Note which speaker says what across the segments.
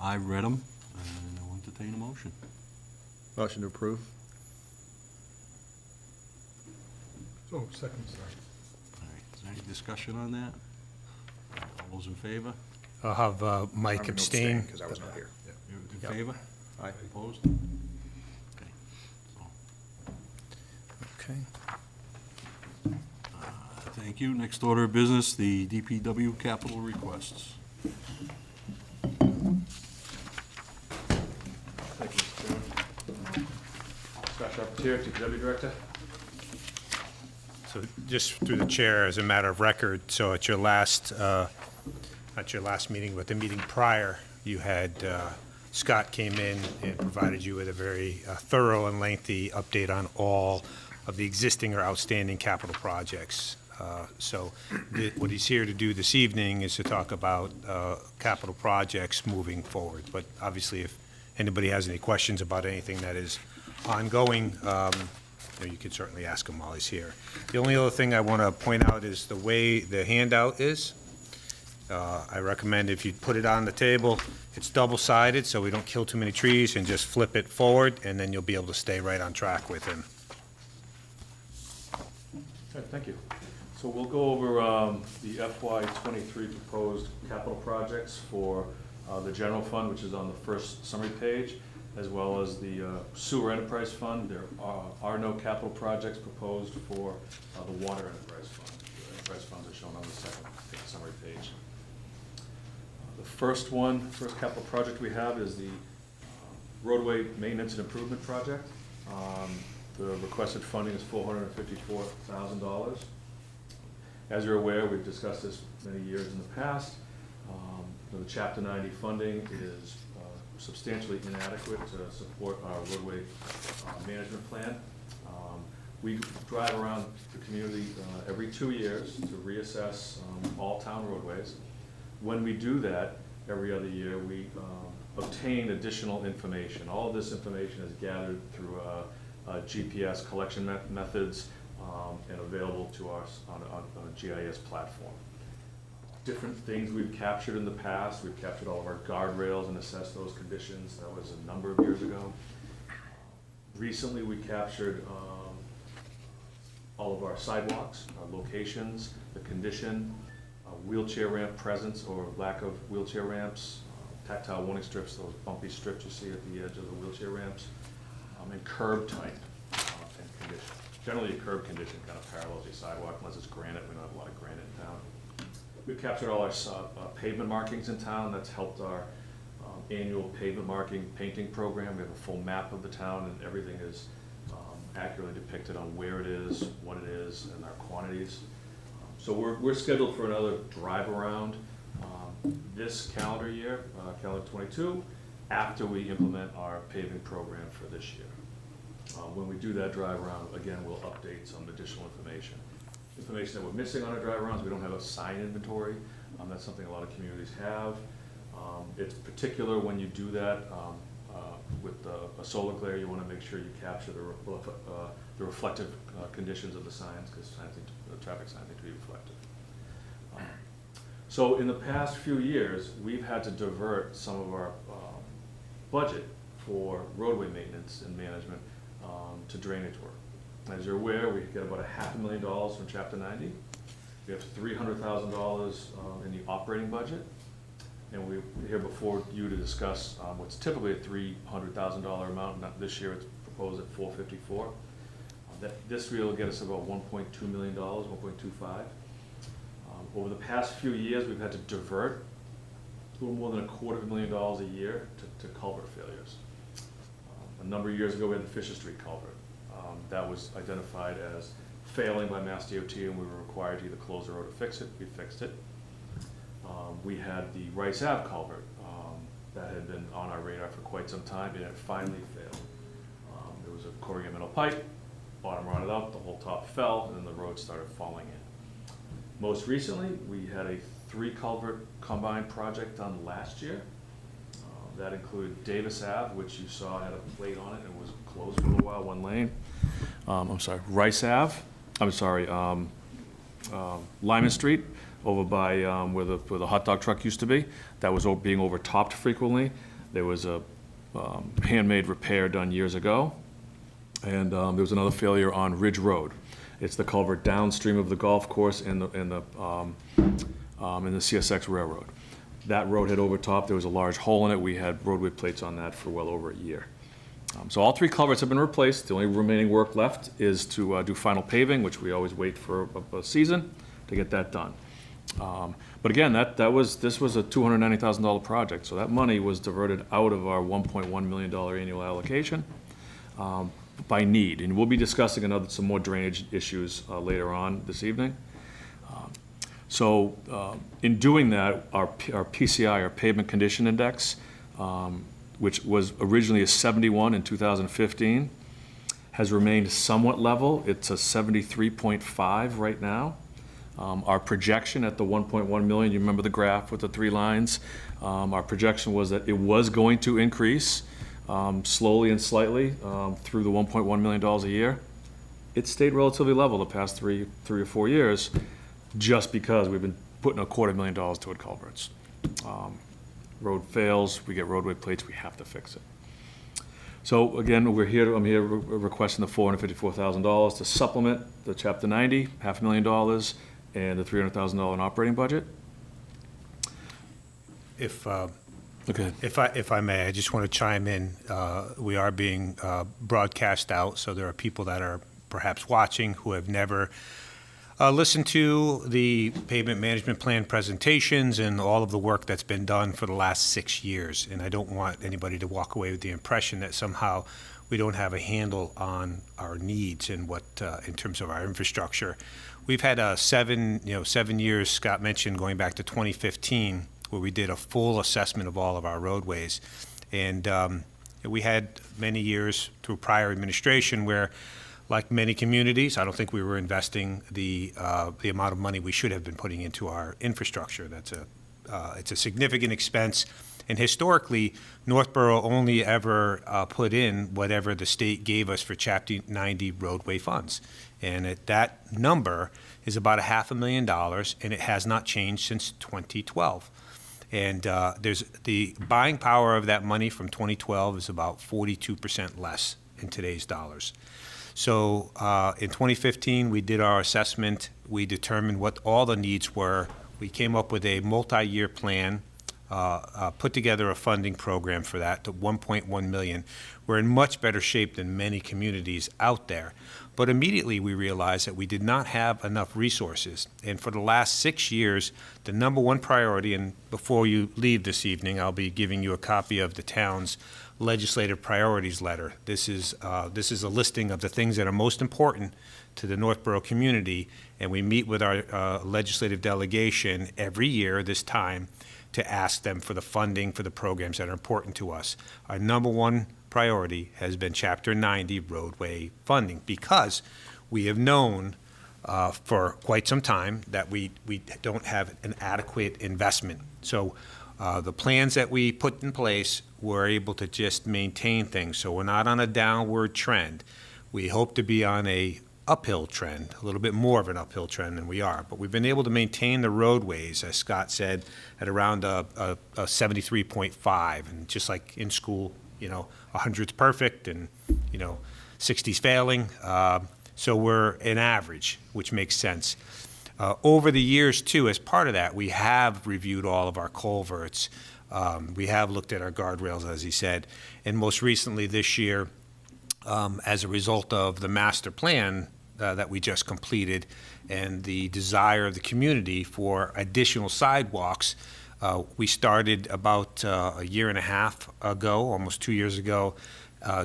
Speaker 1: I read them, and I'll entertain a motion.
Speaker 2: Motion to approve.
Speaker 3: Oh, second, sorry.
Speaker 1: All right, is there any discussion on that? All those in favor?
Speaker 4: I'll have Mike abstain.
Speaker 2: Because I was not here.
Speaker 1: You in
Speaker 4: Yep.
Speaker 1: favor?
Speaker 2: Aye.
Speaker 1: Opposed? Okay. So,
Speaker 4: Okay.
Speaker 1: thank you. Next order of business, the DPW capital requests.
Speaker 5: Thank you, Mr. Chairman. Scott Charpentier, DPW Director.
Speaker 4: So just through the chair, as a matter of record, so at your last, not your last meeting, but the meeting prior, you had, Scott came in and provided you with a very thorough and lengthy update on all of the existing or outstanding capital projects. So what he's here to do this evening is to talk about capital projects moving forward. But obviously, if anybody has any questions about anything that is ongoing, you can certainly ask him while he's here. The only other thing I want to point out is the way the handout is. I recommend if you put it on the table, it's double-sided, so we don't kill too many trees, and just flip it forward, and then you'll be able to stay right on track with him.
Speaker 5: Okay, thank you. So we'll go over the FY '23 proposed capital projects for the general fund, which is on the first summary page, as well as the sewer enterprise fund. There are no capital projects proposed for the water enterprise fund. The enterprise funds are shown on the second summary page. The first capital project we have is the roadway maintenance and improvement project. The requested funding is $454,000. As you're aware, we've discussed this many years in the past. The Chapter 90 funding is substantially inadequate to support our roadway management plan. We drive around the community every 2 years to reassess all town roadways. When we do that, every other year, we obtain additional information. All of this information is gathered through GPS collection methods and available to us on a GIS platform. Different things we've captured in the past. We've captured all of our guardrails and assessed those conditions. That was a number of years ago. Recently, we captured all of our sidewalks, our locations, the condition, wheelchair ramp presence or lack of wheelchair ramps, tactile warning strips, those bumpy strips you see at the edge of the wheelchair ramps, and curb type and condition. Generally, a curb condition kind of parallels your sidewalk, unless it's granite. We don't have a lot of granite in town. We've captured all our pavement markings in town. That's helped our annual pavement marking painting program. We have a full map of the town, and everything is accurately depicted on where it is, what it is, and our quantities. So we're scheduled for another drive around this calendar year, calendar 22, after we implement our paving program for this year. When we do that drive around, again, we'll update some additional information. Information that we're missing on our drive arounds, we don't have a sign inventory. That's something a lot of communities have. It's particular when you do that with a solar glare. You want to make sure you capture the reflective conditions of the signs, because the traffic signs need to be reflective. So in the past few years, we've had to divert some of our budget for roadway maintenance and management to drainage work. As you're aware, we get about $500,000 from Chapter 90. We have $300,000 in the operating budget, and we're here before you to discuss what's typically a $300,000 amount. Not this year; it's proposed at $454,000. This will get us about $1.2 million, $1.25. Over the past few years, we've had to divert a little more than $250,000 a year to culvert failures. A number of years ago, we had the Fisher Street culvert. That was identified as failing by Mass DOT, and we were required to either close the road or fix it. We fixed it. We had the Rice Ave culvert that had been on our radar for quite some time, and it finally failed. There was a corrugated metal pipe, bottom rotted out, the whole top fell, and then the road started falling in. Most recently, we had a 3-culvert combined project done last year. That included Davis Ave, which you saw had a plate on it and was closed for a little while, one lane. Rice Ave, Lyman Street, over by where the hot dog truck used to be. That was being overtopped frequently. There was a handmade repair done years ago, and there was another failure on Ridge Road. It's the culvert downstream of the golf course and the CSX Railroad. That road had overtopped. There was a large hole in it. We had roadway plates on that for well over a year. So all 3 culverts have been replaced. The only remaining work left is to do final paving, which we always wait for a season to get that done. But again, this was a $290,000 project, so that money was diverted out of our $1.1 million annual allocation by need. And we'll be discussing some more drainage issues later on this evening. So in doing that, our PCI, our Pavement Condition Index, which was originally a 71 in 2015, has remained somewhat level. It's a 73.5 right now. Our projection at the 1.1 million, you remember the graph with the 3 lines, our projection was that it was going to increase slowly and slightly through the $1.1 million a year. It stayed relatively level the past three or 4 years, just because we've been putting $250,000 toward culverts. Road fails, we get roadway plates, we have to fix it. So again, I'm here requesting the $454,000 to supplement the Chapter 90, $500,000, and the $300,000 in operating budget.
Speaker 4: Okay. If I may, I just want to chime in. We are being broadcast out, so there are people that are perhaps watching who have never listened to the pavement management plan presentations and all of the work that's been done for the last 6 years. And I don't want anybody to walk away with the impression that somehow we don't have a handle on our needs and what in terms of our infrastructure. We've had 7 years, Scott mentioned, going back to 2015, where we did a full assessment of all of our roadways. And we had many years through prior administration where, like many communities, I don't think we were investing the amount of money we should have been putting into our infrastructure. It's a significant expense. And historically, Northborough only ever put in whatever the state gave us for Chapter 90 roadway funds. And that number is about $500,000, and it has not changed since 2012. And there's the buying power of that money from 2012 is about 42% less in today's dollars. So in 2015, we did our assessment. We determined what all the needs were. We came up with a multi-year plan, put together a funding program for that to $1.1 million. We're in much better shape than many communities out there. But immediately we realized that we did not have enough resources. And for the last 6 years, the number one priority, and before you leave this evening, I'll be giving you a copy of the town's legislative priorities letter. This is a listing of the things that are most important to the Northborough community, and we meet with our legislative delegation every year this time to ask them for the funding for the programs that are important to us. Our number one priority has been Chapter 90 roadway funding, because we have known for quite some time that we don't have an adequate investment. So the plans that we put in place, we're able to just maintain things. So we're not on a downward trend. We hope to be on a uphill trend, a little bit more of an uphill trend than we are. But we've been able to maintain the roadways, as Scott said, at around a 73.5. And just like in school, 100's perfect and, 60's failing. So we're an average, which makes sense. Over the years, too, as part of that, we have reviewed all of our culverts. We have looked at our guardrails, as he said. And most recently this year, as a result of the master plan that we just completed and the desire of the community for additional sidewalks, we started about a year and a half ago, almost 2 years ago,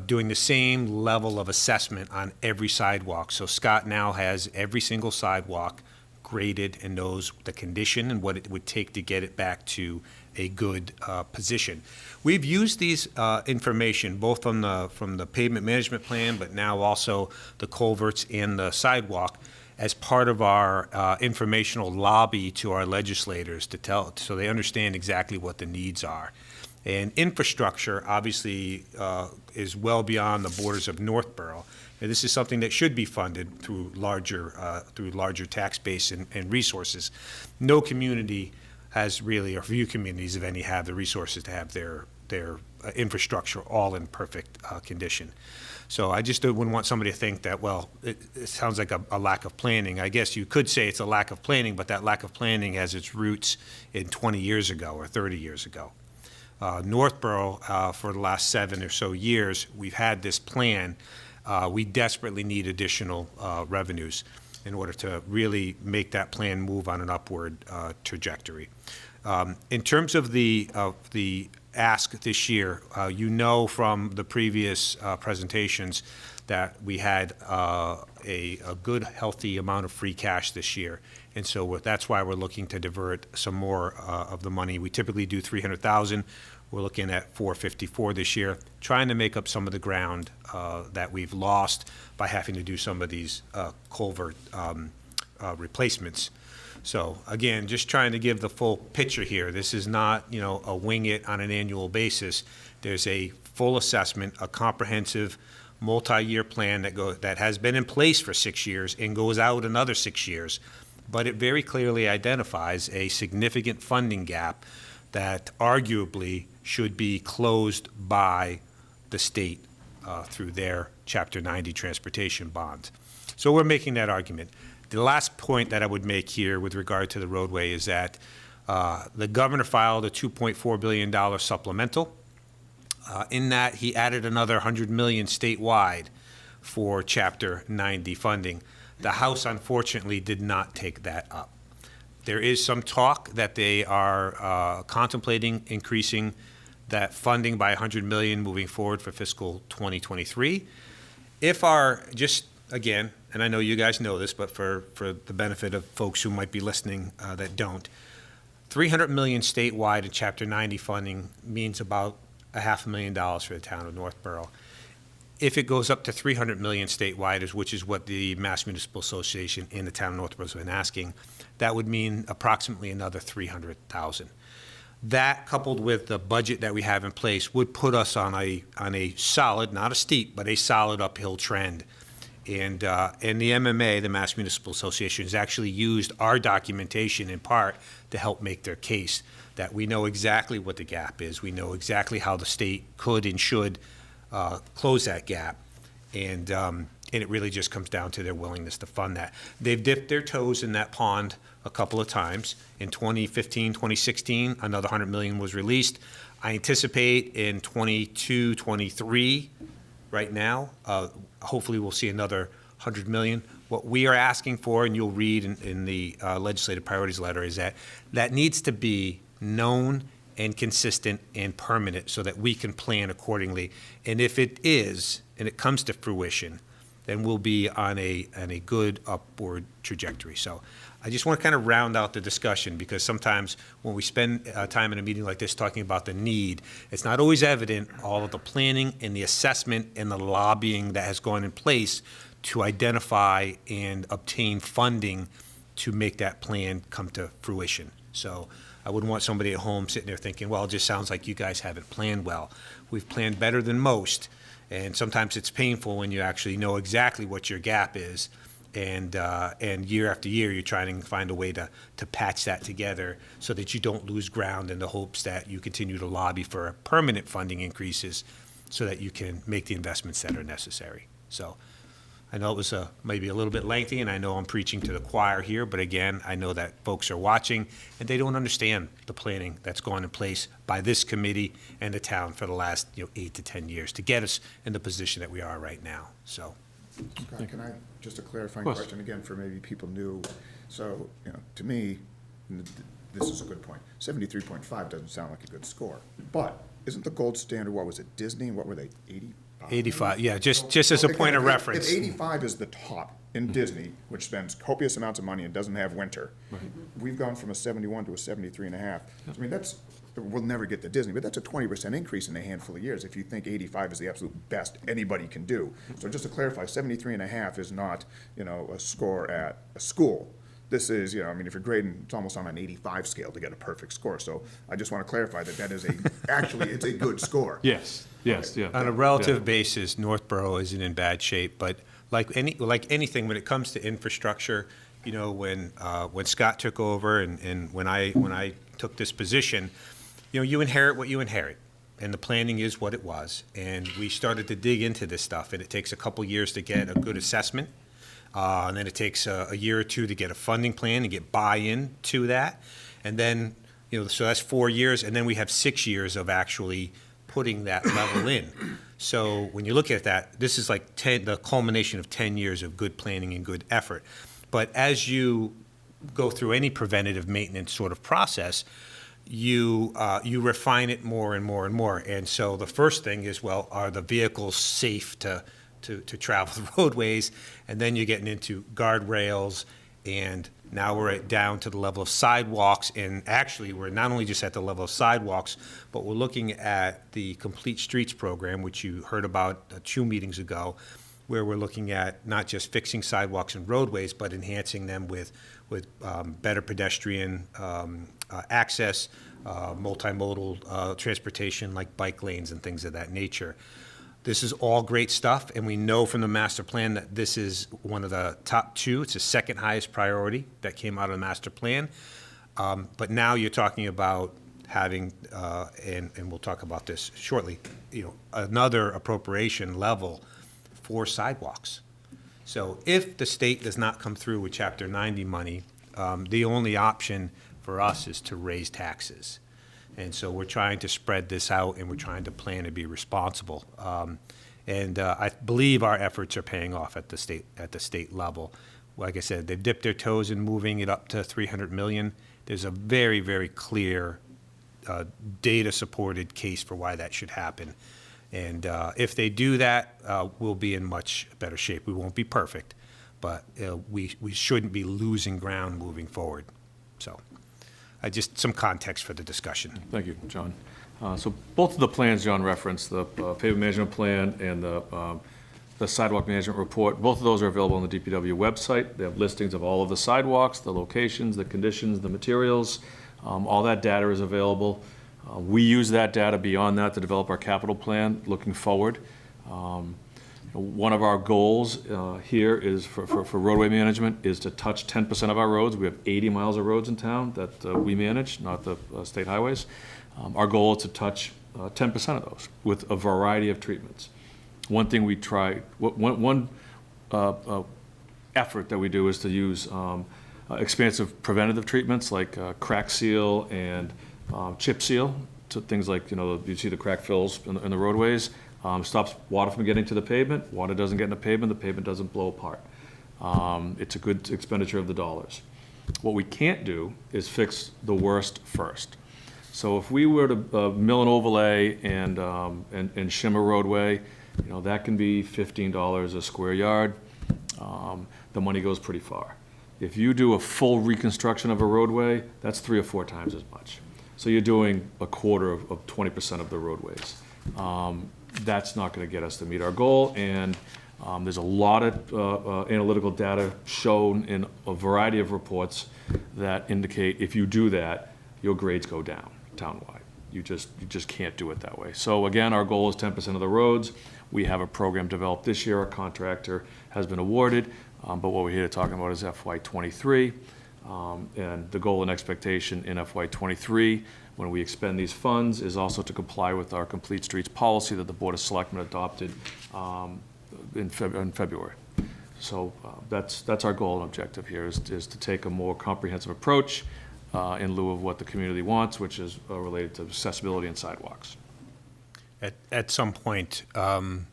Speaker 4: doing the same level of assessment on every sidewalk. So Scott now has every single sidewalk graded and knows the condition and what it would take to get it back to a good position. We've used these information both from the pavement management plan, but now also the culverts and the sidewalk as part of our informational lobby to our legislators so they understand exactly what the needs are. And infrastructure obviously is well beyond the borders of Northborough. And this is something that should be funded through larger tax base and resources. No community has really, or few communities, if any, have the resources to have their their infrastructure all in perfect condition. So I just wouldn't want somebody to think that, well, it sounds like a lack of planning. I guess you could say it's a lack of planning, but that lack of planning has its roots in 20 years ago or 30 years ago. Northborough, for the last 7 or so years, we've had this plan. We desperately need additional revenues in order to really make that plan move on an upward trajectory. In terms of the ask this year, you know from the previous presentations that we had a good, healthy amount of free cash this year. And so that's why we're looking to divert some more of the money. We typically do 300,000. We're looking at 454 this year, trying to make up some of the ground that we've lost by having to do some of these culvert replacements. So again, just trying to give the full picture here. This is not, a wing it on an annual basis. There's a full assessment, a comprehensive multi-year plan that has been in place for 6 years and goes out another 6 years. But it very clearly identifies a significant funding gap that arguably should be closed by the state through their Chapter 90 transportation bond. So we're making that argument. The last point that I would make here with regard to the roadway is that the governor filed a $2.4 billion supplemental. In that, he added another $100 million statewide for Chapter 90 funding. The House, unfortunately, did not take that up. There is some talk that they are contemplating increasing that funding by $100 million moving forward for fiscal 2023. Again, and I know you guys know this, but for the benefit of folks who might be listening that don't, $300 million statewide in Chapter 90 funding means about $500,000 for the town of Northborough. If it goes up to $300 million statewide, which is what the Mass Municipal Association in the town of Northborough has been asking, that would mean approximately another $300,000. That, coupled with the budget that we have in place, would put us on a solid, not a steep, but a solid uphill trend. And the MMA, the Mass Municipal Association, has actually used our documentation in part to help make their case that we know exactly what the gap is. We know exactly how the state could and should close that gap. And it really just comes down to their willingness to fund that. They've dipped their toes in that pond a couple of times. In 2015, 2016, another $100 million was released. I anticipate in 22, 23, right now, hopefully we'll see another $100 million. What we are asking for, and you'll read in the legislative priorities letter, is that needs to be known and consistent and permanent so that we can plan accordingly. And if it is, and it comes to fruition, then we'll be on a good upward trajectory. So I just want to kind of round out the discussion, because sometimes when we spend time in a meeting like this talking about the need, it's not always evident all of the planning and the assessment and the lobbying that has gone in place to identify and obtain funding to make that plan come to fruition. So I wouldn't want somebody at home sitting there thinking, well, it just sounds like you guys haven't planned well. We've planned better than most, and sometimes it's painful when you actually know exactly what your gap is, and year after year you're trying to find a way to patch that together so that you don't lose ground, in the hopes that you continue to lobby for permanent funding increases so that you can make the investments that are necessary. So I know it was maybe a little bit lengthy, and I know I'm preaching to the choir here, but again, I know that folks are watching and they don't understand the planning that's gone in place by this committee and the town for the last 8 to 10 years to get us in the position that we are right now. So,
Speaker 6: Scott, can I, just a clarifying
Speaker 1: course.
Speaker 6: question again for maybe people new. So, to me, this is a good point. 73.5 doesn't sound like a good score, but isn't the gold standard, what was it, Disney? What were they, 80?
Speaker 4: 85, yeah, just as a point of reference.
Speaker 6: If 85 is the top in Disney, which spends copious amounts of money and doesn't have winter, we've gone from a 71 to a 73.5. I mean, we'll never get to Disney, but that's a 20% increase in a handful of years if you think 85 is the absolute best anybody can do. So just to clarify, 73.5 is not, a score at a school. This is, if you're grading, it's almost on an 85 scale to get a perfect score. So I just want to clarify that is actually, it's a good score.
Speaker 5: Yes, yeah.
Speaker 4: On a relative basis, Northborough isn't in bad shape, but like anything, when it comes to infrastructure, when Scott took over and when I took this position, you inherit what you inherit. and the planning is what it was. And we started to dig into this stuff, and it takes a couple years to get a good assessment. And then it takes a year or two to get a funding plan and get buy-in to that. And then, so that's 4 years, and then we have 6 years of actually putting that level in. So when you look at that, this is like the culmination of 10 years of good planning and good effort. But as you go through any preventative maintenance sort of process, you refine it more and more and more. And so the first thing is, well, are the vehicles safe to travel the roadways? And then you're getting into guardrails, and now we're down to the level of sidewalks. And actually, we're not only just at the level of sidewalks, but we're looking at the Complete Streets program, which you heard about 2 meetings ago, where we're looking at not just fixing sidewalks and roadways, but enhancing them with better pedestrian access, multimodal transportation like bike lanes and things of that nature. This is all great stuff, and we know from the master plan that this is one of the top 2. It's the second highest priority that came out of the master plan. But now you're talking about having, and we'll talk about this shortly, another appropriation level for sidewalks. So if the state does not come through with Chapter 90 money, the only option for us is to raise taxes. And so we're trying to spread this out, and we're trying to plan to be responsible. And I believe our efforts are paying off at the state level. Like I said, they've dipped their toes in moving it up to $300 million. There's a very, very clear data-supported case for why that should happen. And if they do that, we'll be in much better shape. We won't be perfect, but we shouldn't be losing ground moving forward. So just some context for the discussion.
Speaker 5: Thank you, John. So both of the plans John referenced, the pavement management plan and the sidewalk management report, both of those are available on the DPW website. They have listings of all of the sidewalks, the locations, the conditions, the materials. All that data is available. We use that data beyond that to develop our capital plan looking forward. One of our goals here is for roadway management is to touch 10% of our roads. We have 80 miles of roads in town that we manage, not the state highways. Our goal is to touch 10% of those with a variety of treatments. One thing we try, one effort that we do is to use expansive preventative treatments like crack seal and chip seal, to things like, you see the crack fills in the roadways. Stops water from getting to the pavement. Water doesn't get in the pavement doesn't blow apart. It's a good expenditure of the dollars. What we can't do is fix the worst first. So if we were to mill and overlay and shim a roadway, that can be $15 a square yard. The money goes pretty far. If you do a full reconstruction of a roadway, that's 3 or 4 times as much. So you're doing a quarter of 20% of the roadways. That's not going to get us to meet our goal, and there's a lot of analytical data shown in a variety of reports that indicate if you do that, your grades go down townwide. You just can't do it that way. So again, our goal is 10% of the roads. We have a program developed this year. Our contractor has been awarded, but what we're here to talk about is FY23, and the goal and expectation in FY23 when we expend these funds is also to comply with our Complete Streets policy that the Board of Selectmen adopted in February. So that's our goal and objective here is to take a more comprehensive approach in lieu of what the community wants, which is related to accessibility and sidewalks.
Speaker 4: At some point, when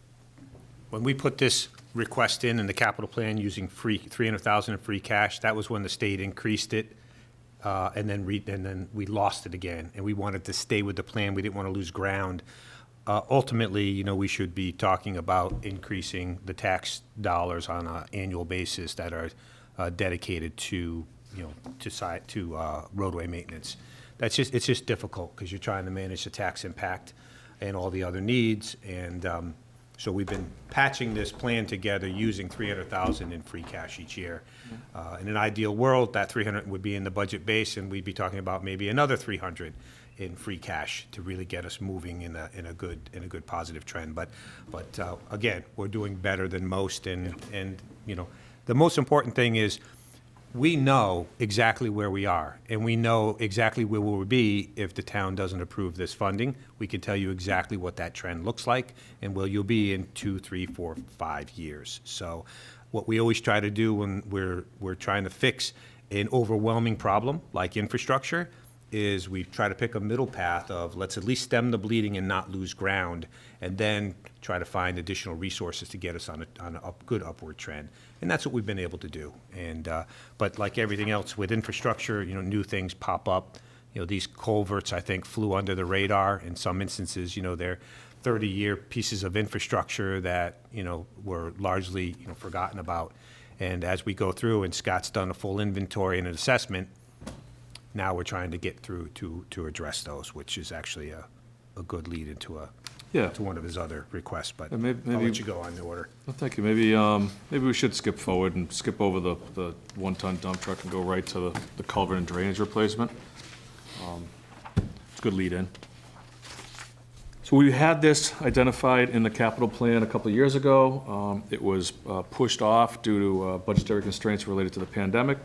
Speaker 4: we put this request in the capital plan using $300,000 in free cash, that was when the state increased it. And then we lost it again, and we wanted to stay with the plan. We didn't want to lose ground. Ultimately, we should be talking about increasing the tax dollars on an annual basis that are dedicated to roadway maintenance. It's just difficult because you're trying to manage the tax impact and all the other needs, and so we've been patching this plan together using $300,000 in free cash each year. In an ideal world, that $300 would be in the budget base, and we'd be talking about maybe another $300 in free cash to really get us moving in a good positive trend. But again, we're doing better than most, and the most important thing is we know exactly where we are, and we know exactly where we'll be if the town doesn't approve this funding. We can tell you exactly what that trend looks like and where you'll be in 2, 3, 4, 5 years. So what we always try to do when we're trying to fix an overwhelming problem like infrastructure is we try to pick a middle path of let's at least stem the bleeding and not lose ground, and then try to find additional resources to get us on a good upward trend. And that's what we've been able to do. And but like everything else with infrastructure, new things pop up. These culverts, I think, flew under the radar in some instances. They're 30-year pieces of infrastructure that were largely forgotten about. And as we go through, and Scott's done a full inventory and an assessment, now we're trying to get through to address those, which is actually a good lead into to one of his other requests. But
Speaker 5: And maybe-
Speaker 4: I'll let you go on the order.
Speaker 5: Well, thank you. Maybe we should skip forward and skip over the one-ton dump truck and go right to the culvert and drainage replacement. It's a good lead-in. So we had this identified in the capital plan a couple of years ago. It was pushed off due to budgetary constraints related to the pandemic.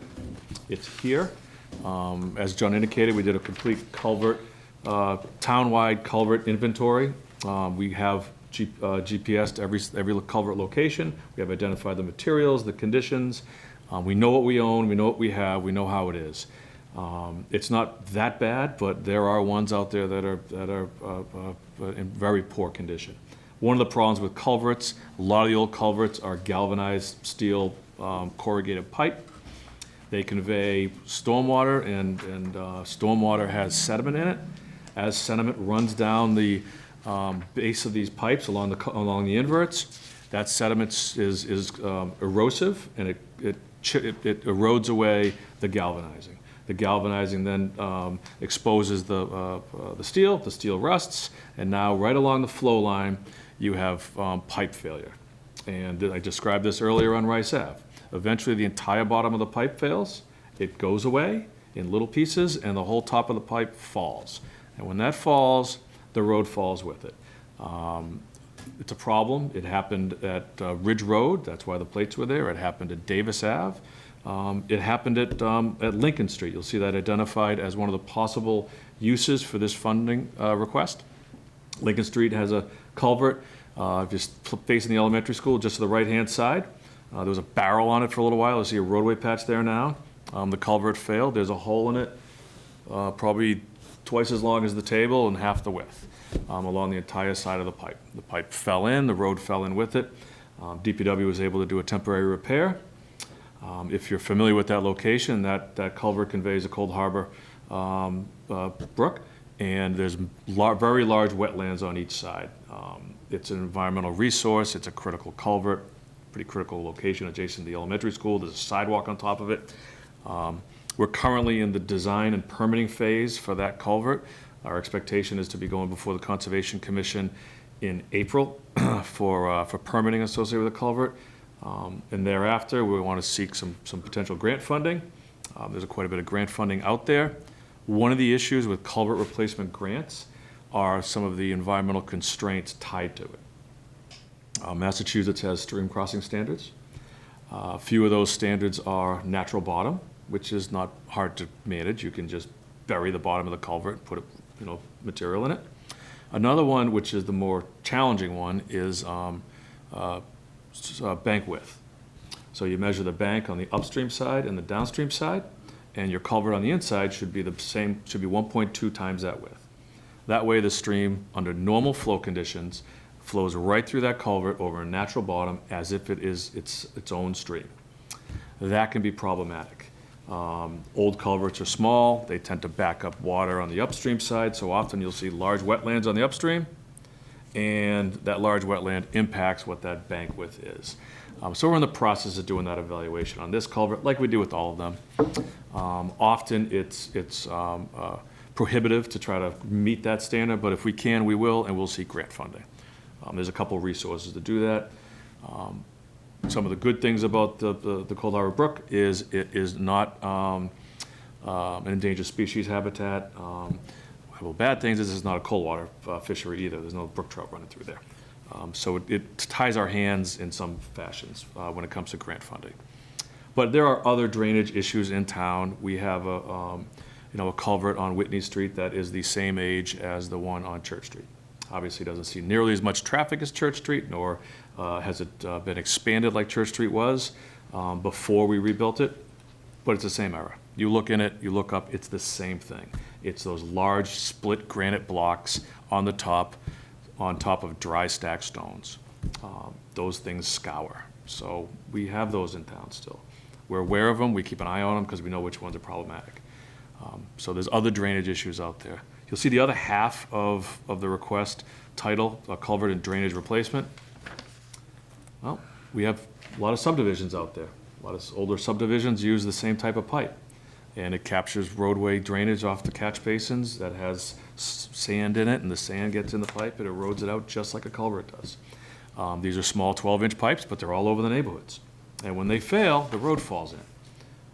Speaker 5: It's here. As John indicated, we did a complete culvert, town-wide culvert inventory. We have GPS'd every culvert location. We have identified the materials, the conditions. We know what we own, we know what we have, we know how it is. It's not that bad, but there are ones out there that are in very poor condition. One of the problems with culverts, a lot of the old culverts are galvanized steel corrugated pipe. They convey stormwater, and stormwater has sediment in it. As sediment runs down the base of these pipes along the inverts, that sediment is erosive, and it erodes away the galvanizing. The galvanizing then exposes the steel rusts, and now right along the flow line, you have pipe failure. And I described this earlier on Rice Ave. Eventually, the entire bottom of the pipe fails, it goes away in little pieces, and the whole top of the pipe falls. And when that falls, the road falls with it. It's a problem. It happened at Ridge Road, that's why the plates were there. It happened at Davis Ave. It happened at Lincoln Street. You'll see that identified as one of the possible uses for this funding request. Lincoln Street has a culvert just facing the elementary school, just to the right-hand side. There was a barrel on it for a little while. You see a roadway patch there now. The culvert failed. There's a hole in it, probably twice as long as the table and half the width, along the entire side of the pipe. The pipe fell in, the road fell in with it. DPW was able to do a temporary repair. If you're familiar with that location, that culvert conveys a Cold Harbor brook, and there's very large wetlands on each side. It's an environmental resource. It's a critical culvert, pretty critical location adjacent to the elementary school. There's a sidewalk on top of it. We're currently in the design and permitting phase for that culvert. Our expectation is to be going before the Conservation Commission in April for permitting associated with the culvert. And thereafter, we want to seek some potential grant funding. There's quite a bit of grant funding out there. One of the issues with culvert replacement grants are some of the environmental constraints tied to it. Massachusetts has stream crossing standards. A few of those standards are natural bottom, which is not hard to manage. You can just bury the bottom of the culvert, put material in it. Another one, which is the more challenging one, is bank width. So you measure the bank on the upstream side and the downstream side, and your culvert on the inside should be the same, should be 1.2 times that width. That way the stream, under normal flow conditions, flows right through that culvert over a natural bottom as if it is its own stream. That can be problematic. Old culverts are small. They tend to back up water on the upstream side, so often you'll see large wetlands on the upstream, and that large wetland impacts what that bank width is. So we're in the process of doing that evaluation on this culvert, like we do with all of them. Often it's prohibitive to try to meet that standard, but if we can, we will, and we'll seek grant funding. There's a couple resources to do that. Some of the good things about the Cold Harbor Brook is it is not an endangered species habitat. Well, bad things is it's not a cold water fishery either. There's no brook trout running through there. So it ties our hands in some fashions when it comes to grant funding. But there are other drainage issues in town. We have a culvert on Whitney Street that is the same age as the one on Church Street. Obviously doesn't see nearly as much traffic as Church Street, nor has it been expanded like Church Street was before we rebuilt it, but it's the same era. You look in it, you look up, it's the same thing. It's those large split granite blocks on top of dry stacked stones. Those things scour. So we have those in town still. We're aware of them, we keep an eye on them because we know which ones are problematic. So there's other drainage issues out there. You'll see the other half of the request title, culvert and drainage replacement. Well, we have a lot of subdivisions out there. A lot of older subdivisions use the same type of pipe. And it captures roadway drainage off the catch basins that has sand in it, and the sand gets in the pipe, it erodes it out just like a culvert does. These are small 12-inch pipes, but they're all over the neighborhoods. And when they fail, the road falls in.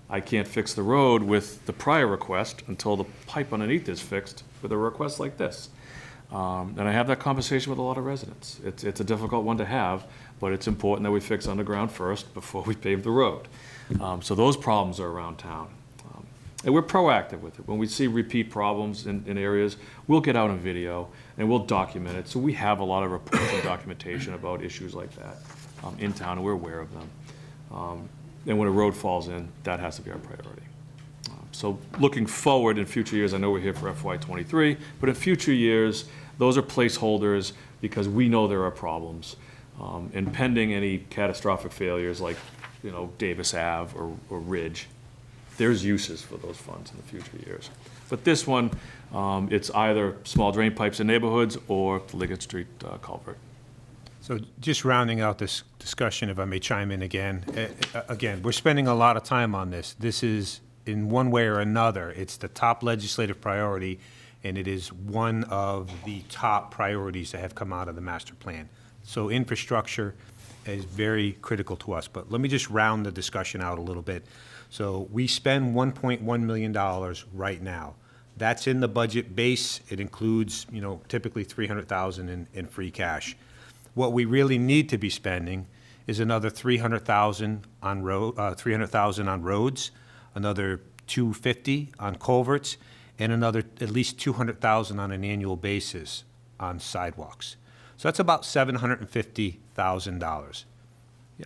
Speaker 5: I can't fix the road with the prior request until the pipe underneath is fixed with a request like this. And I have that conversation with a lot of residents. It's a difficult one to have, but it's important that we fix underground first before we pave the road. So those problems are around town. And we're proactive with it. When we see repeat problems in areas, we'll get out on video and we'll document it. So we have a lot of reports and documentation about issues like that in town, and we're aware of them. And when a road falls in, that has to be our priority. So looking forward in future years, I know we're here for FY23, but in future years, those are placeholders because we know there are problems. And pending any catastrophic failures like, Davis Ave or Ridge, there's uses for those funds in the future years. But this one, it's either small drain pipes in neighborhoods or the Liggett Street culvert.
Speaker 4: So just rounding out this discussion, if I may chime in again. Again, we're spending a lot of time on this. This is, in one way or another, it's the top legislative priority, and it is one of the top priorities that have come out of the master plan. So infrastructure is very critical to us. But let me just round the discussion out a little bit. So we spend $1.1 million right now. That's in the budget base. It includes, typically $300,000 in free cash. What we really need to be spending is another $300,000 on roads, another $250,000 on culverts, and another at least $200,000 on an annual basis on sidewalks. So that's about $750,000.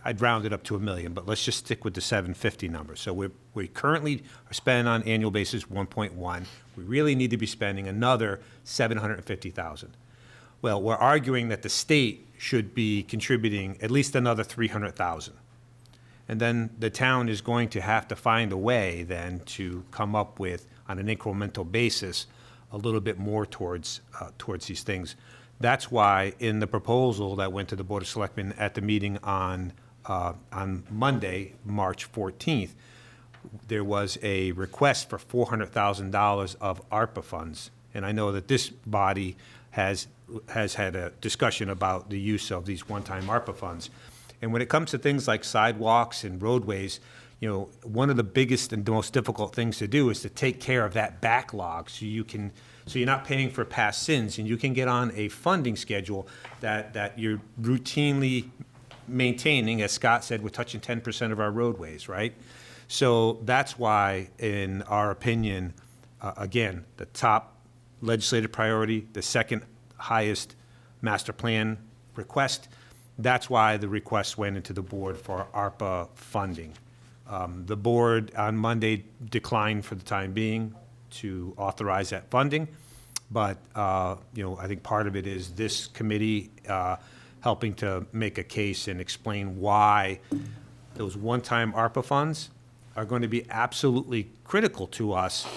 Speaker 4: I'd round it up to $1 million, but let's just stick with the 750 number. So we currently are spending on annual basis 1.1. We really need to be spending another 750,000. Well, we're arguing that the state should be contributing at least another 300,000. And then the town is going to have to find a way then to come up with, on an incremental basis, a little bit more towards these things. That's why in the proposal that went to the Board of Selectmen at the meeting on Monday, March 14th, there was a request for $400,000 of ARPA funds. And I know that this body has had a discussion about the use of these one-time ARPA funds. And when it comes to things like sidewalks and roadways, one of the biggest and most difficult things to do is to take care of that backlog so you're not paying for past sins, and you can get on a funding schedule that you're routinely maintaining. As Scott said, we're touching 10% of our roadways, right? So that's why, in our opinion, again, the top legislative priority, the second highest master plan request, that's why the request went into the board for ARPA funding. The board on Monday declined for the time being to authorize that funding, but I think part of it is this committee helping to make a case and explain why those one-time ARPA funds are going to be absolutely critical to us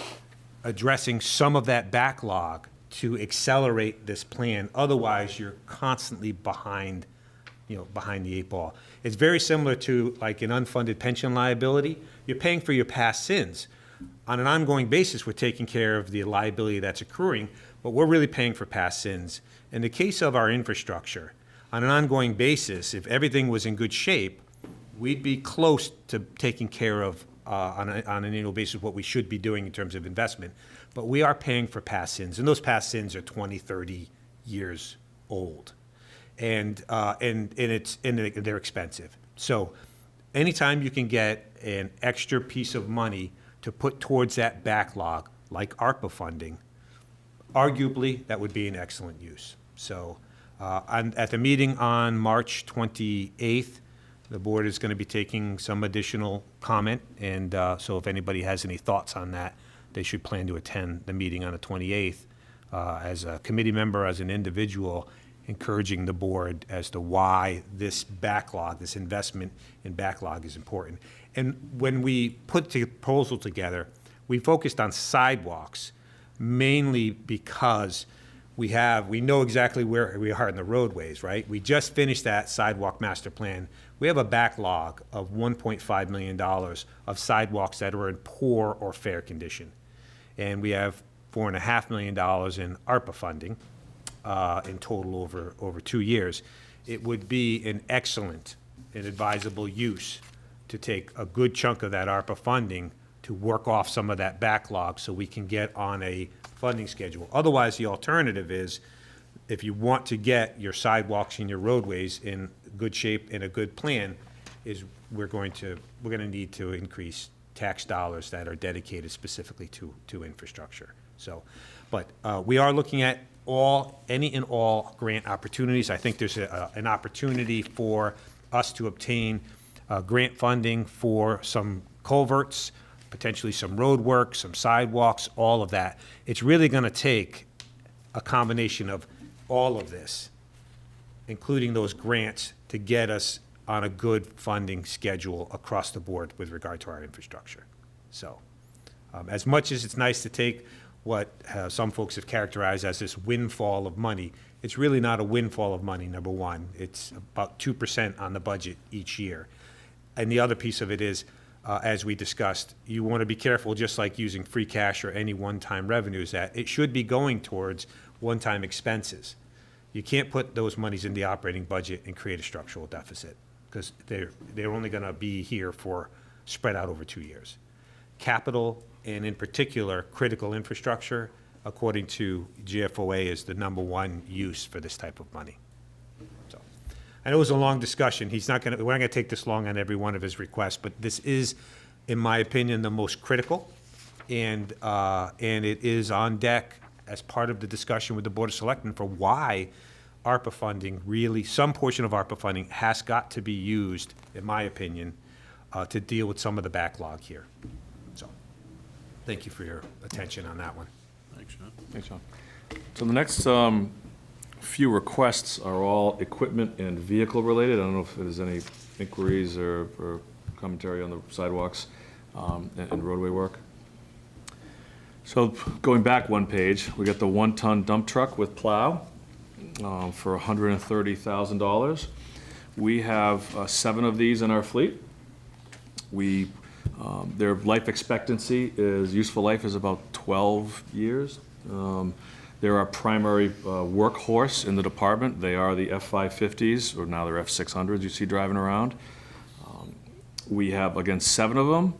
Speaker 4: addressing some of that backlog to accelerate this plan. Otherwise, you're constantly behind the eight ball. It's very similar to like an unfunded pension liability. You're paying for your past sins. On an ongoing basis, we're taking care of the liability that's accruing, but we're really paying for past sins. In the case of our infrastructure, on an ongoing basis, if everything was in good shape, we'd be close to taking care of, on an annual basis, what we should be doing in terms of investment. But we are paying for past sins, and those past sins are 20, 30 years old. And they're expensive. So anytime you can get an extra piece of money to put towards that backlog, like ARPA funding, arguably, that would be an excellent use. So at the meeting on March 28th, the board is going to be taking some additional comment, and so if anybody has any thoughts on that, they should plan to attend the meeting on the 28th as a committee member, as an individual, encouraging the board as to why this backlog, this investment in backlog is important. And when we put the proposal together, we focused on sidewalks, mainly because we know exactly where we are in the roadways, right? We just finished that sidewalk master plan. We have a backlog of $1.5 million of sidewalks that are in poor or fair condition. And we have $4.5 million in ARPA funding in total over 2 years. It would be an excellent and advisable use to take a good chunk of that ARPA funding to work off some of that backlog so we can get on a funding schedule. Otherwise, the alternative is, if you want to get your sidewalks and your roadways in good shape and a good plan, is we're going to need to increase tax dollars that are dedicated specifically to infrastructure. So, but we are looking at any and all grant opportunities. I think there's an opportunity for us to obtain grant funding for some culverts, potentially some road work, some sidewalks, all of that. It's really going to take a combination of all of this, including those grants, to get us on a good funding schedule across the board with regard to our infrastructure. So, as much as it's nice to take what some folks have characterized as this windfall of money, it's really not a windfall of money, number one. It's about 2% on the budget each year. And the other piece of it is, as we discussed, you want to be careful, just like using free cash or any one-time revenues, that it should be going towards one-time expenses. You can't put those monies in the operating budget and create a structural deficit, because they're only going to be here for spread out over 2 years. Capital, and in particular, critical infrastructure, according to GFOA, is the #1 use for this type of money. So, I know it was a long discussion. We're not going to take this long on every one of his requests, but this is, in my opinion, the most critical, and it is on deck as part of the discussion with the Board of Selectmen for why ARPA funding, really, some portion of ARPA funding has got to be used, in my opinion, to deal with some of the backlog here. So, thank you for your attention on that one.
Speaker 1: Thanks, Sean.
Speaker 5: Thanks, Sean. So the next few requests are all equipment and vehicle related. I don't know if there's any inquiries or commentary on the sidewalks and roadway work. So going back one page, we got the 1-ton dump truck with plow for $130,000. We have 7 of these in our fleet. Their life expectancy useful life is about 12 years. They're our primary workhorse in the department. They are the F550s, or now they're F600s you see driving around. We have, again, 7 of them.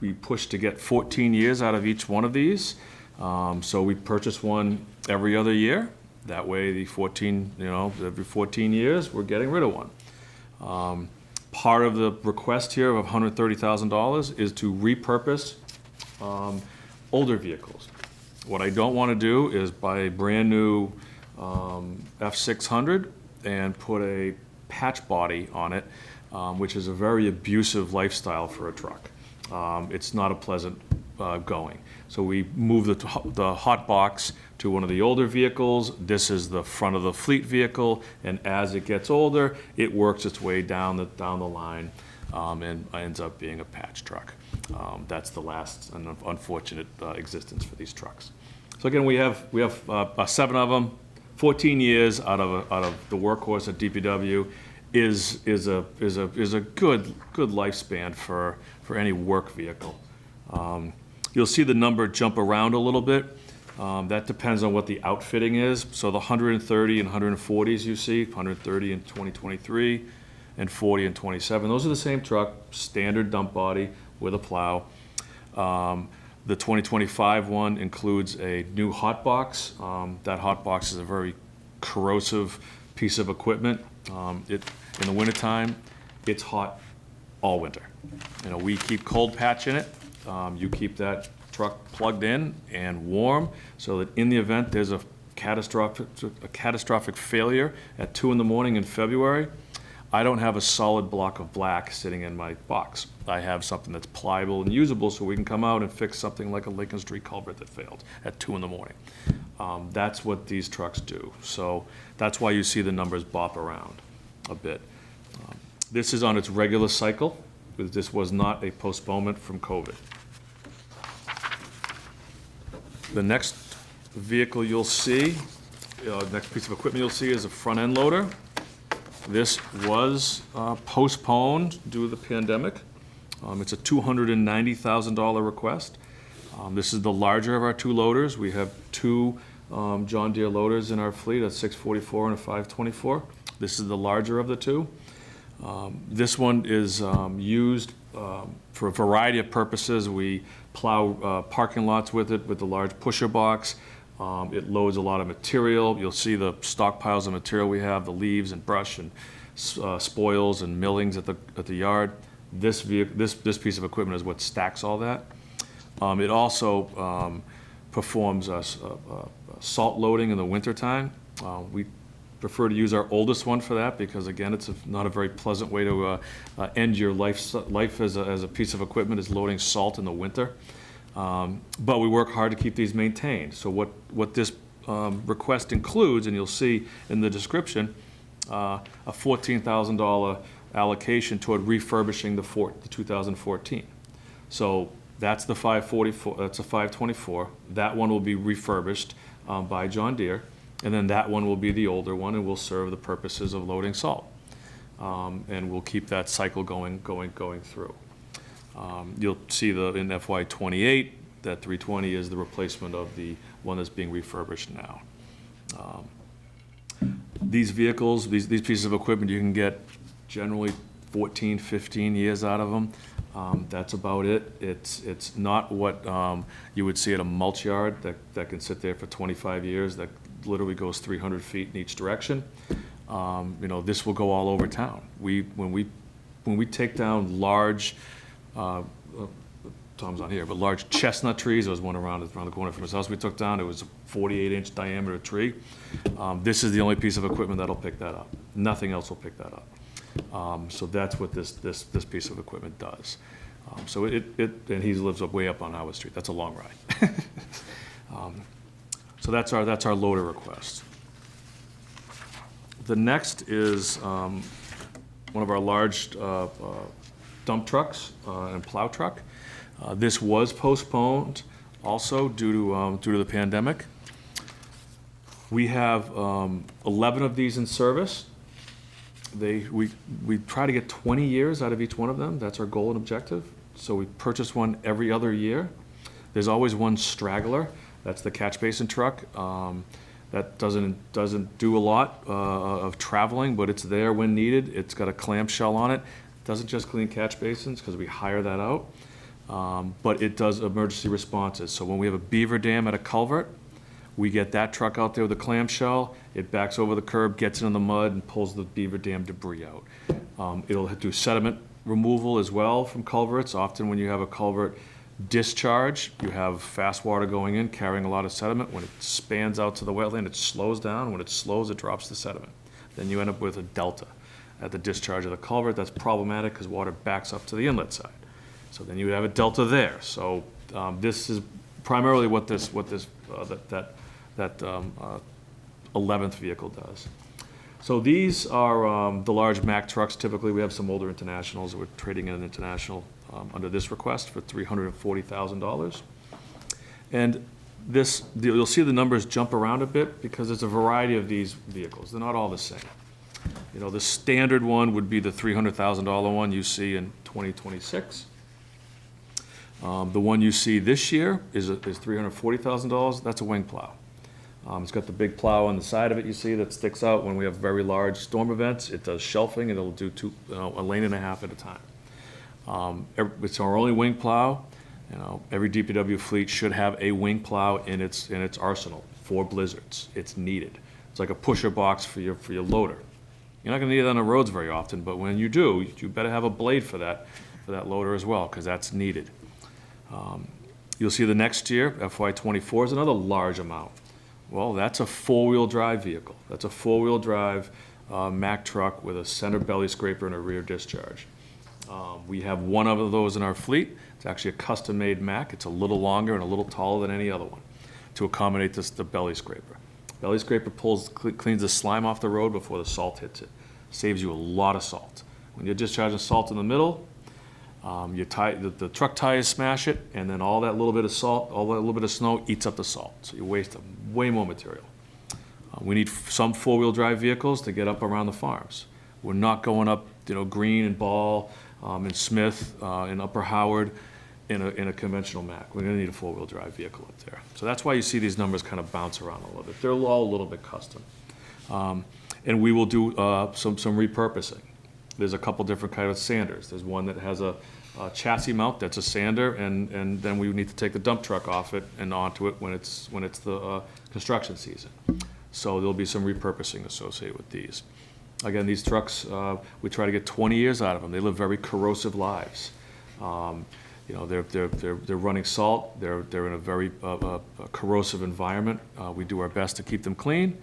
Speaker 5: We push to get 14 years out of each one of these. So we purchase one every other year. That way, every 14 years, we're getting rid of one. Part of the request here of $130,000 is to repurpose older vehicles. What I don't want to do is buy a brand new F600 and put a patch body on it, which is a very abusive lifestyle for a truck. It's not a pleasant going. So we move the hot box to one of the older vehicles. This is the front of the fleet vehicle, and as it gets older, it works its way down the line and ends up being a patch truck. That's the last unfortunate existence for these trucks. So again, we have 7 of them. 14 years out of the workhorse at DPW is a good lifespan for any work vehicle. You'll see the number jump around a little bit. That depends on what the outfitting is. So the 130 and 140s you see, 130 in 2023 and 40 in 27. Those are the same truck, standard dump body with a plow. The 2025 one includes a new hot box. That hot box is a very corrosive piece of equipment. In the wintertime, it's hot all winter. You know, we keep cold patch in it. You keep that truck plugged in and warm so that in the event there's a catastrophic failure at 2 in the morning in February, I don't have a solid block of black sitting in my box. I have something that's pliable and usable so we can come out and fix something like a Lincoln Street culvert that failed at 2 in the morning. That's what these trucks do. So that's why you see the numbers bop around a bit. This is on its regular cycle. This was not a postponement from COVID. The next vehicle you'll see, next piece of equipment you'll see is a front end loader. This was postponed due to the pandemic. It's a $290,000 request. This is the larger of our two loaders. We have two John Deere loaders in our fleet, a 644 and a 524. This is the larger of the two. This one is used for a variety of purposes. We plow parking lots with it with the large pusher box. It loads a lot of material. You'll see the stockpiles of material we have, the leaves and brush and spoils and millings at the yard. This piece of equipment is what stacks all that. It also performs salt loading in the wintertime. We prefer to use our oldest one for that because, again, it's not a very pleasant way to end your life as a piece of equipment, is loading salt in the winter. But we work hard to keep these maintained. So what this request includes, and you'll see in the description, a $14,000 allocation toward refurbishing the 2014. So that's the 544. That's a 524. That one will be refurbished by John Deere, and then that one will be the older one, and will serve the purposes of loading salt. And we'll keep that cycle going through. You'll see in FY28 that 320 is the replacement of the one that's being refurbished now. These vehicles, these pieces of equipment, you can get generally 14, 15 years out of them. That's about it. It's not what you would see at a mulch yard that can sit there for 25 years, that literally goes 300 feet in each direction. You know, this will go all over town. When we take down large, Tom's not here, but large chestnut trees. There was one around the corner from his house we took down. It was a 48-inch diameter tree. This is the only piece of equipment that'll pick that up. Nothing else will pick that up. So that's what this piece of equipment does. So and he lives way up on Howard Street. That's a long ride. So that's our loader request. The next is one of our large dump trucks and plow truck. This was postponed also due to the pandemic. We have 11 of these in service. We try to get 20 years out of each one of them. That's our goal and objective. So we purchase one every other year. There's always one straggler. That's the catch basin truck. That doesn't do a lot of traveling, but it's there when needed. It's got a clamshell on it. It doesn't just clean catch basins because we hire that out, but it does emergency responses. So when we have a beaver dam at a culvert, we get that truck out there with a clamshell. It backs over the curb, gets in the mud, and pulls the beaver dam debris out. It'll do sediment removal as well from culverts. Often when you have a culvert discharge, you have fast water going in, carrying a lot of sediment. When it spans out to the wetland, it slows down. When it slows, it drops the sediment. Then you end up with a delta at the discharge of the culvert. That's problematic because water backs up to the inlet side. So then you would have a delta there. So this is primarily what that 11th vehicle does. So these are the large Mack trucks. Typically, we have some older Internationals. We're trading in an International under this request for $340,000. And you'll see the numbers jump around a bit because there's a variety of these vehicles. They're not all the same. You know, the standard one would be the $300,000 one you see in 2026. The one you see this year is $340,000. That's a wing plow. It's got the big plow on the side of it you see that sticks out. When we have very large storm events, it does shelving, and it'll do a lane and a half at a time. It's our only wing plow. You know, every DPW fleet should have a wing plow in its arsenal for blizzards. It's needed. It's like a pusher box for your loader. You're not gonna need it on the roads very often, but when you do, you better have a blade for that loader as well, because that's needed. You'll see the next year, FY '24 is another large amount. Well, that's a four-wheel drive vehicle. That's a four-wheel drive Mack truck with a center belly scraper and a rear discharge. We have one of those in our fleet. It's actually a custom-made Mack. It's a little longer and a little taller than any other one to accommodate the belly scraper. Belly scraper cleans the slime off the road before the salt hits it. Saves you a lot of salt. When you're discharging salt in the middle, the truck tires smash it, and then all that little bit of salt, all that little bit of snow eats up the salt. So you waste way more material. We need some four-wheel drive vehicles to get up around the farms. We're not going up, Green and Ball, and Smith, and Upper Howard in a conventional Mack. We're gonna need a four-wheel drive vehicle up there. So that's why you see these numbers kind of bounce around a little bit. They're all a little bit custom. And we will do some repurposing. There's a couple different kinds of sanders. There's one that has a chassis mount that's a sander, and then we need to take the dump truck off it and onto it when it's the construction season. So there'll be some repurposing associated with these. Again, these trucks, we try to get 20 years out of them. They live very corrosive lives. They're running salt. They're in a very corrosive environment. We do our best to keep them clean.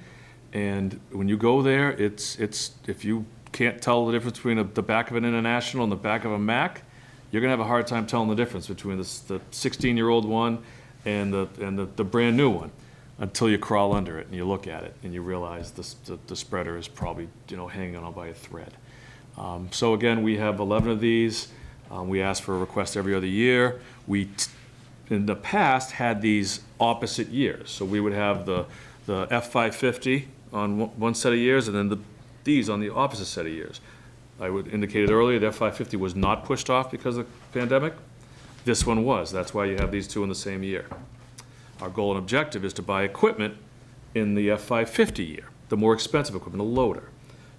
Speaker 5: And when you go there, it's if you can't tell the difference between the back of an International and the back of a Mack, you're gonna have a hard time telling the difference between the 16-year-old one and the brand new one, until you crawl under it and you look at it and you realize the spreader is probably hanging on by a thread. So again, we have 11 of these. We ask for a request every other year. We in the past had these opposite years, so we would have the F550 on one set of years, and then these on the opposite set of years. I would indicated earlier the F550 was not pushed off because of the pandemic. This one was. That's why you have these two in the same year. Our goal and objective is to buy equipment in the F550 year, the more expensive equipment, a loader.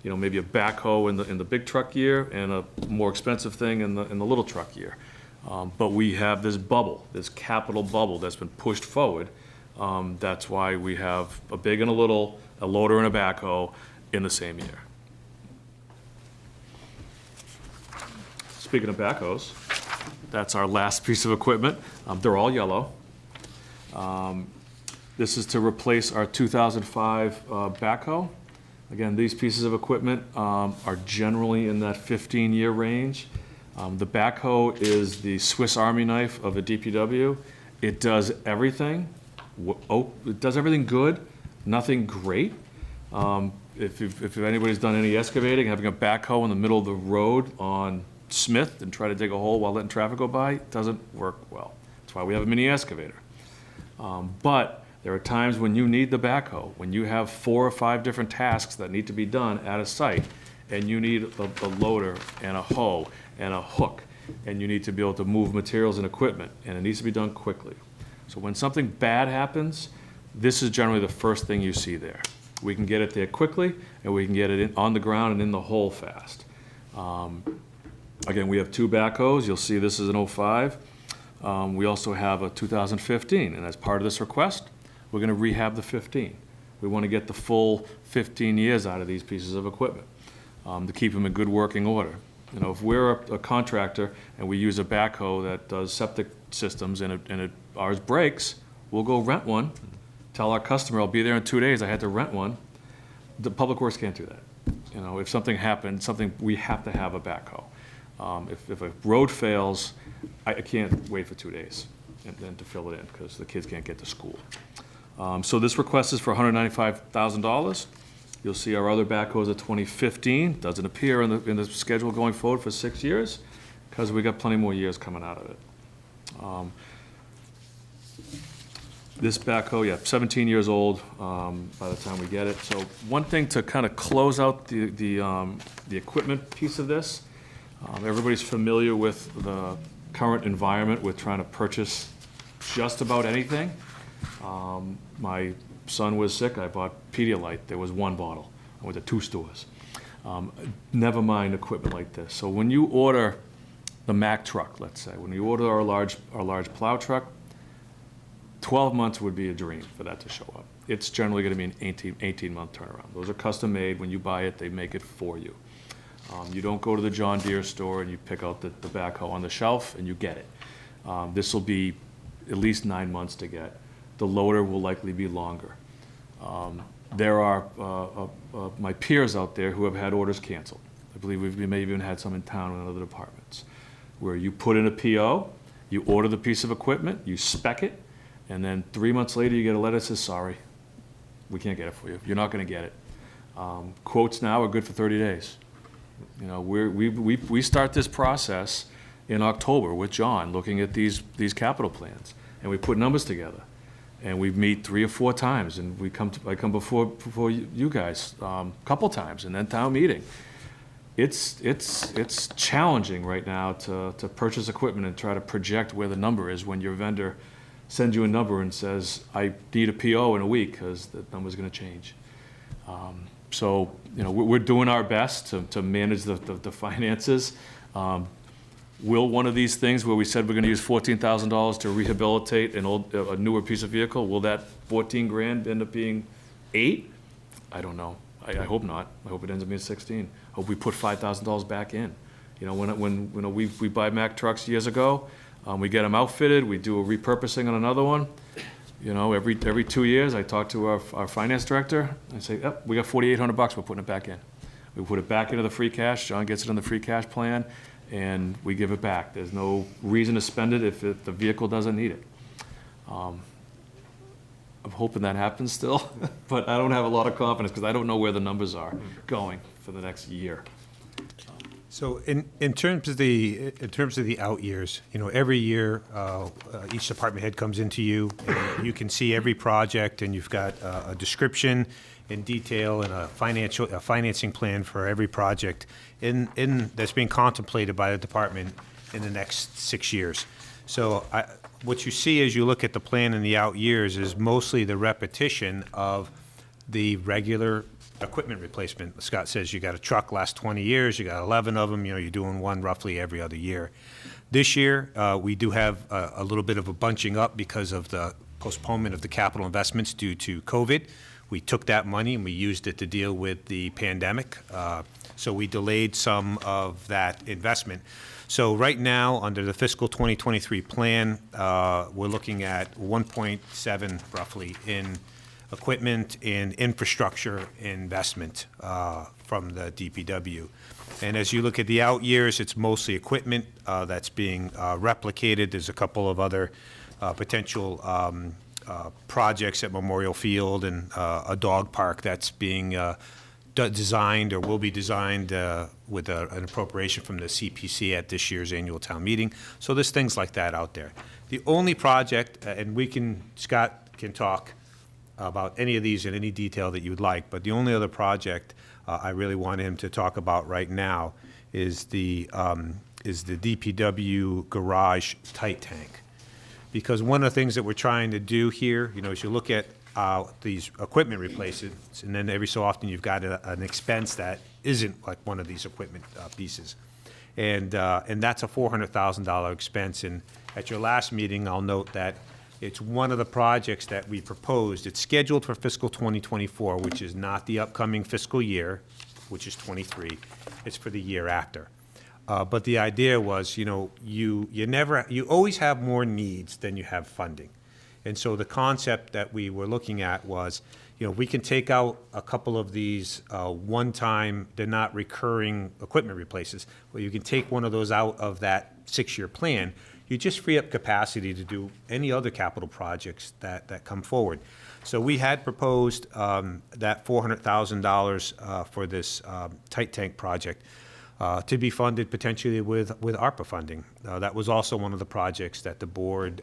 Speaker 5: Maybe a backhoe in the big truck year and a more expensive thing in the little truck year. But we have this bubble, this capital bubble that's been pushed forward. That's why we have a big and a little, a loader and a backhoe in the same year. Speaking of backhoes, that's our last piece of equipment. They're all yellow. This is to replace our 2005 backhoe. Again, these pieces of equipment are generally in that 15-year range. The backhoe is the Swiss Army knife of a DPW. It does everything. It does everything good, nothing great. If anybody's done any excavating, having a backhoe in the middle of the road on Smith and try to dig a hole while letting traffic go by, doesn't work well. That's why we have a mini excavator. But there are times when you need the backhoe, when you have 4 or 5 different tasks that need to be done at a site, and you need a loader and a hoe and a hook, and you need to be able to move materials and equipment, and it needs to be done quickly. So when something bad happens, this is generally the first thing you see there. We can get it there quickly, and we can get it on the ground and in the hole fast. Again, we have 2 backhoes. You'll see this is an 05. We also have a 2015, and as part of this request, we're going to rehab the 15. We want to get the full 15 years out of these pieces of equipment to keep them in good working order. If we're a contractor and we use a backhoe that does septic systems and ours breaks, we'll go rent one, tell our customer, I'll be there in 2 days, I had to rent one. The Public Works can't do that. If something happened, we have to have a backhoe. If a road fails, I can't wait for 2 days and then to fill it in because the kids can't get to school. So this request is for $195,000. You'll see our other backhoes at 2015. Doesn't appear in the schedule going forward for 6 years because we got plenty more years coming out of it. This backhoe, 17 years old by the time we get it. So one thing to kind of close out the equipment piece of this, everybody's familiar with the current environment with trying to purchase just about anything. My son was sick, I bought Pedialyte, there was 1 bottle. I went to 2 stores. Never mind equipment like this. So when you order the Mack truck, let's say, when you order our large plow truck, 12 months would be a dream for that to show up. It's generally gonna be an 18-month turnaround. Those are custom made. When you buy it, they make it for you. You don't go to the John Deere store and you pick out the backhoe on the shelf and you get it. This will be at least 9 months to get. The loader will likely be longer. There are my peers out there who have had orders canceled. I believe we may even had some in town in other departments, where you put in a PO, you order the piece of equipment, you spec it, and then 3 months later you get a letter that says, sorry, we can't get it for you. You're not gonna get it. Quotes now are good for 30 days. You know, we start this process in October with John, looking at these capital plans, and we put numbers together. And we meet 3 or 4 times, and I come before you guys a couple times, and then town meeting. It's challenging right now to purchase equipment and try to project where the number is when your vendor sends you a number and says, I need a PO in a week because the number's gonna change. So, you know, we're doing our best to manage the finances. Will one of these things where we said we're gonna use $14,000 to rehabilitate a newer piece of vehicle, will that 14 grand end up being 8? I don't know. I hope not. I hope it ends up being 16. I hope we put $5,000 back in. You know, when we buy Mack trucks years ago, we get them outfitted, we do a repurposing on another one. You know, every 2 years, I talk to our finance director, I say, yep, we got $4,800, we're putting it back in. We put it back into the free cash, John gets it in the free cash plan, and we give it back. There's no reason to spend it if the vehicle doesn't need it. I'm hoping that happens still, but I don't have a lot of confidence because I don't know where the numbers are going for the next year.
Speaker 4: So in terms of the out years, you know, every year, each department head comes into you, and you can see every project, and you've got a description in detail and a financing plan for every project that's being contemplated by the department in the next 6 years. So what you see as you look at the plan in the out years is mostly the repetition of the regular equipment replacement. Scott says you got a truck last 20 years, you got 11 of them, you know, you're doing one roughly every other year. This year, we do have a little bit of a bunching up because of the postponement of the capital investments due to COVID. We took that money and we used it to deal with the pandemic. So we delayed some of that investment. So right now, under the fiscal 2023 plan, we're looking at 1.7 roughly in equipment and infrastructure investment from the DPW. And as you look at the out years, it's mostly equipment that's being replicated. There's a couple of other potential projects at Memorial Field and a dog park that's being designed or will be designed with an appropriation from the CPC at this year's annual town meeting. So there's things like that out there. The only project, and Scott can talk about any of these in any detail that you would like, but the only other project I really want him to talk about right now is the DPW garage tight tank. Because one of the things that we're trying to do here, you know, as you look at these equipment replacements, and then every so often you've got an expense that isn't like one of these equipment pieces. And that's a $400,000 expense. And at your last meeting, I'll note that it's one of the projects that we proposed. It's scheduled for fiscal 2024, which is not the upcoming fiscal year, which is 23. It's for the year after. But the idea was, you know, you always have more needs than you have funding. And so the concept that we were looking at was, you know, we can take out a couple of these one-time, they're not recurring equipment replaces. Well, you can take one of those out of that 6-year plan. You just free up capacity to do any other capital projects that come forward. So we had proposed that $400,000 for this tight tank project to be funded potentially with ARPA funding. That was also one of the projects that the board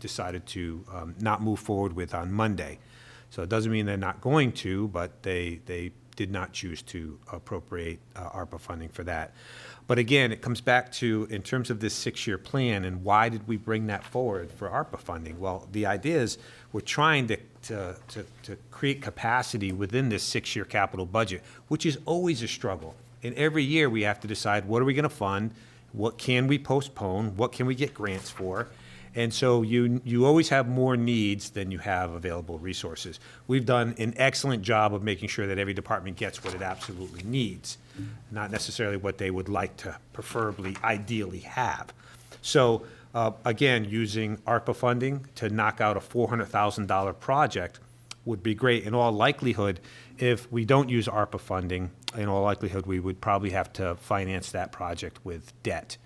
Speaker 4: decided to not move forward with on Monday. So it doesn't mean they're not going to, but they did not choose to appropriate ARPA funding for that. But again, it comes back to, in terms of this 6-year plan, and why did we bring that forward for ARPA funding? Well, the idea is we're trying to create capacity within this 6-year capital budget, which is always a struggle. And every year we have to decide, what are we going to fund? What can we postpone? What can we get grants for? And so you always have more needs than you have available resources. We've done an excellent job of making sure that every department gets what it absolutely needs, not necessarily what they would like to preferably, ideally have. So again, using ARPA funding to knock out a $400,000 project would be great. In all likelihood, if we don't use ARPA funding, in all likelihood, we would probably have to finance that project with debt.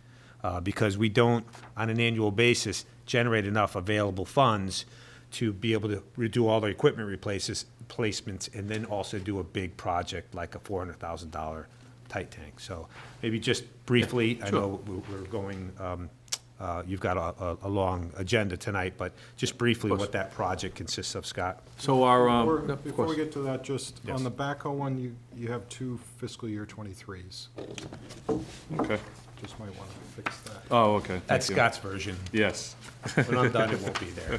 Speaker 4: Because we don't, on an annual basis, generate enough available funds to be able to do all the equipment replacements and then also do a big project like a $400,000 tight tank. So maybe just briefly, I know we're going, you've got a long agenda tonight, but just briefly what that project consists of, Scott.
Speaker 5: So our,
Speaker 3: Before we get to that, just
Speaker 4: Yes.
Speaker 3: on the backhoe one, you have 2 fiscal year 23s.
Speaker 5: okay.
Speaker 3: Just might want to fix that.
Speaker 5: Oh, okay. Thank
Speaker 4: That's
Speaker 5: you.
Speaker 4: Scott's version.
Speaker 5: Yes.
Speaker 4: When I'm done, it won't be there.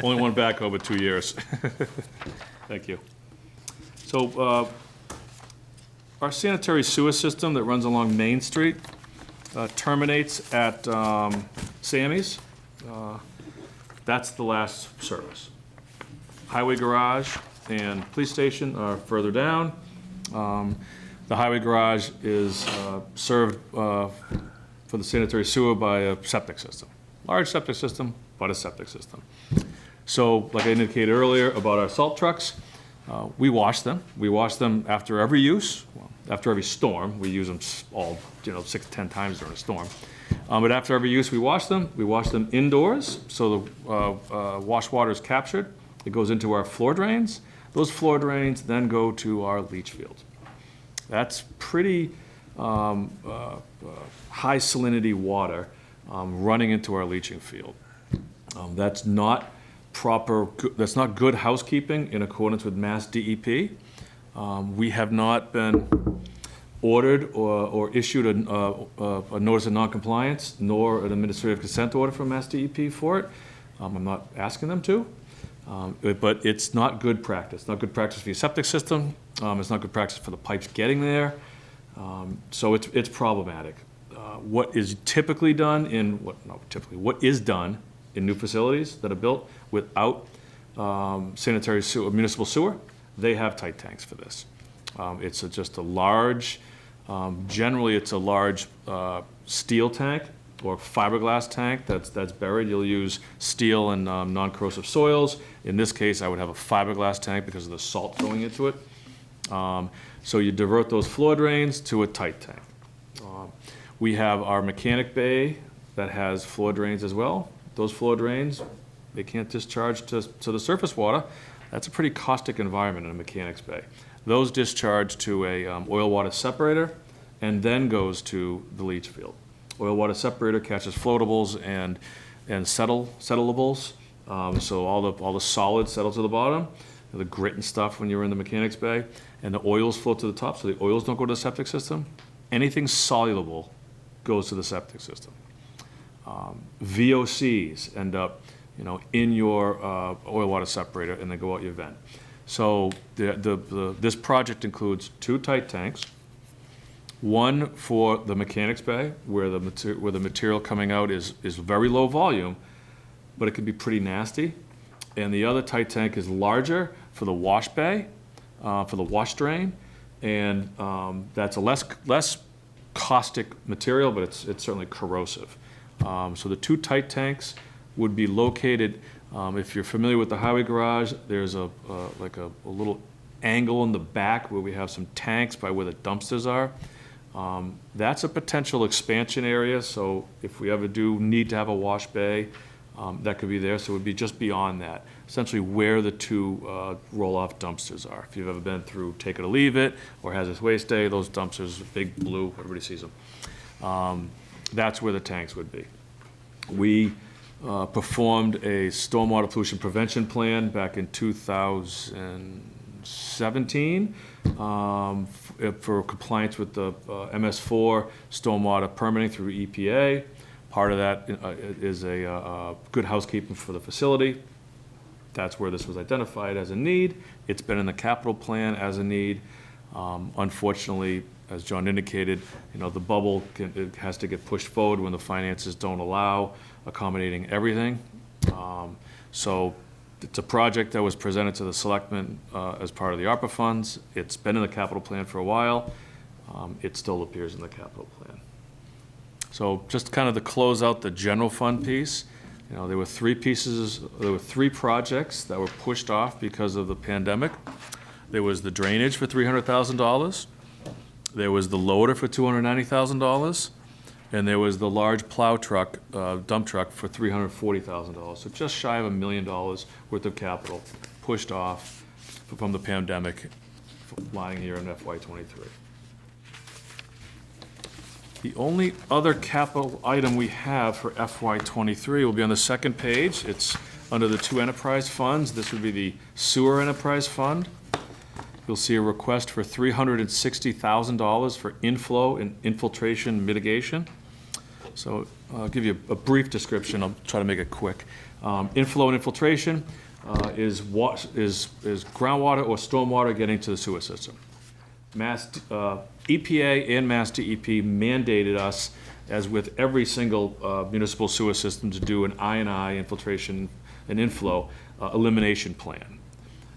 Speaker 5: Only one backhoe, but 2 years. Thank you. So, our sanitary sewer system that runs along Main Street terminates at Sammy's. That's the last service. Highway garage and police station are further down. The highway garage is served for the sanitary sewer by a septic system. Large septic system, but a septic system. So, like I indicated earlier about our salt trucks, we wash them. We wash them after every use, well, after every storm. We use them all, 6 to 10 times during a storm. But after every use, we wash them. We wash them indoors, so the wash water is captured. It goes into our floor drains. Those floor drains then go to our leach field. That's pretty high salinity water running into our leaching field. That's not that's not good housekeeping in accordance with Mass DEP. We have not been ordered or issued a notice of noncompliance, nor an administrative consent order from Mass DEP for it. I'm not asking them to. But it's not good practice. Not good practice for your septic system. It's not good practice for the pipes getting there. So it's problematic. What is typically done what is done in new facilities that are built without sanitary sewer, municipal sewer, they have tight tanks for this. It's just a large, generally it's a large steel tank or fiberglass tank that's buried. You'll use steel and non-corrosive soils. In this case, I would have a fiberglass tank because of the salt going into it. So you divert those floor drains to a tight tank. We have our mechanic bay that has floor drains as well. Those floor drains, they can't discharge to the surface water. That's a pretty caustic environment in a mechanic's bay. Those discharge to a oil water separator and then goes to the leach field. Oil water separator catches floatables and settleables. So all the solids settle to the bottom, the grit and stuff when you're in the mechanic's bay, and the oils float to the top, so the oils don't go to the septic system. Anything soluble goes to the septic system. VOCs end up, in your oil water separator and they go out your vent. So this project includes 2 tight tanks, one for the mechanics bay where the material coming out is very low volume, but it can be pretty nasty. And the other tight tank is larger for the wash bay, for the wash drain, and that's a less caustic material, but it's certainly corrosive. So the 2 tight tanks would be located, if you're familiar with the highway garage, there's like a little angle in the back where we have some tanks by where the dumpsters are. That's a potential expansion area, so if we ever do need to have a wash bay, that could be there, so it would be just beyond that, essentially where the 2 roll-off dumpsters are. If you've ever been through Take It or Leave It or Hazardous Waste Day, those dumpsters are big blue, everybody sees them. That's where the tanks would be. We performed a stormwater pollution prevention plan back in 2017 for compliance with the MS4 stormwater permitting through EPA. Part of that is a good housekeeping for the facility. That's where this was identified as a need. It's been in the capital plan as a need. Unfortunately, as John indicated, the bubble it has to get pushed forward when the finances don't allow accommodating everything. So it's a project that was presented to the selectmen as part of the ARPA funds. It's been in the capital plan for a while. It still appears in the capital plan. So just kind of to close out the general fund piece, there were three projects that were pushed off because of the pandemic. There was the drainage for $300,000. There was the loader for $290,000. And there was the large plow truck, dump truck for $340,000. So just shy of $1 million worth of capital pushed off from the pandemic lying here in FY '23. The only other capital item we have for FY '23 will be on the second page. It's under the two enterprise funds. This would be the sewer enterprise fund. You'll see a request for $360,000 for inflow and infiltration mitigation. So I'll give you a brief description. I'll try to make it quick. Inflow and infiltration is groundwater or stormwater getting to the sewer system. EPA and Mass DEP mandated us, as with every single municipal sewer system, to do an I&I, infiltration and inflow, elimination plan.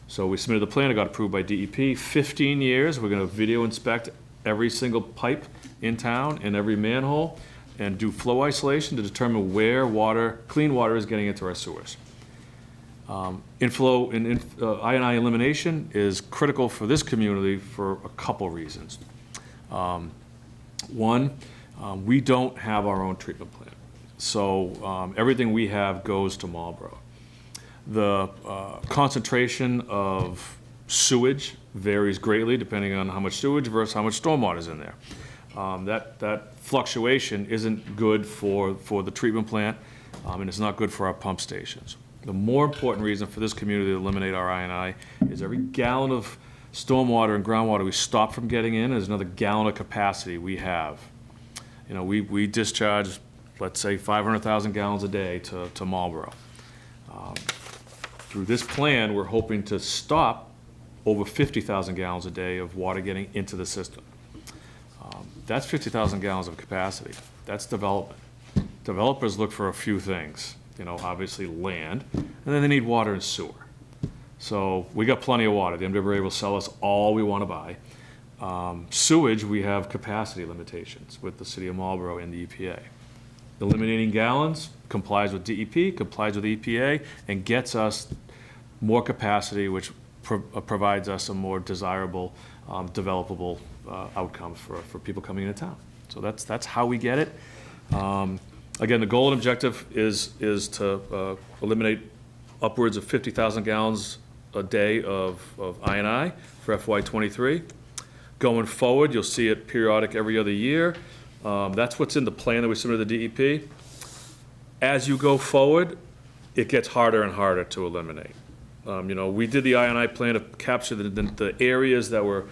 Speaker 5: So we submitted the plan, it got approved by DEP. 15 years, we're gonna video inspect every single pipe in town and every manhole and do flow isolation to determine where clean water is getting into our sewers. Inflow and I&I elimination is critical for this community for a couple reasons. One, we don't have our own treatment plant. So everything we have goes to Marlboro. The concentration of sewage varies greatly depending on how much sewage versus how much stormwater is in there. That fluctuation isn't good for the treatment plant, and it's not good for our pump stations. The more important reason for this community to eliminate our I&I is every gallon of stormwater and groundwater we stop from getting in is another gallon of capacity we have. We discharge, let's say, 500,000 gallons a day to Marlboro. Through this plan, we're hoping to stop over 50,000 gallons a day of water getting into the system. That's 50,000 gallons of capacity. That's development. Developers look for a few things, obviously land, and then they need water and sewer. So we got plenty of water. The MWA will sell us all we want to buy. Sewage, we have capacity limitations with the city of Marlboro and the EPA. Eliminating gallons complies with DEP, complies with EPA, and gets us more capacity, which provides us a more desirable, developable outcome for people coming into town. So that's how we get it. Again, the goal and objective is to eliminate upwards of 50,000 gallons a day of I&I for FY '23. Going forward, you'll see it periodic every other year. That's what's in the plan that we submitted to the DEP. As you go forward, it gets harder and harder to eliminate. We did the I&I plan to capture the areas that were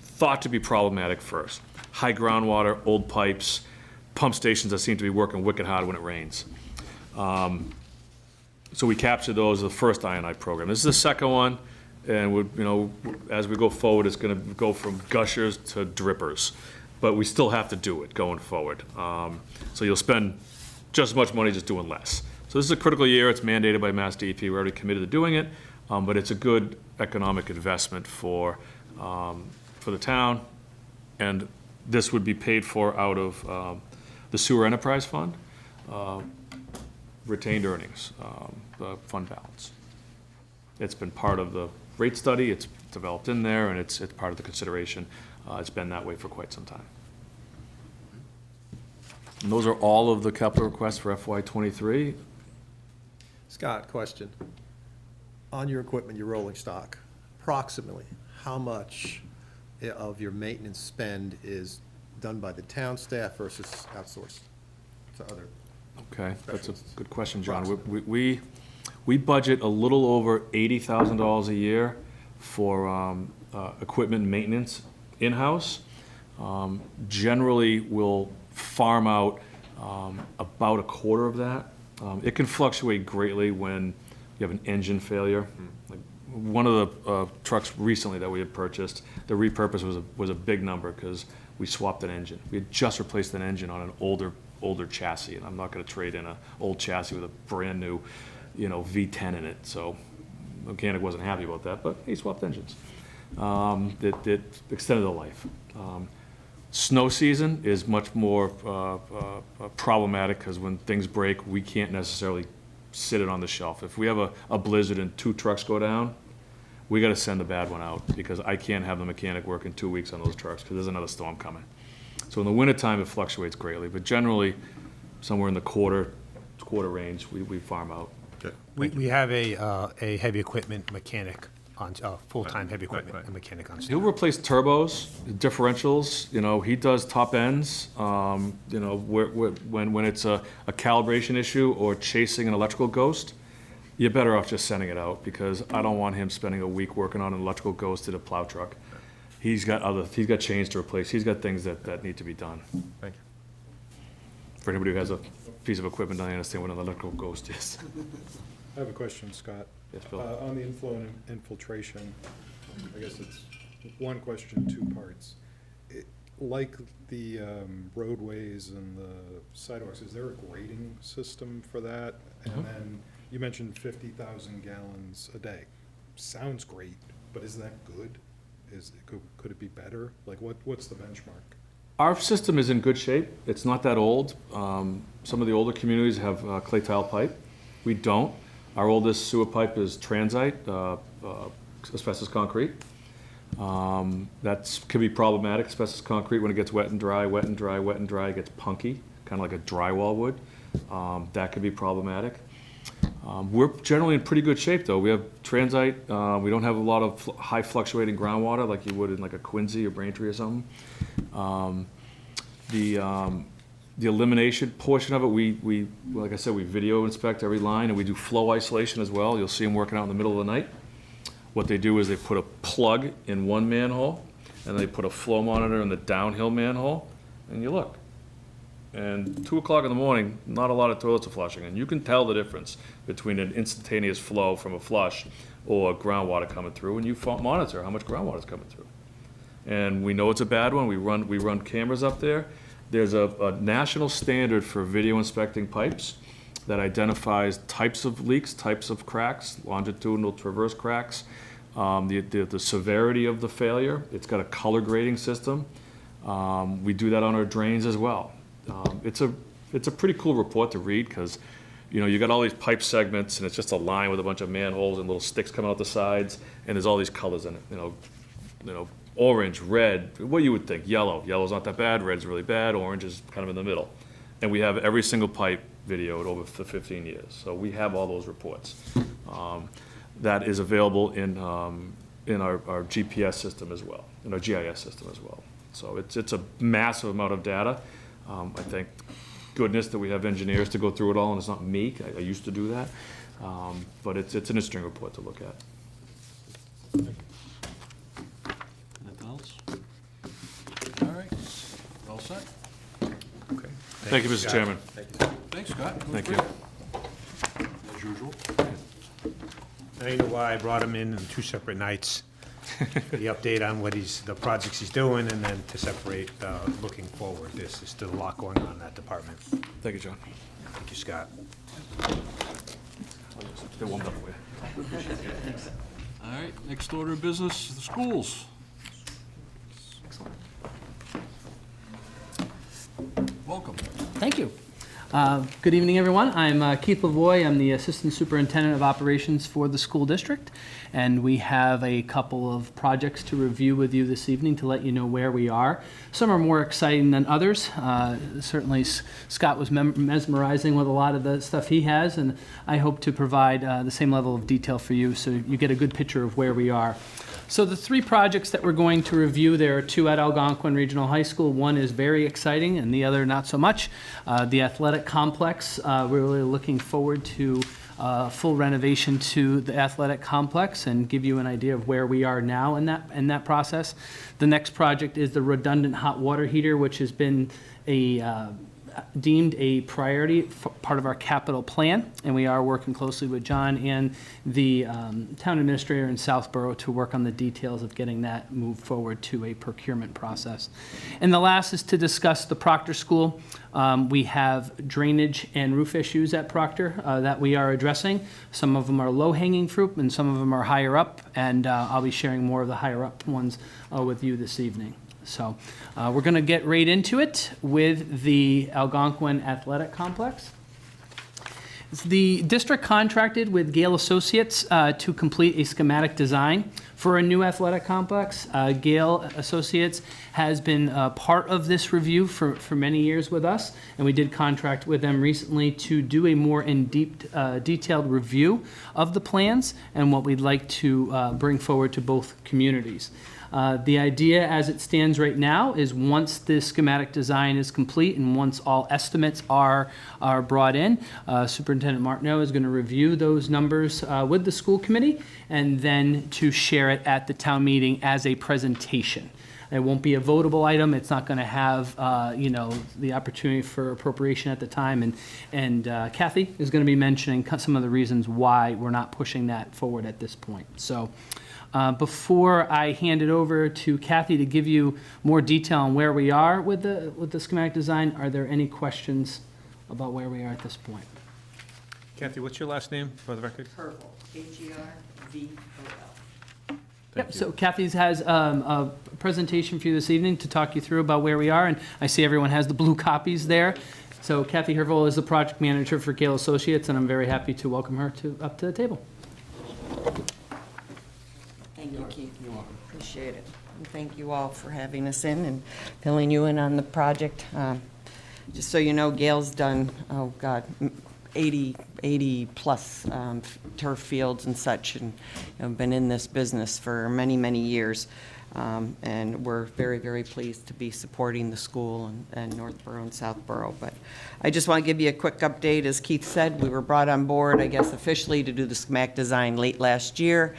Speaker 5: thought to be problematic first. High groundwater, old pipes, pump stations that seem to be working wicked hard when it rains. So we captured those as the first I&I program. This is the second one, and as we go forward, it's going to go from gushers to drippers. But we still have to do it going forward. So you'll spend just as much money just doing less. So this is a critical year. It's mandated by Mass DEP. We're already committed to doing it, but it's a good economic investment for the town, and this would be paid for out of the sewer enterprise fund, retained earnings, the fund balance. It's been part of the rate study. It's developed in there, and it's part of the consideration. It's been that way for quite some time. And those are all of the capital requests for FY '23.
Speaker 2: Scott, question. On your equipment, your rolling stock, approximately how much of your maintenance spend is done by the town staff versus outsourced to other?
Speaker 5: Okay, that's a
Speaker 2: specialists?
Speaker 5: good question, John.
Speaker 2: Approximately.
Speaker 5: We budget a little over $80,000 a year for equipment maintenance in-house. Generally, we'll farm out about a quarter of that. It can fluctuate greatly when you have an engine failure. Like one of the trucks recently that we had purchased, the repurpose was a big number because we swapped an engine. We had just replaced an engine on an older chassis, and I'm not going to trade in an old chassis with a brand new, V10 in it. So the mechanic wasn't happy about that, but he swapped engines. It extended the life. Snow season is much more problematic because when things break, we can't necessarily sit it on the shelf. If we have a blizzard and 2 trucks go down, we got to send the bad one out because I can't have the mechanic working 2 weeks on those trucks because there's another storm coming. So in the wintertime, it fluctuates greatly, but generally, somewhere in the quarter range, we farm out.
Speaker 4: We have a heavy equipment mechanic on, full-time heavy equipment and mechanic on
Speaker 5: He'll
Speaker 4: staff.
Speaker 5: replace turbos, differentials, he does top ends, when it's a calibration issue or chasing an electrical ghost, you're better off just sending it out because I don't want him spending a week working on an electrical ghost in a plow truck. He's got chains to replace, he's got things that need to be done.
Speaker 3: Thank you.
Speaker 5: For anybody who has a piece of equipment, doesn't understand what an electrical ghost is.
Speaker 3: I have a question, Scott.
Speaker 5: Yes, Bill?
Speaker 3: On the inflow and infiltration, I guess it's one question, 2 parts. Like the roadways and the sidewalks, is there a grading system for that? And then you mentioned 50,000 gallons a day. Sounds great, but is that good? Could it be better? Like, what's the benchmark?
Speaker 5: Our system is in good shape. It's not that old. Some of the older communities have clay tile pipe. We don't. Our oldest sewer pipe is transite, asbestos concrete. That can be problematic, asbestos concrete, when it gets wet and dry, it gets punky, kind of like a drywall would. That could be problematic. We're generally in pretty good shape, though. We have transite. We don't have a lot of high fluctuating groundwater like you would in like a Quincy or Braintree or something. The elimination portion of it, we like I said, we video inspect every line, and we do flow isolation as well. You'll see them working out in the middle of the night. What they do is they put a plug in one manhole, and they put a flow monitor in the downhill manhole, and you look. And 2 o'clock in the morning, not a lot of toilets are flushing, and you can tell the difference between an instantaneous flow from a flush or groundwater coming through, and you monitor how much groundwater is coming through. And we know it's a bad one. We run cameras up there. There's a national standard for video inspecting pipes that identifies types of leaks, types of cracks, longitudinal transverse cracks, the severity of the failure. It's got a color grading system. We do that on our drains as well. It's a pretty cool report to read because, you got all these pipe segments and it's just a line with a bunch of manholes and little sticks coming out the sides, and there's all these colors in it, orange, red, what you would think, yellow. Yellow's not that bad, red's really bad, orange is kind of in the middle. And we have every single pipe videoed over the 15 years. So we have all those reports. That is available in our GPS system as well, in our GIS system as well. So it's a massive amount of data. I thank goodness that we have engineers to go through it all, and it's not me. I used to do that. But it's an interesting report to look at.
Speaker 1: Anything else? All right, all set?
Speaker 4: Okay.
Speaker 5: Thank you, Mr.
Speaker 4: Scott.
Speaker 5: Chairman.
Speaker 1: Thanks, Scott.
Speaker 5: Thank you.
Speaker 1: As usual.
Speaker 4: Now you know why I brought him in on 2 separate nights. The update on the projects he's doing, and then to separate, looking forward. There's still a lot going on in that department.
Speaker 5: Thank you, John.
Speaker 4: Thank you, Scott.
Speaker 5: They warmed up for you.
Speaker 1: All right, next order of business, the schools. Welcome.
Speaker 7: Thank you. Good evening, everyone. I'm Keith Lavoie. I'm the Assistant Superintendent of Operations for the school district, and we have a couple of projects to review with you this evening to let you know where we are. Some are more exciting than others. Certainly, Scott was mesmerizing with a lot of the stuff he has, and I hope to provide the same level of detail for you so you get a good picture of where we are. So the 3 projects that we're going to review, there are 2 at Algonquin Regional High School. One is very exciting and the other not so much. The athletic complex, we're really looking forward to full renovation to the athletic complex and give you an idea of where we are now in that process. The next project is the redundant hot water heater, which has been a deemed a priority, part of our capital plan, and we are working closely with John and the town administrator in Southborough to work on the details of getting that moved forward to a procurement process. And the last is to discuss the Proctor School. We have drainage and roof issues at Proctor that we are addressing. Some of them are low-hanging fruit, and some of them are higher up, and I'll be sharing more of the higher-up ones with you this evening. So we're going to get right into it with the Algonquin Athletic Complex. The district contracted with Gale Associates to complete a schematic design for a new athletic complex. Gale Associates has been part of this review for many years with us, and we did contract with them recently to do a more detailed review of the plans and what we'd like to bring forward to both communities. The idea as it stands right now is once the schematic design is complete and once all estimates are brought in, Superintendent Martineau is going to review those numbers with the school committee and then to share it at the town meeting as a presentation. It won't be a votable item. It's not going to have, the opportunity for appropriation at the time. And Kathy is going to be mentioning some of the reasons why we're not pushing that forward at this point. So before I hand it over to Kathy to give you more detail on where we are with the schematic design, are there any questions about where we are at this point?
Speaker 4: Kathy, what's your last name for the record?
Speaker 8: Purple, H-E-R-V-O-L.
Speaker 7: Yep, so Kathy has a presentation for you this evening to talk you through about where we are, and I see everyone has the blue copies there. So Kathy Hervol is the project manager for Gale Associates, and I'm very happy to welcome her up to the table.
Speaker 8: Thank you, Keith. You're welcome. Appreciate it. And thank you all for having us in and filling you in on the project. Just so you know, Gail's done, 80 plus turf fields and such, and been in this business for many, many years. And we're very, very pleased to be supporting the school and Northborough and Southborough. But I just want to give you a quick update. As Keith said, we were brought on board, I guess, officially to do the schematic design late last year.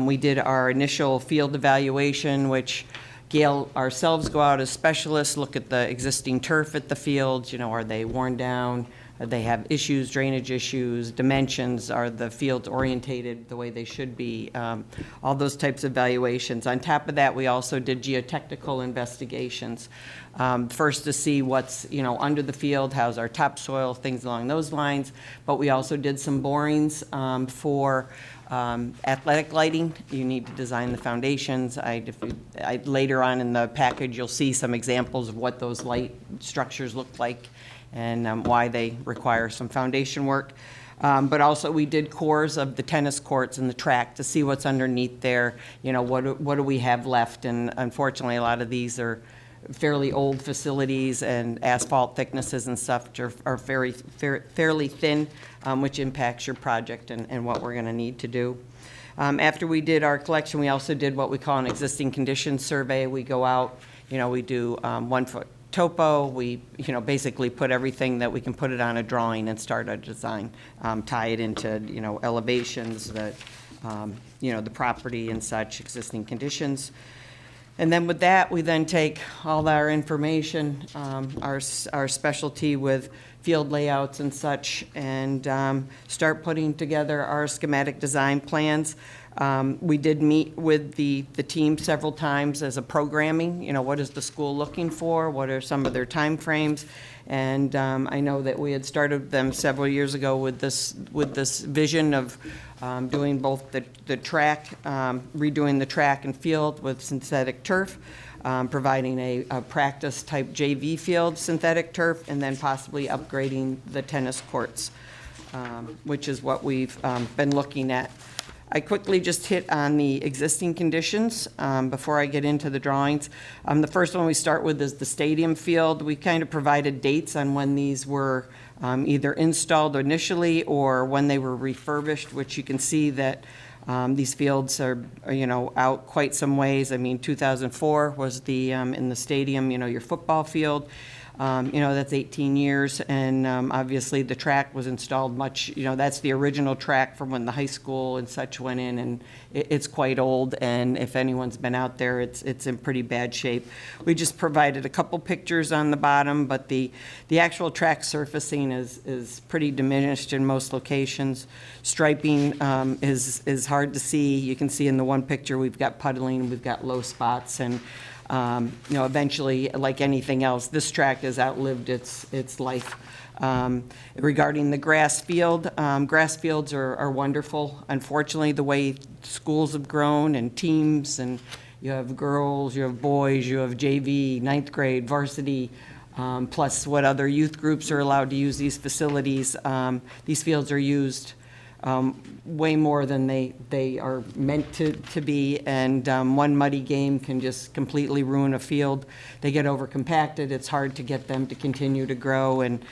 Speaker 8: We did our initial field evaluation, which Gale ourselves go out as specialists, look at the existing turf at the fields. Are they worn down? They have issues, drainage issues, dimensions, are the fields orientated the way they should be, all those types of evaluations. On top of that, we also did geotechnical investigations, first to see what's under the field, how's our topsoil, things along those lines, but we also did some borings for athletic lighting. You need to design the foundations. Later on in the package, you'll see some examples of what those light structures look like and why they require some foundation work. But also we did cores of the tennis courts and the track to see what's underneath there, what do we have left. And unfortunately, a lot of these are fairly old facilities and asphalt thicknesses and stuff are fairly thin, which impacts your project and what we're gonna need to do. After we did our collection, we also did what we call an existing conditions survey. We go out, we do 1 foot topo, we basically put everything that we can put it on a drawing and start a design, tie it into elevations, the property and such, existing conditions. And then with that, we then take all our information, our specialty with field layouts and such, and start putting together our schematic design plans. We did meet with the team several times as a programming, what is the school looking for, what are some of their timeframes, and I know that we had started them several years ago with this vision of doing both the track, redoing the track and field with synthetic turf, providing a practice type JV field, synthetic turf, and then possibly upgrading the tennis courts, which is what we've been looking at. I quickly just hit on the existing conditions before I get into the drawings. The first one we start with is the stadium field. We kind of provided dates on when these were either installed initially or when they were refurbished, which you can see that These fields are, out quite some ways. I mean, 2004 was the, in the stadium, your football field. That's 18 years, and obviously the track was installed much, that's the original track from when the high school and such went in, and it's quite old, and if anyone's been out there, it's in pretty bad shape. We just provided a couple pictures on the bottom, but the actual track surfacing is pretty diminished in most locations. Striping is hard to see. You can see in the one picture, we've got puddling, we've got low spots, and eventually, like anything else, this track has outlived its life. Regarding the grass field, grass fields are wonderful. Unfortunately, the way schools have grown and teams, and you have girls, you have boys, you have JV, ninth grade, varsity, plus what other youth groups are allowed to use these facilities. These fields are used way more than they are meant to be, and one muddy game can just completely ruin a field. They get over-compacted, it's hard to get them to continue to grow, and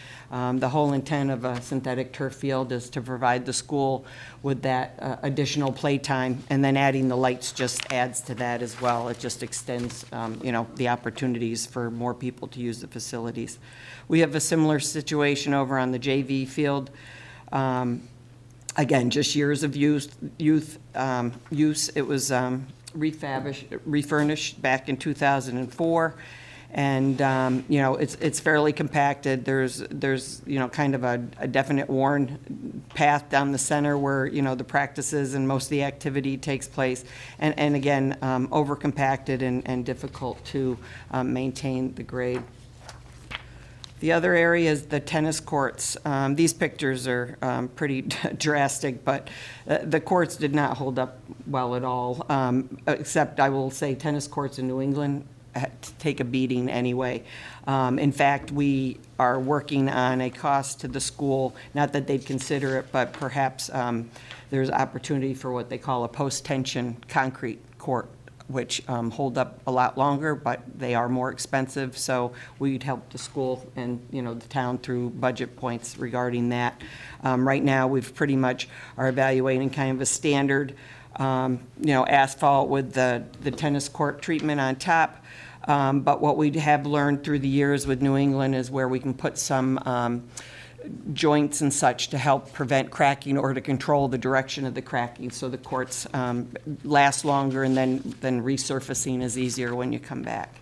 Speaker 8: the whole intent of a synthetic turf field is to provide the school with that additional play time, and then adding the lights just adds to that as well. It just extends, the opportunities for more people to use the facilities. We have a similar situation over on the JV field. Again, just years of use. It was refurnished back in 2004, and it's fairly compacted. There's kind of a definite worn path down the center where the practices and most of the activity takes place, and again, over compacted and difficult to maintain the grade. The other area is the tennis courts. These pictures are pretty drastic, but the courts did not hold up well at all, except I will say tennis courts in New England take a beating anyway. In fact, we are working on a cost to the school, not that they'd consider it, but perhaps there's opportunity for what they call a post-tension concrete court, which hold up a lot longer, but they are more expensive. So we'd help the school and the town through budget points regarding that. Right now, we've pretty much are evaluating kind of a standard, asphalt with the tennis court treatment on top. But what we have learned through the years with New England is where we can put some joints and such to help prevent cracking or to control the direction of the cracking, so the courts last longer, and then resurfacing is easier when you come back.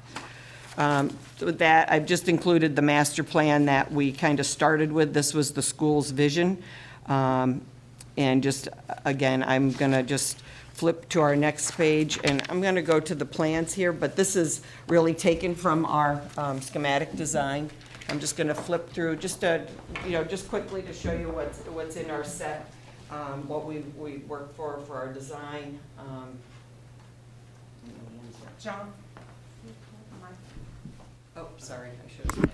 Speaker 8: So with that, I've just included the master plan that we kind of started with. This was the school's vision. And just, again, I'm going to just flip to our next page, and I'm going to go to the plans here, but this is really taken from our schematic design. I'm just going to flip through just quickly to show you what's in our set, what we worked for our design. John? Oh, sorry, I should have said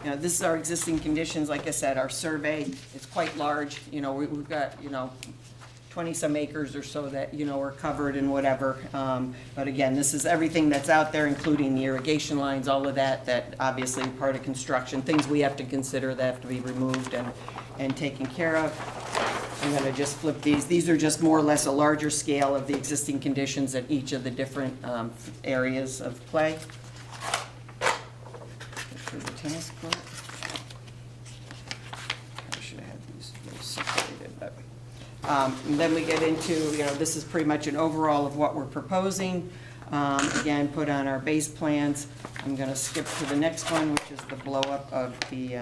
Speaker 8: that. This is our existing conditions. Like I said, our survey is quite large. We've got 20-some acres or so that, are covered and whatever. But again, this is everything that's out there, including the irrigation lines, all of that obviously are part of construction, things we have to consider that have to be removed and taken care of. I'm going to just flip these. These are just more or less a larger scale of the existing conditions at each of the different areas of play. For the tennis court. I should have had these separated, but. And then we get into, this is pretty much an overall of what we're proposing. Again, put on our base plans. I'm going to skip to the next one, which is the blow up of the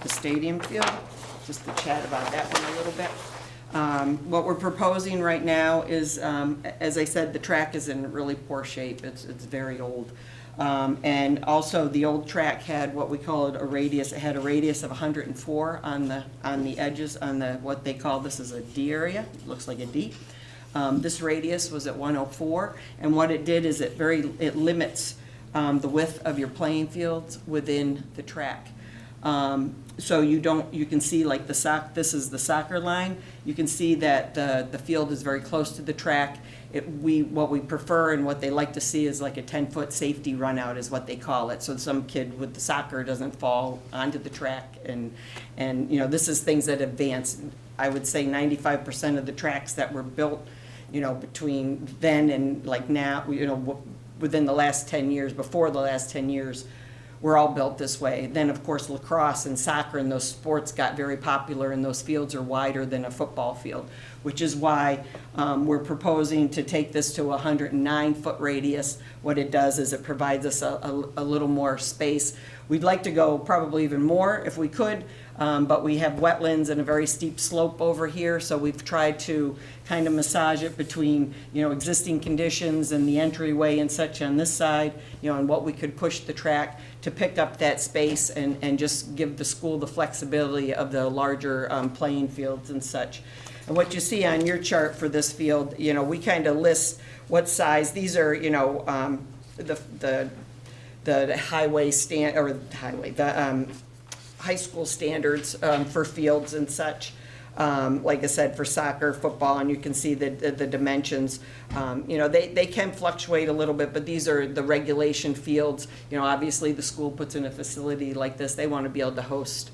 Speaker 8: stadium field, just to chat about that one a little bit. What we're proposing right now is, as I said, the track is in really poor shape. It's very old. And also the old track had what we call a radius. It had a radius of 104 on the edges, on what they call, this is a D area. It looks like a D. This radius was at 104, and what it did is it limits the width of your playing fields within the track. So you can see like this is the soccer line. You can see that the field is very close to the track. What we prefer and what they like to see is like a 10-foot safety run out is what they call it. So some kid with the soccer doesn't fall onto the track, and this is things that advance. I would say 95% of the tracks that were built, between then and like now, within the last 10 years, before the last 10 years, were all built this way. Then, of course, lacrosse and soccer and those sports got very popular, and those fields are wider than a football field, which is why we're proposing to take this to a 109-foot radius. What it does is it provides us a little more space. We'd like to go probably even more if we could, but we have wetlands and a very steep slope over here, so we've tried to kind of massage it between, existing conditions and the entryway and such on this side, and what we could push the track to pick up that space and just give the school the flexibility of the larger playing fields and such. And what you see on your chart for this field, we kind of list what size. These are, the high school standards for fields and such. Like I said, for soccer, football, and you can see the dimensions. They can fluctuate a little bit, but these are the regulation fields. Obviously the school puts in a facility like this, they want to be able to host,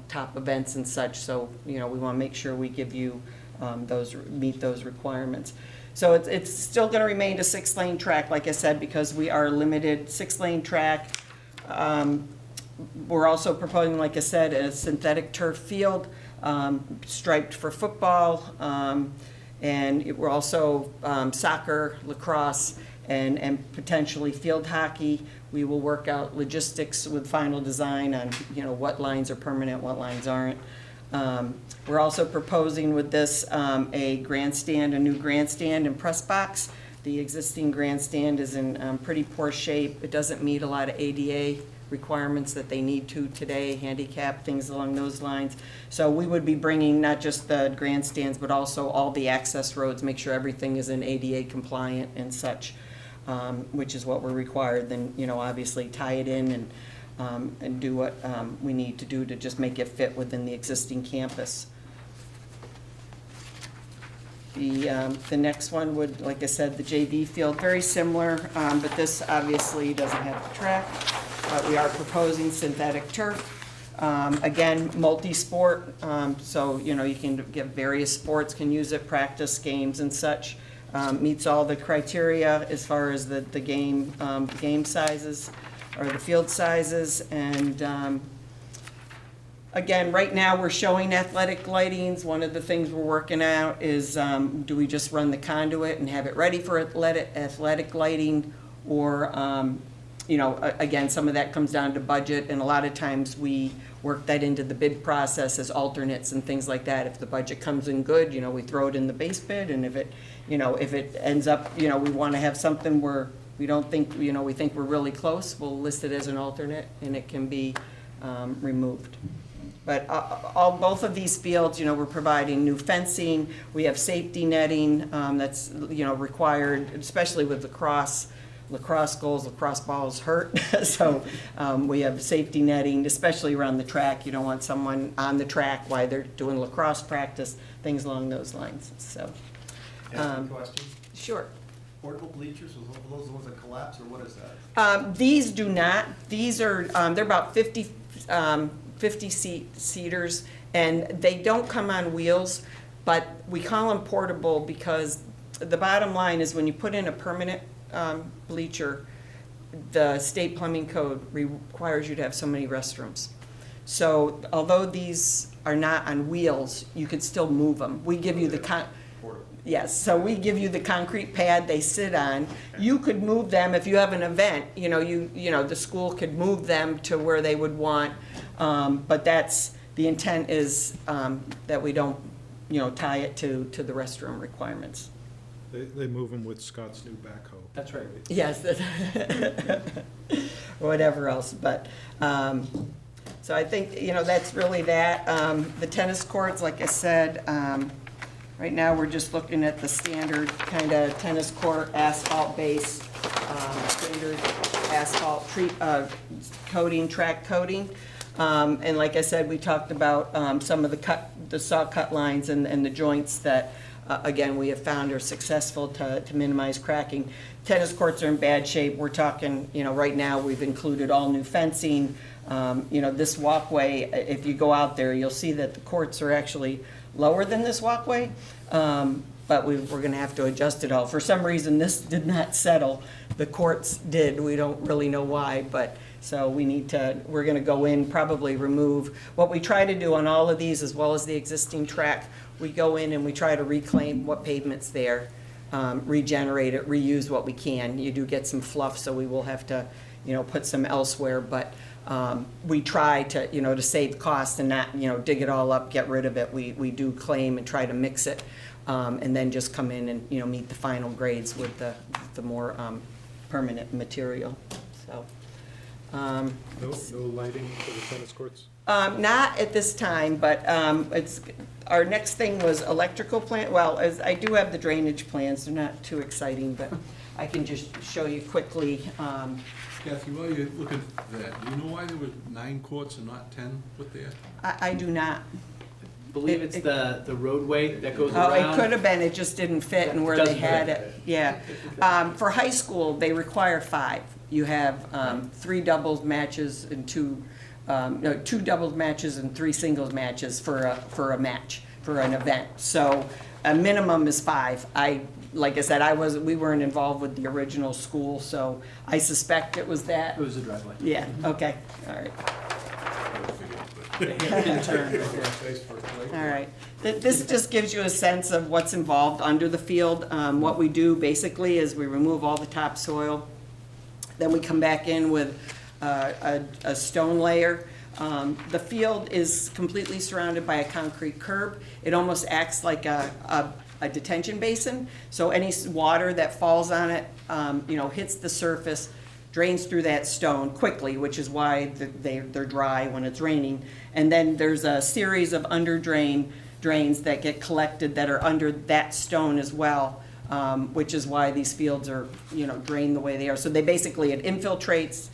Speaker 8: top events and such. So, we want to make sure we give you meet those requirements. So it's still going to remain a 6-lane track, like I said, because we are limited 6-lane track. We're also proposing, like I said, a synthetic turf field, striped for football, and we're also soccer, lacrosse, and potentially field hockey. We will work out logistics with final design on, what lines are permanent, what lines aren't. We're also proposing with this a new grandstand and press box. The existing grandstand is in pretty poor shape. It doesn't meet a lot of ADA requirements that they need to today, handicap, things along those lines. So we would be bringing not just the grandstands, but also all the access roads, make sure everything is in ADA compliant and such, which is what we're required. Then, obviously tie it in and do what we need to do to just make it fit within the existing campus. The next one would, like I said, the JV field, very similar, but this obviously doesn't have the track. But we are proposing synthetic turf. Again, multi-sport, so you can get various sports, can use it, practice games and such. Meets all the criteria as far as the game sizes or the field sizes. And again, right now we're showing athletic lightings. One of the things we're working out is do we just run the conduit and have it ready for athletic lighting, or again, some of that comes down to budget, and a lot of times we work that into the bid process as alternates and things like that. If the budget comes in good, we throw it in the base bid, and if it ends up, we want to have something where we don't think, we think we're really close, we'll list it as an alternate, and it can be removed. But both of these fields, we're providing new fencing. We have safety netting that's, required, especially with lacrosse goals, lacrosse balls hurt. So we have safety netting, especially around the track. You don't want someone on the track while they're doing lacrosse practice, things along those lines. So,
Speaker 2: Question?
Speaker 8: Sure.
Speaker 2: Portable bleachers, are those the ones that collapse, or what is that?
Speaker 8: These do not. These are, they're about 50 seaters, and they don't come on wheels, but we call them portable because the bottom line is when you put in a permanent bleacher, the state plumbing code requires you to have so many restrooms. So although these are not on wheels, you could still move them. We give you yes, so we give you the concrete pad they sit on. You could move them if you have an event. The school could move them to where they would want. But the intent is that we don't, tie it to the restroom requirements.
Speaker 3: They move them with Scott's new backhoe.
Speaker 7: That's right.
Speaker 8: Yes. Whatever else, but, so I think, that's really that. The tennis courts, like I said, right now we're just looking at the standard kind of tennis court asphalt base, standard asphalt coating, track coating. And like I said, we talked about some of the saw cut lines and the joints that, again, we have found are successful to minimize cracking. Tennis courts are in bad shape. We're talking, right now, we've included all new fencing. This walkway, if you go out there, you'll see that the courts are actually lower than this walkway. But we're going to have to adjust it all. For some reason, this did not settle. The courts did. We don't really know why, but so we're going to go in, probably remove. What we try to do on all of these, as well as the existing track, we go in and we try to reclaim what pavement's there, regenerate it, reuse what we can. You do get some fluff, so we will have to, put some elsewhere, but we try to, to save costs and not, dig it all up, get rid of it. We do claim and try to mix it, and then just come in and, meet the final grades with the more permanent material, so.
Speaker 3: No lighting for the tennis courts?
Speaker 8: Not at this time, but our next thing was electrical plant. Well, I do have the drainage plans. They're not too exciting, but I can just show you quickly.
Speaker 1: Kathy, while you're looking at that, do you know why there were 9 courts and not 10 put there?
Speaker 8: I do not.
Speaker 7: Believe it's the roadway that goes around.
Speaker 8: Oh, it could have been, it just didn't fit and where they had it, yeah. For high school, they require 5. You have 3 doubles matches and 2 doubles matches and 3 singles matches for a match, for an event. So a minimum is 5. Like I said, we weren't involved with the original school, so I suspect it was that.
Speaker 7: It was a driveway.
Speaker 8: Yeah, okay, all right. All right. This just gives you a sense of what's involved under the field. What we do basically is we remove all the topsoil. Then we come back in with a stone layer. The field is completely surrounded by a concrete curb. It almost acts like a detention basin. So any water that falls on it, hits the surface, drains through that stone quickly, which is why they're dry when it's raining. And then there's a series of drains that get collected that are under that stone as well, which is why these fields are, drained the way they are. So it infiltrates.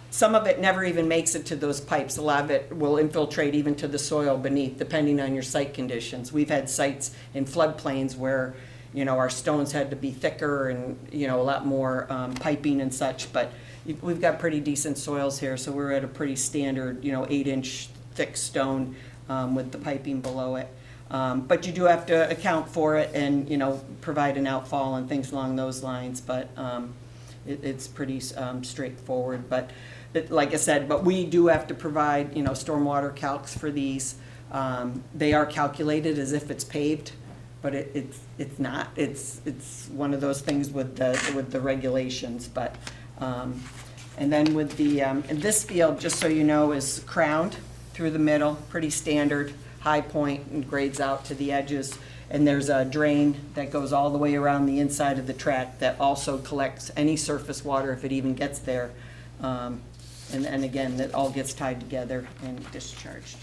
Speaker 8: Some of it never even makes it to those pipes. A lot of it will infiltrate even to the soil beneath, depending on your site conditions. We've had sites in floodplains where, our stones had to be thicker and, a lot more piping and such, but we've got pretty decent soils here, so we're at a pretty standard, 8-inch thick stone with the piping below it. But you do have to account for it and, provide an outfall and things along those lines, but it's pretty straightforward. But like I said, but we do have to provide, stormwater calcs for these. They are calculated as if it's paved, but it's not. It's one of those things with the regulations, but. And then with the, this field, just so you know, is crowned through the middle, pretty standard, high point and grades out to the edges. And there's a drain that goes all the way around the inside of the track that also collects any surface water if it even gets there. And again, that all gets tied together and discharged.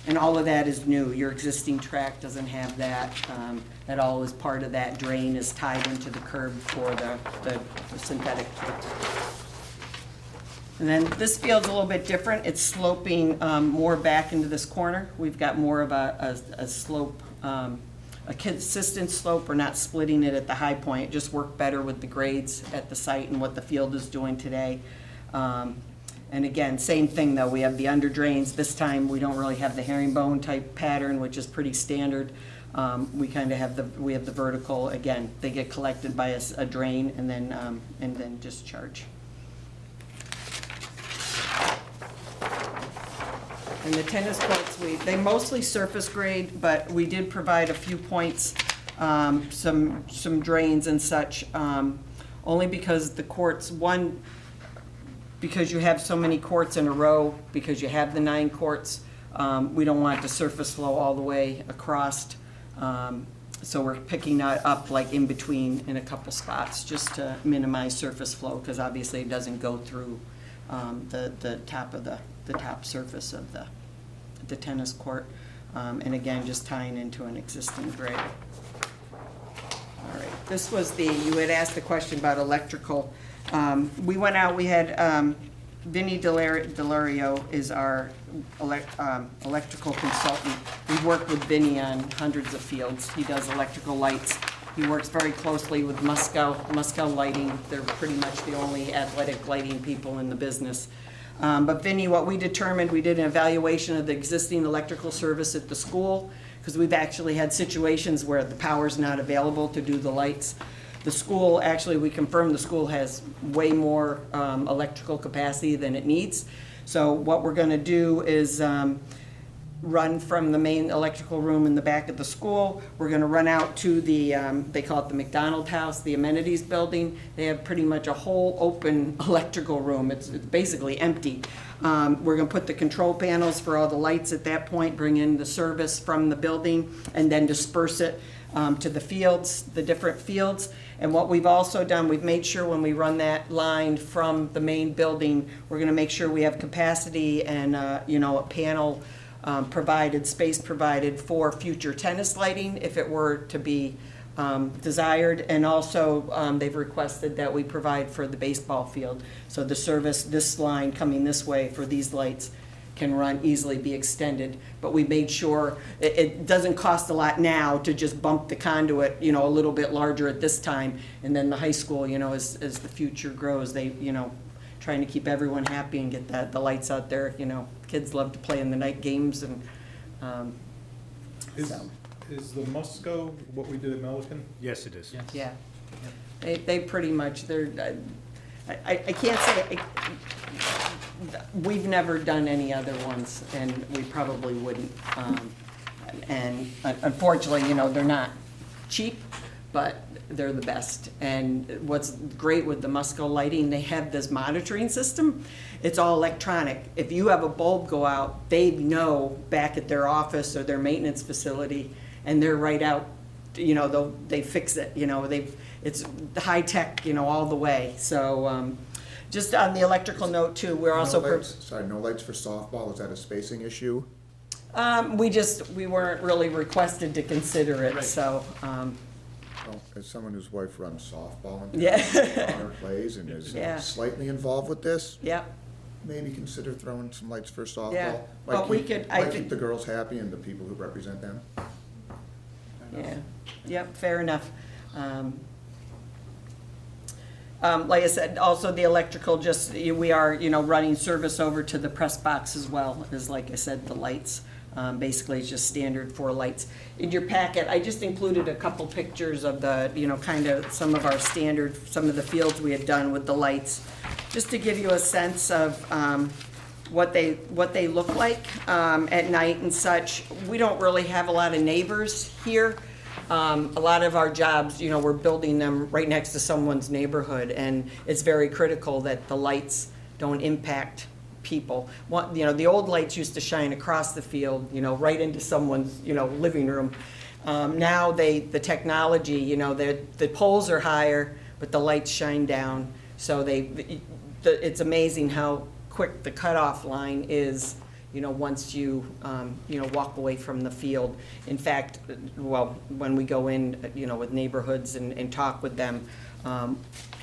Speaker 8: And all of that is new. Your existing track doesn't have that. That all is part of that drain is tied into the curb for the synthetic pit. And then this field's a little bit different. It's sloping more back into this corner. We've got more of a slope, a consistent slope. We're not splitting it at the high point. It just worked better with the grades at the site and what the field is doing today. And again, same thing though, we have the under drains. This time we don't really have the herringbone type pattern, which is pretty standard. We kind of have the vertical, again, they get collected by a drain and then discharge. And the tennis courts, they mostly surface grade, but we did provide a few points, some drains and such, only because the courts, because you have so many courts in a row, because you have the 9 courts, we don't want the surface flow all the way across. So we're picking that up like in between in a couple spots just to minimize surface flow, because obviously it doesn't go through the top surface of the tennis court. And again, just tying into an existing grade. All right, this was you had asked the question about electrical. We went out, we had Vinny Delario is our electrical consultant. We've worked with Vinny on hundreds of fields. He does electrical lights. He works very closely with Musco Lighting. They're pretty much the only athletic lighting people in the business. But Vinny, what we determined, we did an evaluation of the existing electrical service at the school, because we've actually had situations where the power's not available to do the lights. The school, actually, we confirmed the school has way more electrical capacity than it needs. So what we're gonna do is run from the main electrical room in the back of the school. We're gonna run out to the, they call it the McDonald House, the amenities building. They have pretty much a whole open electrical room. It's basically empty. We're gonna put the control panels for all the lights at that point, bring in the service from the building, and then disperse it to the fields, the different fields. And what we've also done, we've made sure when we run that line from the main building, we're gonna make sure we have capacity and, you know, a panel provided, space provided for future tennis lighting if it were to be desired. And also, they've requested that we provide for the baseball field. So the service, this line coming this way for these lights can run, easily be extended. But we made sure it doesn't cost a lot now to just bump the conduit, you know, a little bit larger at this time. And then the high school, you know, as the future grows, they, you know, trying to keep everyone happy and get the lights out there. You know, kids love to play in the night games, and
Speaker 3: Is,
Speaker 8: so,
Speaker 3: is the Musco what we did at Melican?
Speaker 4: Yes, it is.
Speaker 8: yeah. They pretty much, they're, I can't say, we've never done any other ones, and we probably wouldn't. And unfortunately, you know, they're not cheap, but they're the best. And what's great with the Musco Lighting, they have this monitoring system. It's all electronic. If you have a bulb go out, they know back at their office or their maintenance facility, and they're right out, you know, they fix it, you know, it's high tech, you know, all the way. So, just on the electrical note too, we're also.
Speaker 6: No lights for softball, is that a spacing issue?
Speaker 8: We weren't really requested to consider it,
Speaker 1: Right.
Speaker 8: so,
Speaker 6: Well, as someone whose wife runs softball and
Speaker 8: Yeah.
Speaker 6: her daughter plays and is
Speaker 8: Yeah.
Speaker 6: slightly involved with this,
Speaker 8: yeah.
Speaker 6: maybe consider throwing some lights for softball.
Speaker 8: Yeah,
Speaker 6: Might
Speaker 8: but we
Speaker 6: keep-
Speaker 8: could- I
Speaker 6: Might
Speaker 8: think-
Speaker 6: keep the girls happy and the people who represent them.
Speaker 8: Yeah, yep, fair enough. Like I said, also the electrical, we are, you know, running service over to the press box as well, as like I said, the lights. Basically, it's just standard 4 lights. In your packet, I just included a couple pictures of the, you know, kind of some of our standard, some of the fields we had done with the lights, just to give you a sense of what they look like at night and such. We don't really have a lot of neighbors here. A lot of our jobs, you know, we're building them right next to someone's neighborhood, and it's very critical that the lights don't impact people. You know, the old lights used to shine across the field, you know, right into someone's, you know, living room. Now the technology, you know, the poles are higher, but the lights shine down. So it's amazing how quick the cutoff line is, you know, once you, you know, walk away from the field. In fact, well, when we go in, you know, with neighborhoods and talk with them,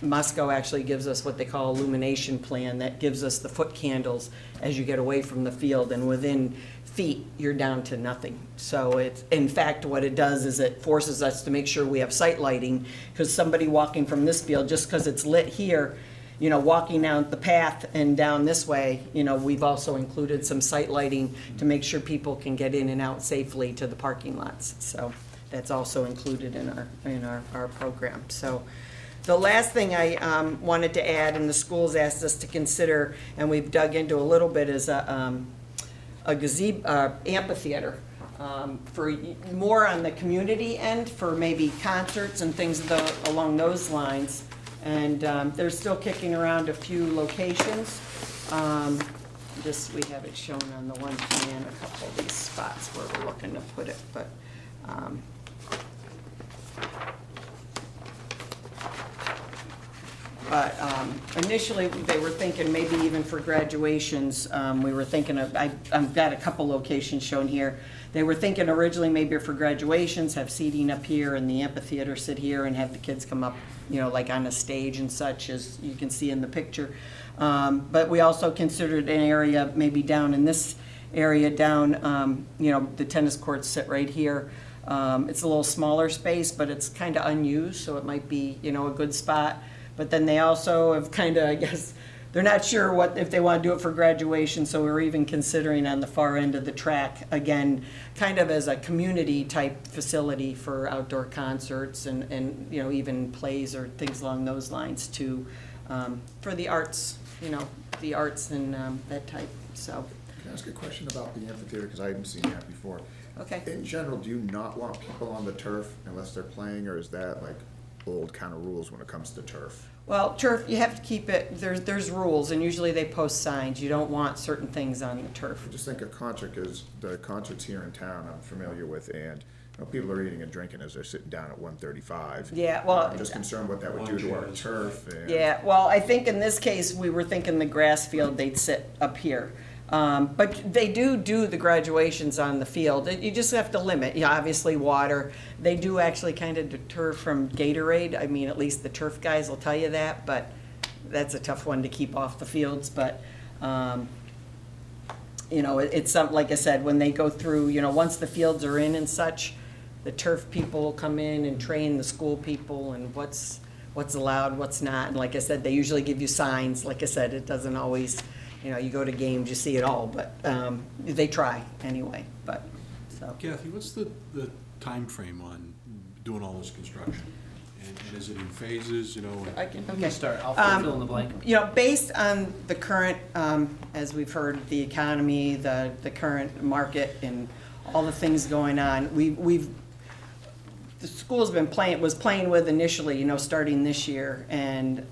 Speaker 8: Musco actually gives us what they call illumination plan that gives us the foot candles as you get away from the field, and within feet, you're down to nothing. So it's, in fact, what it does is it forces us to make sure we have sight lighting, because somebody walking from this field, just because it's lit here, you know, walking down the path and down this way, you know, we've also included some sight lighting to make sure people can get in and out safely to the parking lots. So that's also included in our program. So the last thing I wanted to add, and the schools asked us to consider, and we've dug into a little bit, is a gazebo, amphitheater, for more on the community end, for maybe concerts and things along those lines. And they're still kicking around a few locations. We have it shown on the one plan, a couple of these spots where we're looking to put it, but initially, they were thinking maybe even for graduations, we were thinking of, I've got a couple locations shown here. They were thinking originally maybe for graduations, have seating up here and the amphitheater sit here and have the kids come up, like on a stage and such, as you can see in the picture. But we also considered an area maybe down in this area down, the tennis courts sit right here. It's a little smaller space, but it's kind of unused, so it might be, a good spot. But then they also have kind of, I guess, they're not sure if they want to do it for graduation, so we're even considering on the far end of the track, again, kind of as a community type facility for outdoor concerts and even plays or things along those lines too, for the arts, the arts and that type, so.
Speaker 6: Can I ask a question about the amphitheater, because I hadn't seen that before?
Speaker 8: Okay.
Speaker 6: In general, do you not want people on the turf unless they're playing, or is that like old kind of rules when it comes to turf?
Speaker 8: Well, turf, you have to keep it, there's rules, and usually they post signs. You don't want certain things on the turf.
Speaker 6: I just think a concert, because the concerts here in town I'm familiar with, and people are eating and drinking as they're sitting down at 135.
Speaker 8: Yeah, well.
Speaker 6: I'm just concerned what that would do to our turf. And
Speaker 8: Yeah, well, I think in this case, we were thinking the grass field, they'd sit up here. But they do the graduations on the field. You just have to limit, obviously water. They do actually kind of deter from Gatorade. I mean, at least the turf guys will tell you that, but that's a tough one to keep off the fields. But, it's something, like I said, when they go through, once the fields are in and such, the turf people will come in and train the school people and what's allowed, what's not. And like I said, they usually give you signs. Like I said, it doesn't always... you go to games, you see it all, but they try anyway, but, so.
Speaker 1: Kathy, what's the timeframe on doing all this construction? And is it in phases,
Speaker 8: I can,
Speaker 7: You
Speaker 8: okay.
Speaker 7: can start, I'll fill in the blank.
Speaker 8: Based on the current, as we've heard, the economy, the current market and all the things going on, the school's was playing with initially, starting this year, and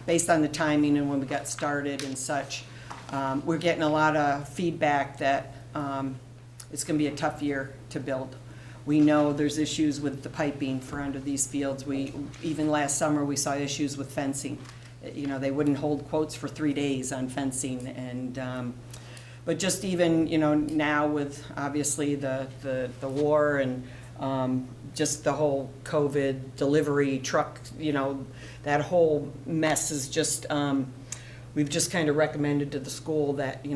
Speaker 8: based on the timing and when we got started and such, we're getting a lot of feedback that it's going to be a tough year to build. We know there's issues with the piping for under these fields. Even last summer, we saw issues with fencing. They wouldn't hold quotes for 3 days on fencing, and but just even now with obviously the war and just the whole COVID delivery truck, that whole mess is just. We've just kind of recommended to the school that,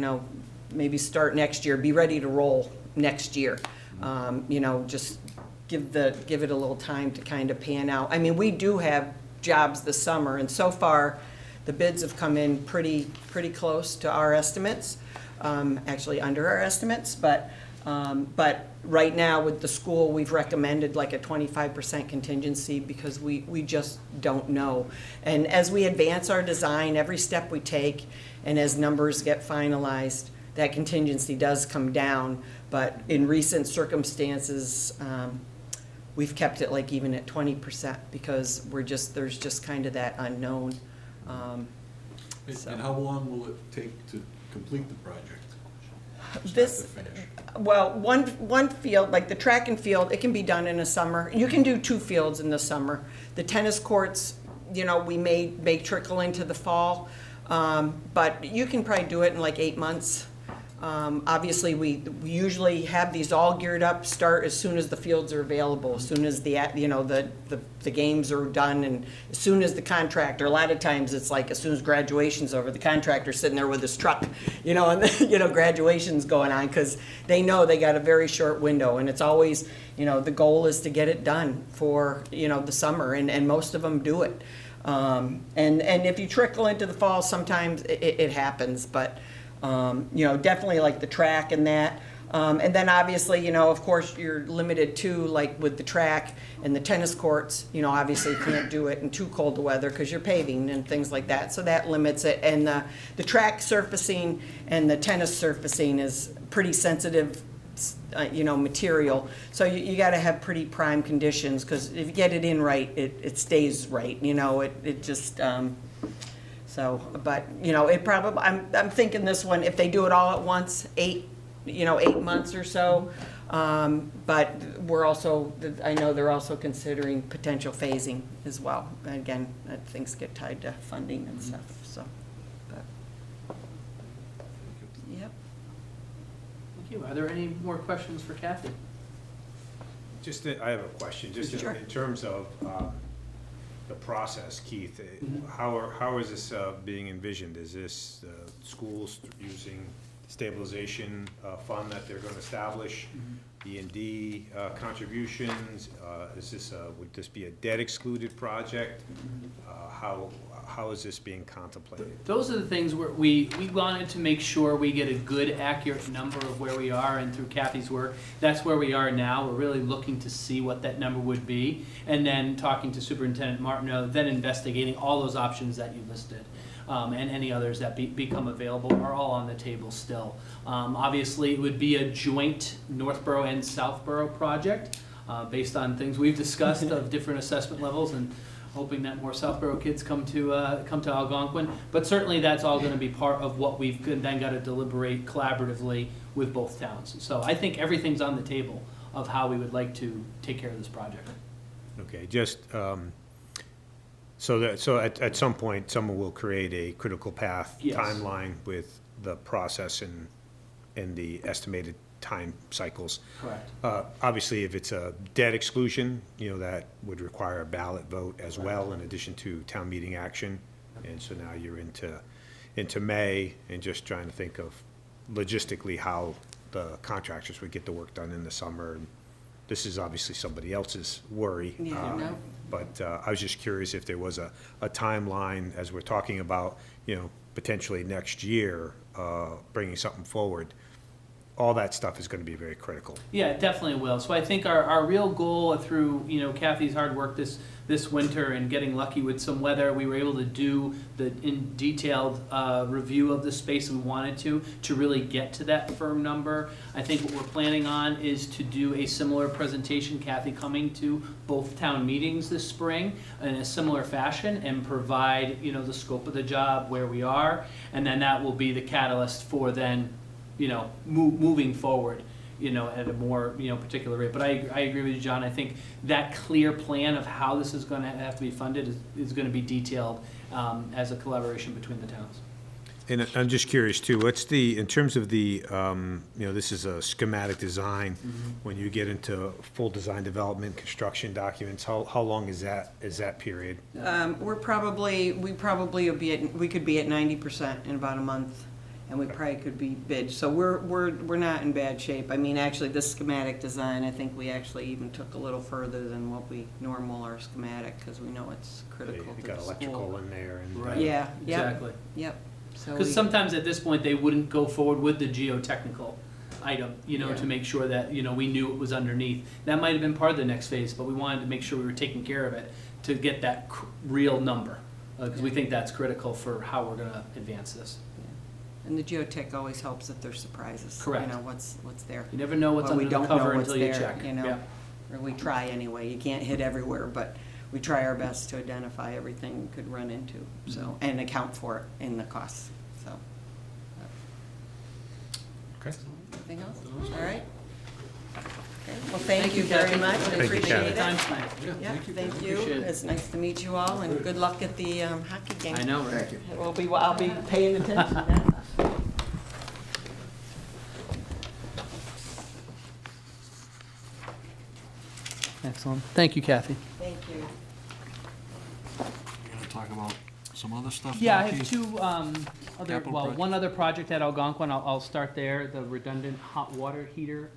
Speaker 8: maybe start next year, be ready to roll next year. Just give it a little time to kind of pan out. I mean, we do have jobs this summer, and so far, the bids have come in pretty close to our estimates, actually under our estimates, but right now with the school, we've recommended like a 25% contingency because we just don't know. And as we advance our design, every step we take, and as numbers get finalized, that contingency does come down. But in recent circumstances, we've kept it like even at 20% because there's just kind of that unknown.
Speaker 1: And how long will it take to complete the project?
Speaker 8: This,
Speaker 1: Start to finish?
Speaker 8: well, one field, like the track and field, it can be done in a summer. You can do 2 fields in the summer. The tennis courts, we may trickle into the fall, but you can probably do it in like 8 months. Obviously, we usually have these all geared up, start as soon as the fields are available, as soon as the games are done, and as soon as the contractor, a lot of times it's like as soon as graduation's over, the contractor's sitting there with his truck, and graduation's going on, because they know they got a very short window, and it's always, the goal is to get it done for, the summer, and most of them do it. And if you trickle into the fall, sometimes it happens, but definitely like the track and that. And then obviously, of course, you're limited to, like with the track and the tennis courts, obviously you can't do it in too cold the weather because you're paving and things like that. So that limits it. And the track surfacing and the tennis surfacing is pretty sensitive, material. So you got to have pretty prime conditions because if you get it in right, it stays right. It just... So, but, it probably, I'm thinking this one, if they do it all at once, 8 months or so. But we're also, I know they're also considering potential phasing as well. Again, things get tied to funding and stuff, so. But, yep.
Speaker 7: Thank you. Are there any more questions for Kathy?
Speaker 4: I have a question, just
Speaker 8: Sure.
Speaker 4: in terms of the process, Keith. How is this being envisioned? Is this schools using stabilization fund that they're going to establish, E&D contributions? Would this be a debt excluded project? How is this being contemplated?
Speaker 7: Those are the things where we wanted to make sure we get a good, accurate number of where we are, and through Kathy's work, that's where we are now. We're really looking to see what that number would be, and then talking to Superintendent Martineau, then investigating all those options that you listed. And any others that become available are all on the table still. Obviously, it would be a joint Northborough and Southborough project, based on things we've discussed of different assessment levels, and hoping that more Southborough kids come to Algonquin. But certainly that's all gonna be part of what we've then gotta deliberate collaboratively with both towns. So I think everything's on the table of how we would like to take care of this project.
Speaker 4: Okay, just, so at some point, someone will create a critical path
Speaker 7: Yes.
Speaker 4: timeline with the process and the estimated time cycles.
Speaker 7: Correct.
Speaker 4: Obviously, if it's a debt exclusion, that would require a ballot vote as well, in addition to town meeting action. And so now you're into May, and just trying to think of logistically how the contractors would get the work done in the summer. And this is obviously somebody else's worry.
Speaker 8: Yeah, no.
Speaker 4: But I was just curious if there was a timeline, as we're talking about, potentially next year, bringing something forward. All that stuff is going to be very critical.
Speaker 7: Yeah, it definitely will. So I think our real goal through, Kathy's hard work this winter and getting lucky with some weather, we were able to do the detailed review of the space we wanted to really get to that firm number. I think what we're planning on is to do a similar presentation, Kathy coming to both town meetings this spring in a similar fashion, and provide, the scope of the job, where we are, and then that will be the catalyst for then moving forward, at a more, particular rate. But I agree with you, John. I think that clear plan of how this is going to have to be funded is going to be detailed as a collaboration between the towns.
Speaker 4: And I'm just curious too, in terms of the, this is a schematic design. When you get into full design development, construction documents, how long is that period?
Speaker 8: We could be at 90% in about a month, and we probably could be bid. So we're not in bad shape. I mean, actually, this schematic design, I think we actually even took a little further than what we normal our schematic, because we know it's critical
Speaker 4: You
Speaker 8: to the
Speaker 4: got electrical
Speaker 8: school.
Speaker 4: in there and.
Speaker 7: Right.
Speaker 8: Yeah, yep,
Speaker 7: Exactly.
Speaker 8: yep. So
Speaker 7: Because
Speaker 8: we-
Speaker 7: sometimes at this point, they wouldn't go forward with the geotechnical item,
Speaker 8: Yeah.
Speaker 7: to make sure that, we knew it was underneath. That might have been part of the next phase, but we wanted to make sure we were taking care of it to get that real number, because we think that's critical for how we're gonna advance this.
Speaker 8: And the geotech always helps if there's surprises.
Speaker 7: Correct.
Speaker 8: What's there.
Speaker 7: You never know what's
Speaker 8: Well, we
Speaker 7: under the
Speaker 8: don't know
Speaker 7: cover
Speaker 8: what's
Speaker 7: until you
Speaker 8: there,
Speaker 7: check. Yeah.
Speaker 8: Or we try anyway. You can't hit everywhere, but we try our best to identify everything we could run into, so, and account for it in the costs, so.
Speaker 4: Okay.
Speaker 8: Anything else? All right. Okay. Well, thank you
Speaker 7: Kathy.
Speaker 8: very much. I
Speaker 4: Thank you,
Speaker 8: appreciate
Speaker 4: Kathy.
Speaker 8: it.
Speaker 7: Time tonight.
Speaker 8: Yeah, thank you.
Speaker 7: Appreciate it.
Speaker 8: It's nice to meet you all, and good luck at the hockey game.
Speaker 7: I know, right?
Speaker 8: I'll be paying attention then.
Speaker 7: Excellent. Thank you, Kathy.
Speaker 8: Thank you.
Speaker 9: You're gonna talk about some other stuff?
Speaker 7: Yeah, I
Speaker 9: now,
Speaker 7: have
Speaker 9: Keith?
Speaker 7: two,
Speaker 9: Capital
Speaker 7: one other project at Algonquin. I'll start there. The redundant hot water heater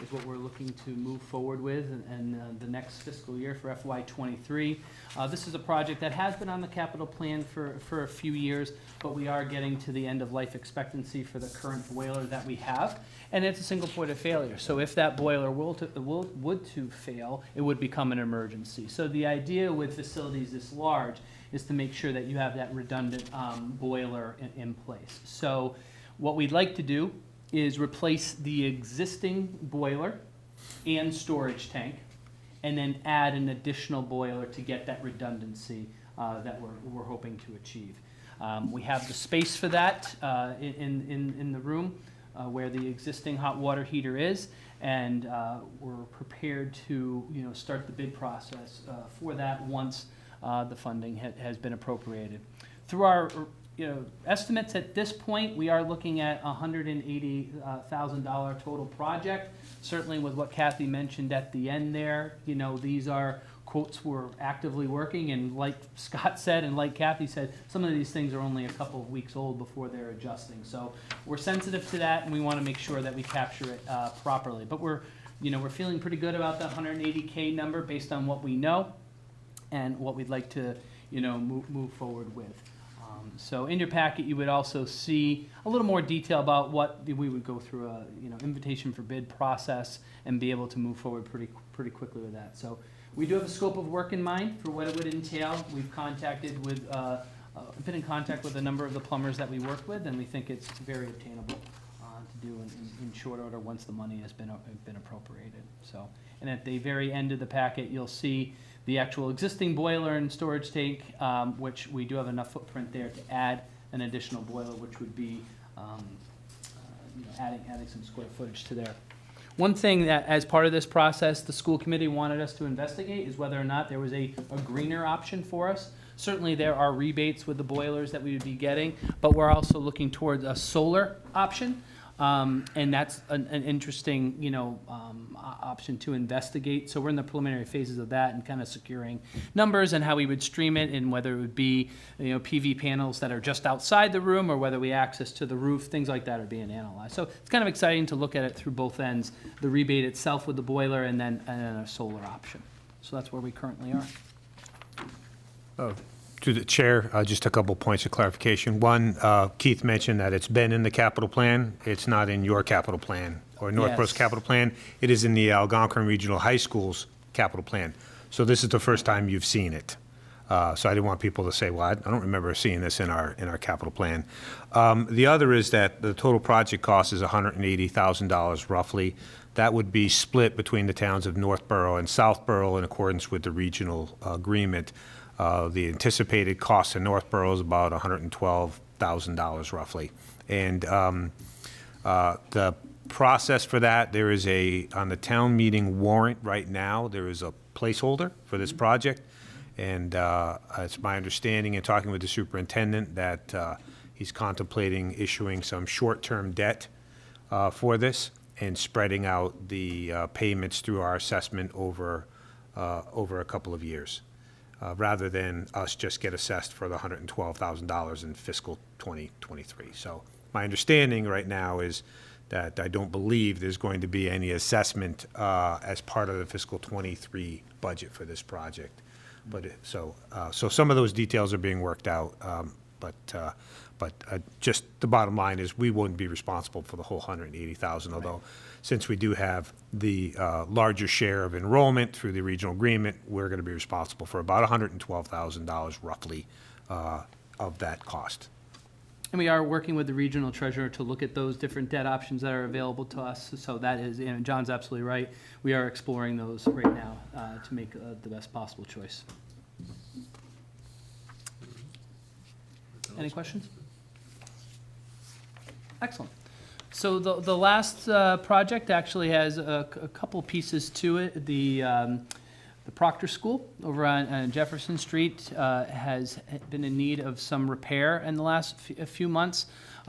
Speaker 7: is what we're looking to move forward with and the next fiscal year for FY '23. This is a project that has been on the capital plan for a few years, but we are getting to the end of life expectancy for the current boiler that we have. And it's a single point of failure. So if that boiler would to fail, it would become an emergency. So the idea with facilities this large is to make sure that you have that redundant boiler in place. So what we'd like to do is replace the existing boiler and storage tank, and then add an additional boiler to get that redundancy that we're hoping to achieve. We have the space for that in the room where the existing hot water heater is, and we're prepared to start the bid process for that once the funding has been appropriated. Through our estimates at this point, we are looking at $180,000 total project. Certainly with what Kathy mentioned at the end there, these are quotes we're actively working, and like Scott said and like Kathy said, some of these things are only a couple of weeks old before they're adjusting. So we're sensitive to that, and we want to make sure that we capture it properly. But we're feeling pretty good about that 180K number based on what we know and what we'd like to, move forward with. So in your packet, you would also see a little more detail about what we would go through a, invitation for bid process and be able to move forward pretty quickly with that. So we do have a scope of work in mind for what it would entail. We've been in contact with a number of the plumbers that we work with, and we think it's very obtainable to do in short order once the money has been appropriated. So, and at the very end of the packet, you'll see the actual existing boiler and storage tank, which we do have enough footprint there to add an additional boiler, which would be adding some square footage to there. One thing that, as part of this process, the school committee wanted us to investigate is whether or not there was a greener option for us. Certainly there are rebates with the boilers that we would be getting, but we're also looking towards a solar option. And that's an interesting, option to investigate. So we're in the preliminary phases of that and kind of securing numbers and how we would stream it, and whether it would be, PV panels that are just outside the room or whether we access to the roof, things like that are being analyzed. So it's kind of exciting to look at it through both ends, the rebate itself with the boiler and then a solar option. So that's where we currently are.
Speaker 4: To the chair, just a couple points of clarification. One, Keith mentioned that it's been in the capital plan. It's not in your capital plan or Northborough's
Speaker 7: Yes.
Speaker 4: capital plan. It is in the Algonquin Regional High School's capital plan. So this is the first time you've seen it. So I didn't want people to say, well, I don't remember seeing this in our capital plan. The other is that the total project cost is $180,000 roughly. That would be split between the towns of Northborough and Southborough in accordance with the regional agreement. The anticipated cost in Northborough is about $112,000 roughly. And the process for that, there is on the town meeting warrant right now, there is a placeholder for this project. And it's my understanding in talking with the superintendent that he's contemplating issuing some short-term debt for this and spreading out the payments through our assessment over a couple of years. Rather than us just get assessed for the $112,000 in fiscal 2023. So my understanding right now is that I don't believe there's going to be any assessment as part of the fiscal 23 budget for this project. But so some of those details are being worked out. But just the bottom line is we wouldn't be responsible for the whole $180,000, although since we do have the larger share of enrollment through the regional agreement, we're going to be responsible for about $112,000 roughly of that cost.
Speaker 7: And we are working with the regional treasurer to look at those different debt options that are available to us. So that is, and John's absolutely right, we are exploring those right now to make the best possible choice. Any questions? Excellent. So the last project actually has a couple pieces to it. The Proctor School over on Jefferson Street has been in need of some repair in the last few months.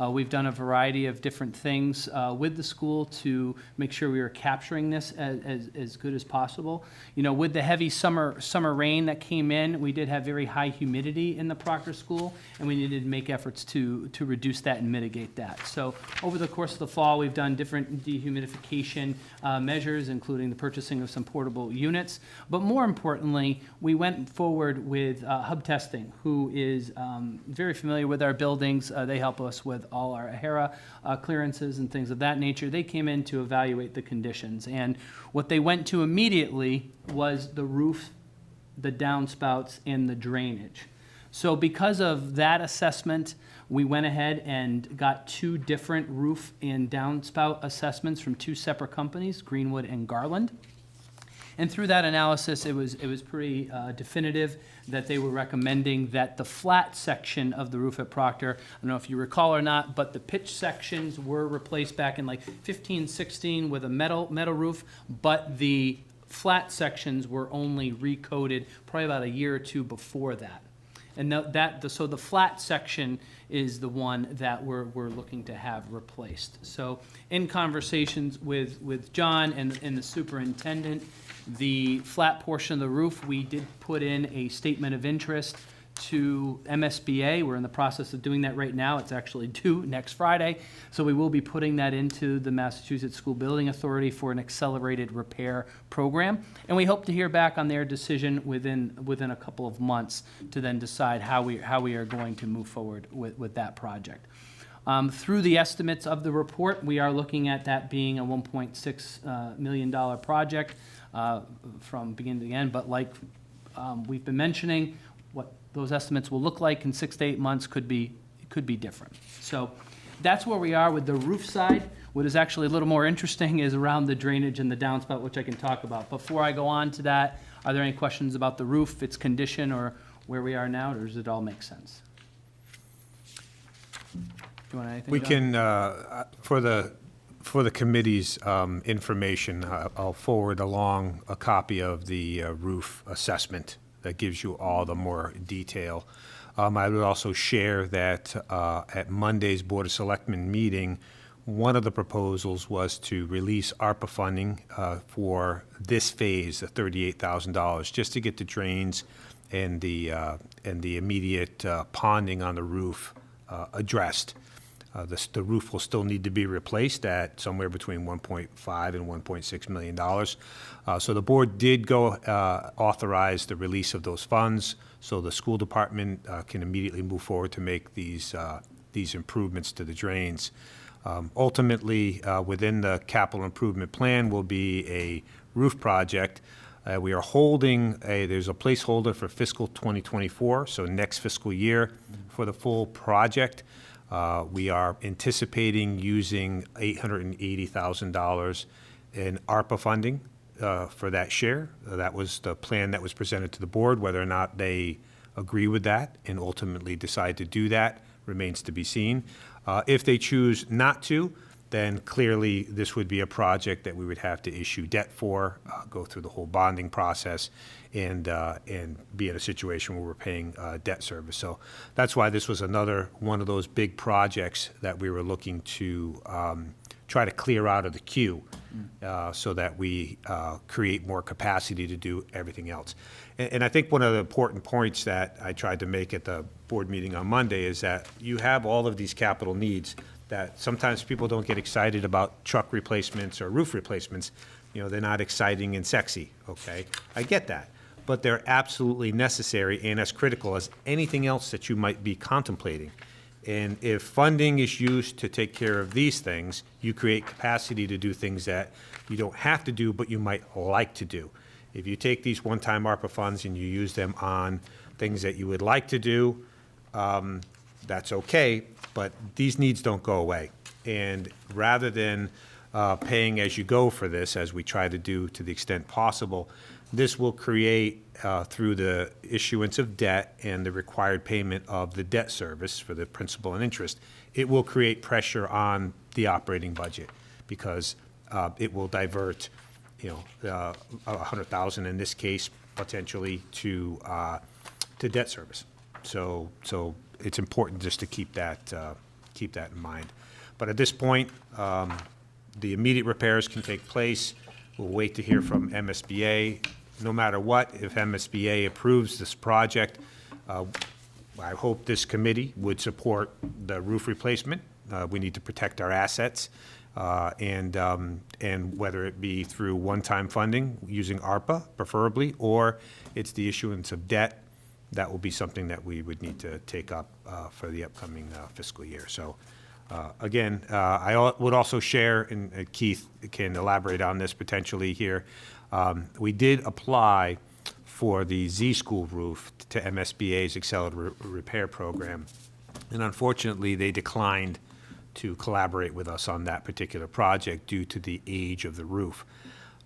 Speaker 7: We've done a variety of different things with the school to make sure we are capturing this as good as possible. With the heavy summer rain that came in, we did have very high humidity in the Proctor School, and we needed to make efforts to reduce that and mitigate that. So over the course of the fall, we've done different dehumidification measures, including the purchasing of some portable units. But more importantly, we went forward with Hub Testing, who is very familiar with our buildings. They help us with all our AHERA clearances and things of that nature. They came in to evaluate the conditions, and what they went to immediately was the roof, the downspouts, and the drainage. So because of that assessment, we went ahead and got 2 different roof and downspout assessments from 2 separate companies, Greenwood and Garland. And through that analysis, it was pretty definitive that they were recommending that the flat section of the roof at Proctor, I don't know if you recall or not, but the pitch sections were replaced back in like 15, 16 with a metal roof, but the flat sections were only recoated probably about a year or 2 before that. And so the flat section is the one that we're looking to have replaced. So in conversations with John and the superintendent, the flat portion of the roof, we did put in a statement of interest to MSBA. We're in the process of doing that right now. It's actually due next Friday. So we will be putting that into the Massachusetts School Building Authority for an accelerated repair program. And we hope to hear back on their decision within a couple of months to then decide how we are going to move forward with that project. Through the estimates of the report, we are looking at that being a $1.6 million project from beginning to end. But like we've been mentioning, what those estimates will look like in 6 to 8 months could be different. So that's where we are with the roof side. What is actually a little more interesting is around the drainage and the downspout, which I can talk about. Before I go on to that, are there any questions about the roof, its condition, or where we are now, or does it all make sense? Do you want anything,
Speaker 4: We
Speaker 7: John?
Speaker 4: can, for the committee's information, I'll forward along a copy of the roof assessment that gives you all the more detail. I would also share that at Monday's Board of Selectmen meeting, one of the proposals was to release ARPA funding for this phase, the $38,000, just to get the drains and the immediate ponding on the roof addressed. The roof will still need to be replaced at somewhere between $1.5 and $1.6 million. So the board did go authorize the release of those funds, so the school department can immediately move forward to make these improvements to the drains. Ultimately, within the capital improvement plan will be a roof project. We are holding there's a placeholder for fiscal 2024, so next fiscal year for the full project. We are anticipating using $880,000 in ARPA funding for that share. That was the plan that was presented to the board. Whether or not they agree with that and ultimately decide to do that remains to be seen. If they choose not to, then clearly this would be a project that we would have to issue debt for, go through the whole bonding process, and be in a situation where we're paying debt service. So that's why this was another one of those big projects that we were looking to try to clear out of the queue so that we create more capacity to do everything else. And I think one of the important points that I tried to make at the board meeting on Monday is that you have all of these capital needs that sometimes people don't get excited about truck replacements or roof replacements. You know, they're not exciting and sexy, okay? I get that. But they're absolutely necessary and as critical as anything else that you might be contemplating. And if funding is used to take care of these things, you create capacity to do things that you don't have to do, but you might like to do. If you take these one-time ARPA funds and you use them on things that you would like to do, that's okay, but these needs don't go away. And rather than paying as you go for this, as we try to do to the extent possible, this will create, through the issuance of debt and the required payment of the debt service for the principal and interest, it will create pressure on the operating budget because it will divert, $100,000 in this case, potentially to debt service. So it's important just to keep that in mind. But at this point, the immediate repairs can take place. We'll wait to hear from MSBA. No matter what, if MSBA approves this project, I hope this committee would support the roof replacement. We need to protect our assets, and whether it be through one-time funding using ARPA, preferably, or it's the issuance of debt, that will be something that we would need to take up for the upcoming fiscal year. So, again, I would also share, and Keith can elaborate on this potentially here, we did apply for the Z School roof to MSBA's Accelerated Repair Program, and unfortunately, they declined to collaborate with us on that particular project due to the age of the roof.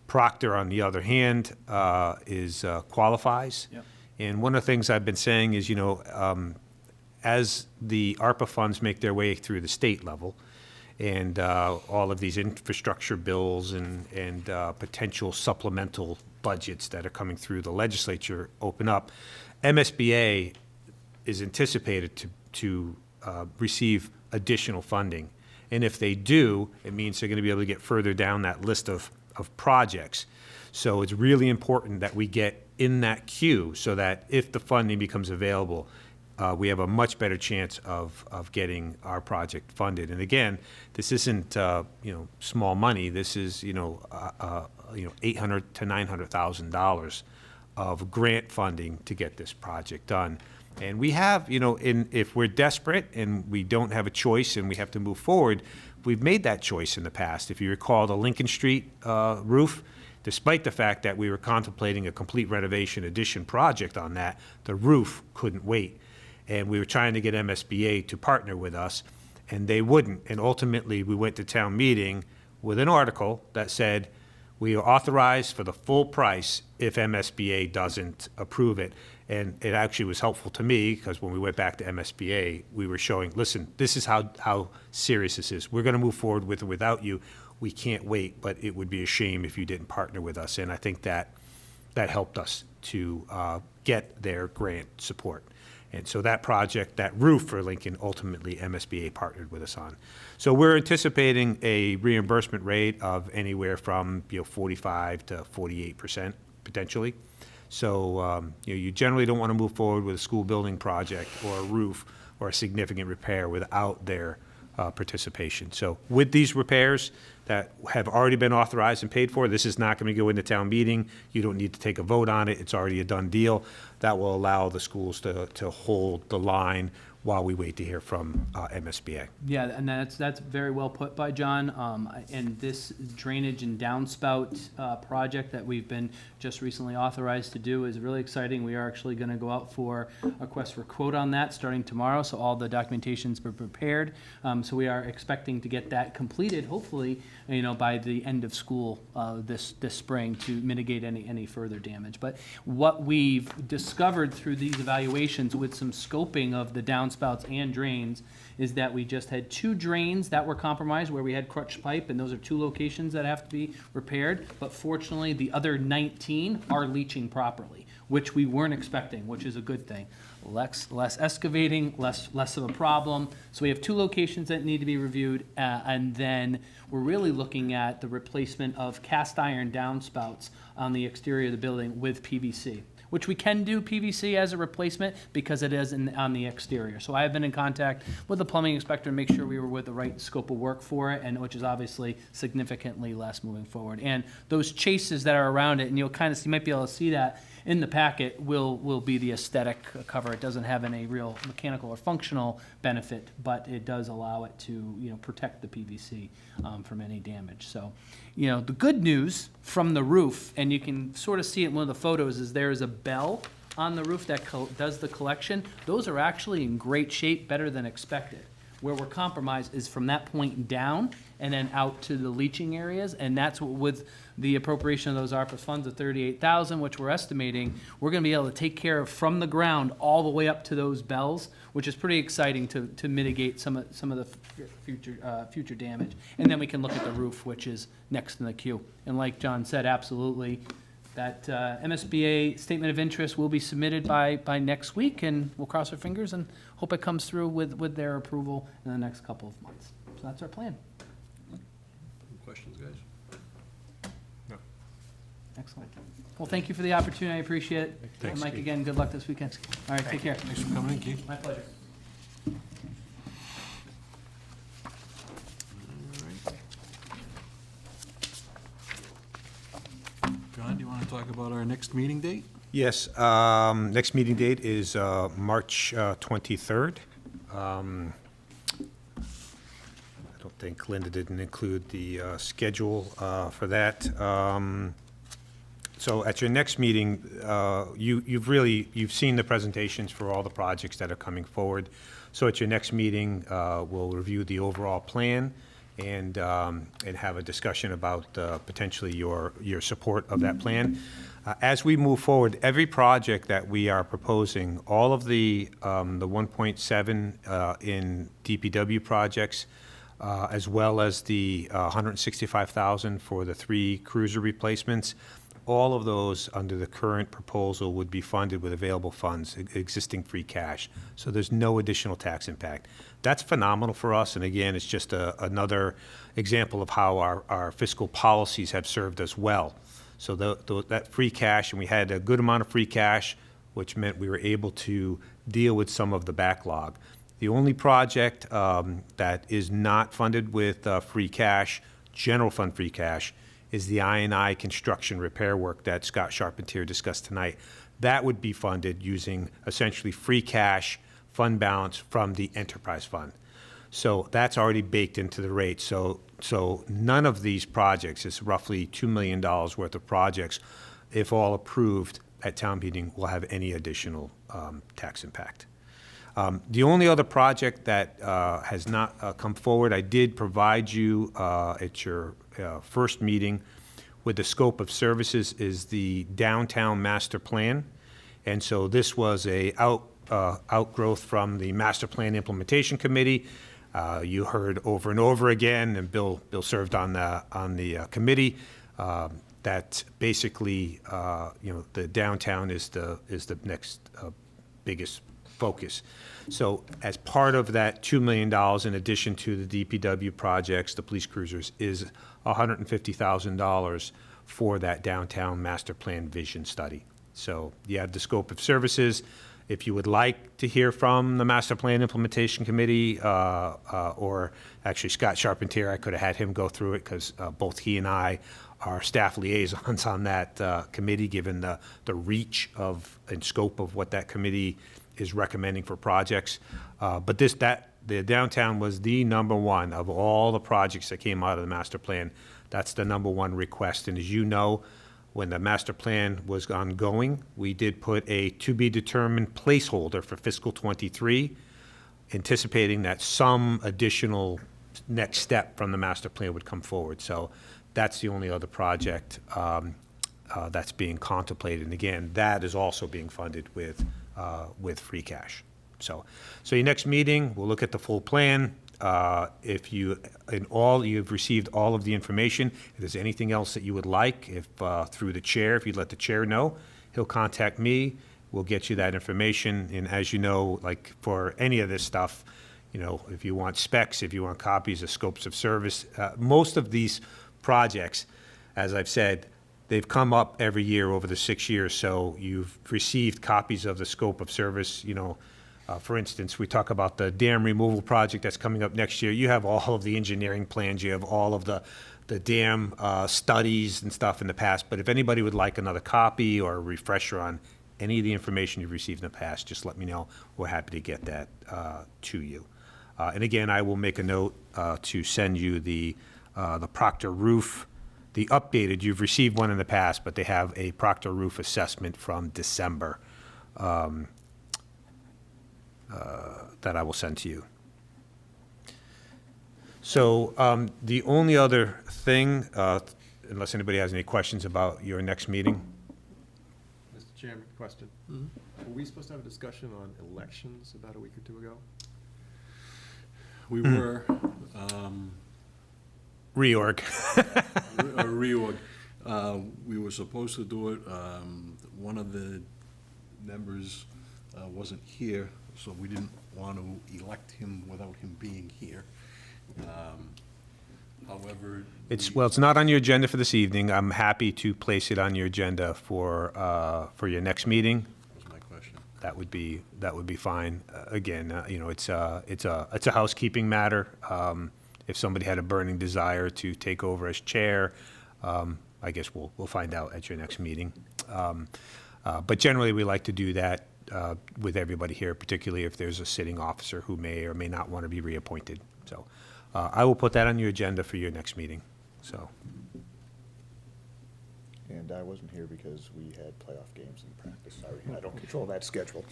Speaker 4: Proctor, on the other hand, qualifies. Yep. And one of the things I've been saying is, as the ARPA funds make their way through the state level, and all of these infrastructure bills and potential supplemental budgets that are coming through the legislature open up, MSBA is anticipated to receive additional funding. And if they do, it means they're going to be able to get further down that list of projects. So it's really important that we get in that queue so that if the funding becomes available, we have a much better chance of getting our project funded. And again, this isn't small money. This is $800,000 to $900,000 of grant funding to get this project done. And we have, if we're desperate and we don't have a choice and we have to move forward, we've made that choice in the past. If you recall the Lincoln Street roof, despite the fact that we were contemplating a complete renovation addition project on that, the roof couldn't wait. And we were trying to get MSBA to partner with us, and they wouldn't. And ultimately, we went to town meeting with an article that said, we are authorized for the full price if MSBA doesn't approve it. And it actually was helpful to me, because when we went back to MSBA, we were showing, listen, this is how serious this is. We're going to move forward with or without you. We can't wait, but it would be a shame if you didn't partner with us. And I think that helped us to get their grant support. And so that project, that roof for Lincoln, ultimately MSBA partnered with us on. So we're anticipating a reimbursement rate of anywhere from 45 to 48% potentially. So you generally don't want to move forward with a school building project or a roof or a significant repair without their participation. So with these repairs that have already been authorized and paid for, this is not going to go into town meeting. You don't need to take a vote on it. It's already a done deal. That will allow the schools to hold the line while we wait to hear from MSBA.
Speaker 7: Yeah, and that's very well put by John. And this drainage and downspout project that we've been just recently authorized to do is really exciting. We are actually going to go out for a request for quote on that starting tomorrow, so all the documentation's been prepared. So we are expecting to get that completed, hopefully, by the end of school this spring to mitigate any further damage. But what we've discovered through these evaluations with some scoping of the downspouts and drains is that we just had 2 drains that were compromised where we had crushed pipe, and those are 2 locations that have to be repaired. But fortunately, the other 19 are leaching properly, which we weren't expecting, which is a good thing. Less excavating, less of a problem. So we have 2 locations that need to be reviewed, and then we're really looking at the replacement of cast iron downspouts on the exterior of the building with PVC, which we can do PVC as a replacement because it is on the exterior. So I have been in contact with the plumbing inspector to make sure we were with the right scope of work for it, and which is obviously significantly less moving forward. And those chases that are around it, and you might be able to see that in the packet, will be the aesthetic cover. It doesn't have any real mechanical or functional benefit, but it does allow it to protect the PVC from any damage. So, the good news from the roof, and you can sort of see it in one of the photos, is there is a bell on the roof that does the collection. Those are actually in great shape, better than expected. Where we're compromised is from that point down and then out to the leaching areas, and that's what, with the appropriation of those ARPA funds of $38,000, which we're estimating, we're going to be able to take care of from the ground all the way up to those bells, which is pretty exciting to mitigate some of the future damage. And then we can look at the roof, which is next in the queue. And like John said, absolutely, that MSBA statement of interest will be submitted by next week, and we'll cross our fingers and hope it comes through with their approval in the next couple of months. So that's our plan.
Speaker 1: Any questions, guys?
Speaker 4: No.
Speaker 7: Excellent. Well, thank you for the opportunity. I appreciate it.
Speaker 4: Thanks,
Speaker 7: And Mike,
Speaker 4: Keith.
Speaker 7: again, good luck this weekend. All right, take care.
Speaker 9: Thanks for coming in, Keith.
Speaker 7: My pleasure.
Speaker 9: John, do you want to talk about our next meeting date?
Speaker 4: Yes, next meeting date is March 23rd. I don't think Linda didn't include the schedule for that. So at your next meeting, you've seen the presentations for all the projects that are coming forward. So at your next meeting, we'll review the overall plan and have a discussion about potentially your support of that plan. As we move forward, every project that we are proposing, all of the 1.7 in DPW projects, as well as the 165,000 for the 3 cruiser replacements, all of those under the current proposal would be funded with available funds, existing free cash. So there's no additional tax impact. That's phenomenal for us, and again, it's just another example of how our fiscal policies have served us well. So that free cash, and we had a good amount of free cash, which meant we were able to deal with some of the backlog. The only project that is not funded with free cash, general fund free cash, is the I&I construction repair work that Scott Charpentier discussed tonight. That would be funded using essentially free cash fund balance from the enterprise fund. So that's already baked into the rate. So none of these projects, it's roughly $2 million worth of projects, if all approved at town meeting, will have any additional tax impact. The only other project that has not come forward, I did provide you at your first meeting with the scope of services, is the downtown master plan. And so this was a outgrowth from the master plan implementation committee. You heard over and over again, and Bill served on the committee, that basically the downtown is the next biggest focus. So as part of that $2 million, in addition to the DPW projects, the police cruisers, is $150,000 for that downtown master plan vision study. So you have the scope of services. If you would like to hear from the master plan implementation committee, or actually Scott Charpentier, I could have had him go through it, because both he and I are staff liaisons on that committee, given the reach of and scope of what that committee is recommending for projects. But the downtown was the number one of all the projects that came out of the master plan. That's the number one request. And as you know, when the master plan was ongoing, we did put a to-be-determined placeholder for fiscal '23, anticipating that some additional next step from the master plan would come forward. So that's the only other project that's being contemplated. And again, that is also being funded with free cash. So your next meeting, we'll look at the full plan. If you've received all of the information, if there's anything else that you would like, if through the chair, if you'd let the chair know, he'll contact me. We'll get you that information. And as you know, like for any of this stuff, if you want specs, if you want copies of scopes of service, most of these projects, as I've said, they've come up every year over the 6 years. So you've received copies of the scope of service. For instance, we talk about the dam removal project that's coming up next year. You have all of the engineering plans. You have all of the dam studies and stuff in the past. But if anybody would like another copy or a refresher on any of the information you've received in the past, just let me know. We're happy to get that to you. And again, I will make a note to send you the Proctor roof, the updated. You've received one in the past, but they have a Proctor roof assessment from December that I will send to you. So the only other thing, unless anybody has any questions about your next meeting.
Speaker 2: Mr. Chairman, question. Were we supposed to have a discussion on elections about a week or two ago?
Speaker 1: We were,
Speaker 4: Reorg.
Speaker 1: a reorg. We were supposed to do it. One of the members wasn't here, so we didn't want to elect him without him being here. However,
Speaker 4: It's not on your agenda for this evening. I'm happy to place it on your agenda for your next meeting.
Speaker 1: was my question.
Speaker 4: That would be fine. Again, it's a housekeeping matter. If somebody had a burning desire to take over as chair, I guess we'll find out at your next meeting. But generally, we like to do that with everybody here, particularly if there's a sitting officer who may or may not want to be reappointed. So I will put that on your agenda for your next meeting. So.
Speaker 6: And I wasn't here because we had playoff games in practice. Sorry, I don't control that schedule.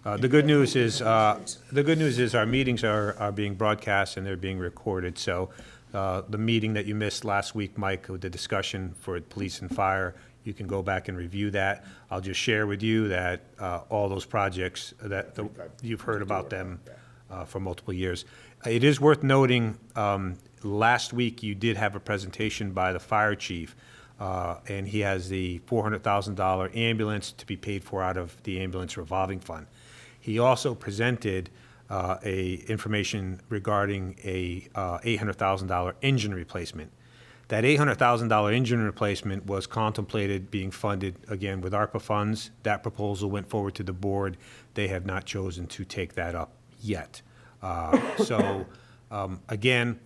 Speaker 4: The good news is our meetings are being broadcast and they're being recorded. So the meeting that you missed last week, Mike, with the discussion for police and fire, you can go back and review that. I'll just share with you that all those projects that you've heard about them for multiple years. It is worth noting, last week you did have a presentation by the fire chief and he has the $400,000 ambulance to be paid for out of the ambulance revolving fund. He also presented information regarding a $800,000 engine replacement. That $800,000 engine replacement was contemplated being funded, again, with ARPA funds. That proposal went forward to the board. They have not chosen to take that up yet. Again,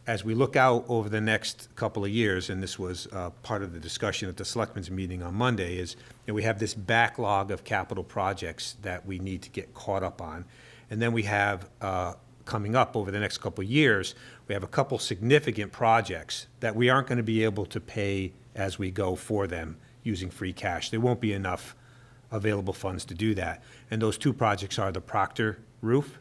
Speaker 4: as we look out over the next couple of years, and this was part of the discussion at the Selectmen's meeting on Monday, is we have this backlog of capital projects that we need to get caught up on. And then we have, coming up over the next couple of years, we have a couple significant projects that we aren't going to be able to pay as we go for them using free cash. There won't be enough available funds to do that. And those two projects are the Proctor roof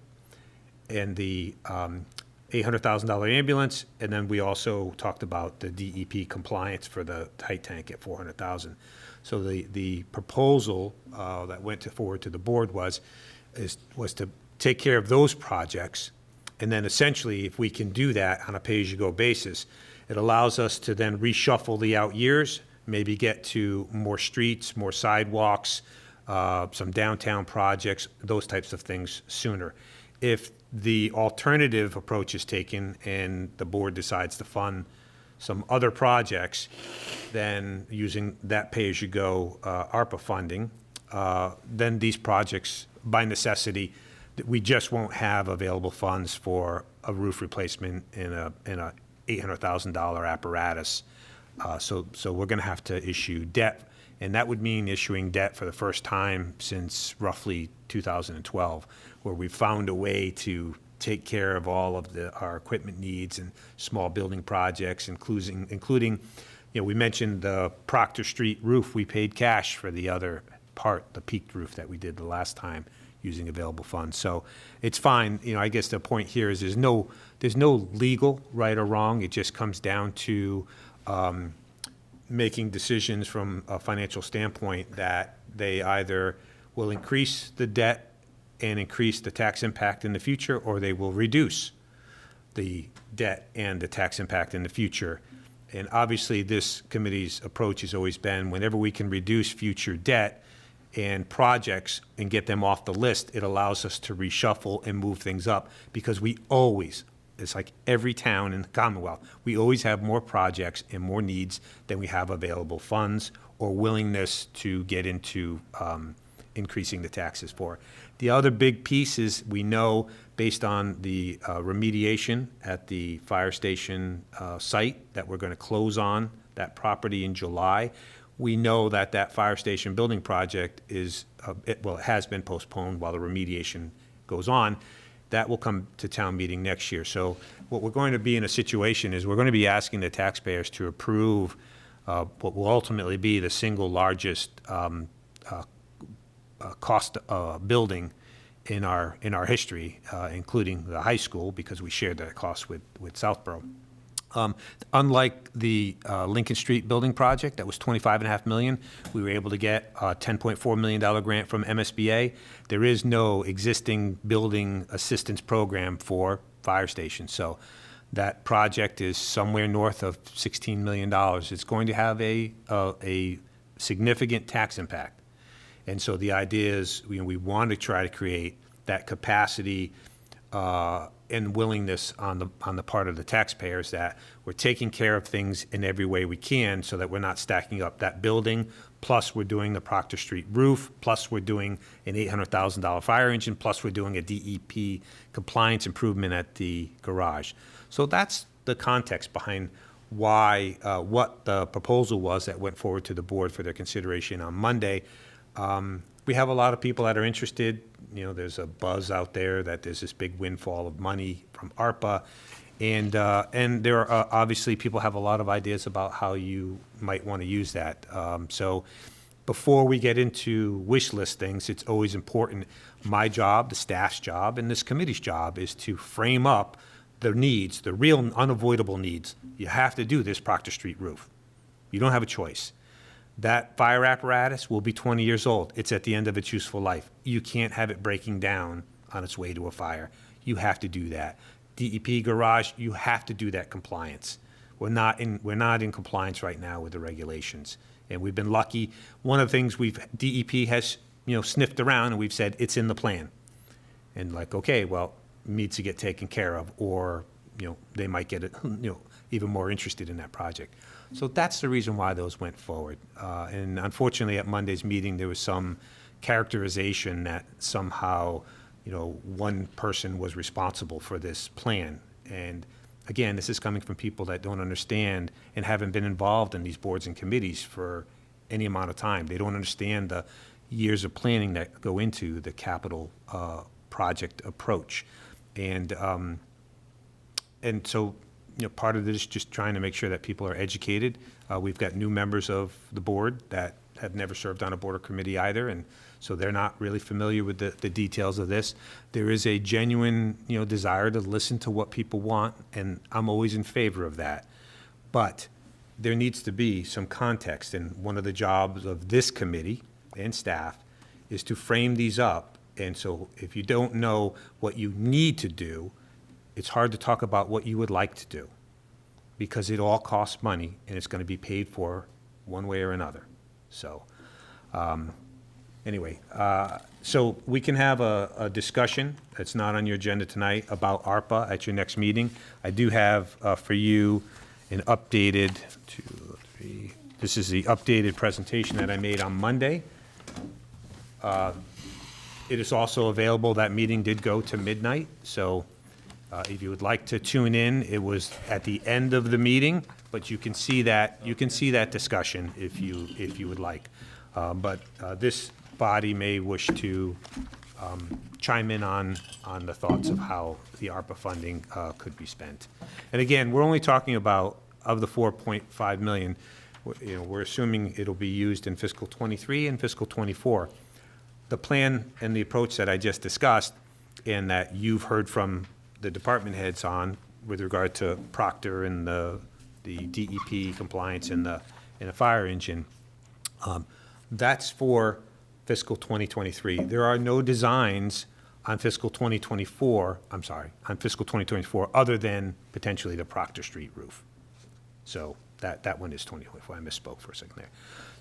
Speaker 4: and the $800,000 ambulance, and then we also talked about the DEP compliance for the tight tank at $400,000. So the proposal that went forward to the board was to take care of those projects, and then essentially, if we can do that on a pay-as-you-go basis, it allows us to then reshuffle the out years, maybe get to more streets, more sidewalks, some downtown projects, those types of things sooner. If the alternative approach is taken and the board decides to fund some other projects, then using that pay-as-you-go ARPA funding, then these projects, by necessity, we just won't have available funds for a roof replacement in a $800,000 apparatus. So we're going to have to issue debt, and that would mean issuing debt for the first time since roughly 2012, where we found a way to take care of all of our equipment needs and small building projects, including, we mentioned the Proctor Street roof. We paid cash for the other part, the peaked roof that we did the last time using available funds. So it's fine. I guess the point here is there's no legal right or wrong. It just comes down to making decisions from a financial standpoint that they either will increase the debt and increase the tax impact in the future, or they will reduce the debt and the tax impact in the future. And obviously, this committee's approach has always been whenever we can reduce future debt and projects and get them off the list, it allows us to reshuffle and move things up, because we always, it's like every town in the Commonwealth, we always have more projects and more needs than we have available funds or willingness to get into increasing the taxes for. The other big piece is we know, based on the remediation at the fire station site, that we're going to close on that property in July. We know that that fire station building project is, it has been postponed while the remediation goes on. That will come to town meeting next year. So what we're going to be in a situation is we're going to be asking the taxpayers to approve what will ultimately be the single largest cost building in our history, including the high school, because we shared that cost with Southborough. Unlike the Lincoln Street building project, that was $25.5 million, we were able to get a $10.4 million grant from MSBA. There is no existing building assistance program for fire stations, so that project is somewhere north of $16 million. It's going to have a significant tax impact, and so the idea is we want to try to create that capacity and willingness on the part of the taxpayers that we're taking care of things in every way we can, so that we're not stacking up that building, plus we're doing the Proctor Street roof, plus we're doing an $800,000 fire engine, plus we're doing a DEP compliance improvement at the garage. So that's the context behind why, what the proposal was that went forward to the board for their consideration on Monday. We have a lot of people that are interested. There's a buzz out there that there's this big windfall of money from ARPA, and there are obviously people have a lot of ideas about how you might want to use that. So before we get into wish list things, it's always important. My job, the staff's job, and this committee's job is to frame up the needs, the real unavoidable needs. You have to do this Proctor Street roof. You don't have a choice. That fire apparatus will be 20 years old. It's at the end of its useful life. You can't have it breaking down on its way to a fire. You have to do that. DEP garage, you have to do that compliance. we're not in compliance right now with the regulations. And we've been lucky. One of the things DEP has, sniffed around, and we've said, it's in the plan. And like, okay, well, needs to get taken care of, or, they might get, even more interested in that project. So that's the reason why those went forward. And unfortunately, at Monday's meeting, there was some characterization that somehow, one person was responsible for this plan. And again, this is coming from people that don't understand and haven't been involved in these boards and committees for any amount of time. They don't understand the years of planning that go into the capital project approach. And so, part of it is just trying to make sure that people are educated. We've got new members of the board that have never served on a board or committee either, and so they're not really familiar with the details of this. There is a genuine, desire to listen to what people want, and I'm always in favor of that. But there needs to be some context, and one of the jobs of this committee and staff is to frame these up. And so if you don't know what you need to do, it's hard to talk about what you would like to do, because it all costs money, and it's going to be paid for one way or another. So, anyway, so we can have a discussion that's not on your agenda tonight about ARPA at your next meeting. I do have for you an updated, this is the updated presentation that I made on Monday. It is also available. That meeting did go to midnight, so if you would like to tune in, it was at the end of the meeting, but you can see that discussion if you would like. But this body may wish to chime in on the thoughts of how the ARPA funding could be spent. And again, we're only talking about, of the 4.5 million, we're assuming it'll be used in fiscal 23 and fiscal 24. The plan and the approach that I just discussed, and that you've heard from the department heads on with regard to Proctor and the DEP compliance and the fire engine, that's for fiscal 2023. There are no designs on fiscal 2024, on fiscal 2024, other than potentially the Proctor Street roof. So that one is 2024. I misspoke for a second there.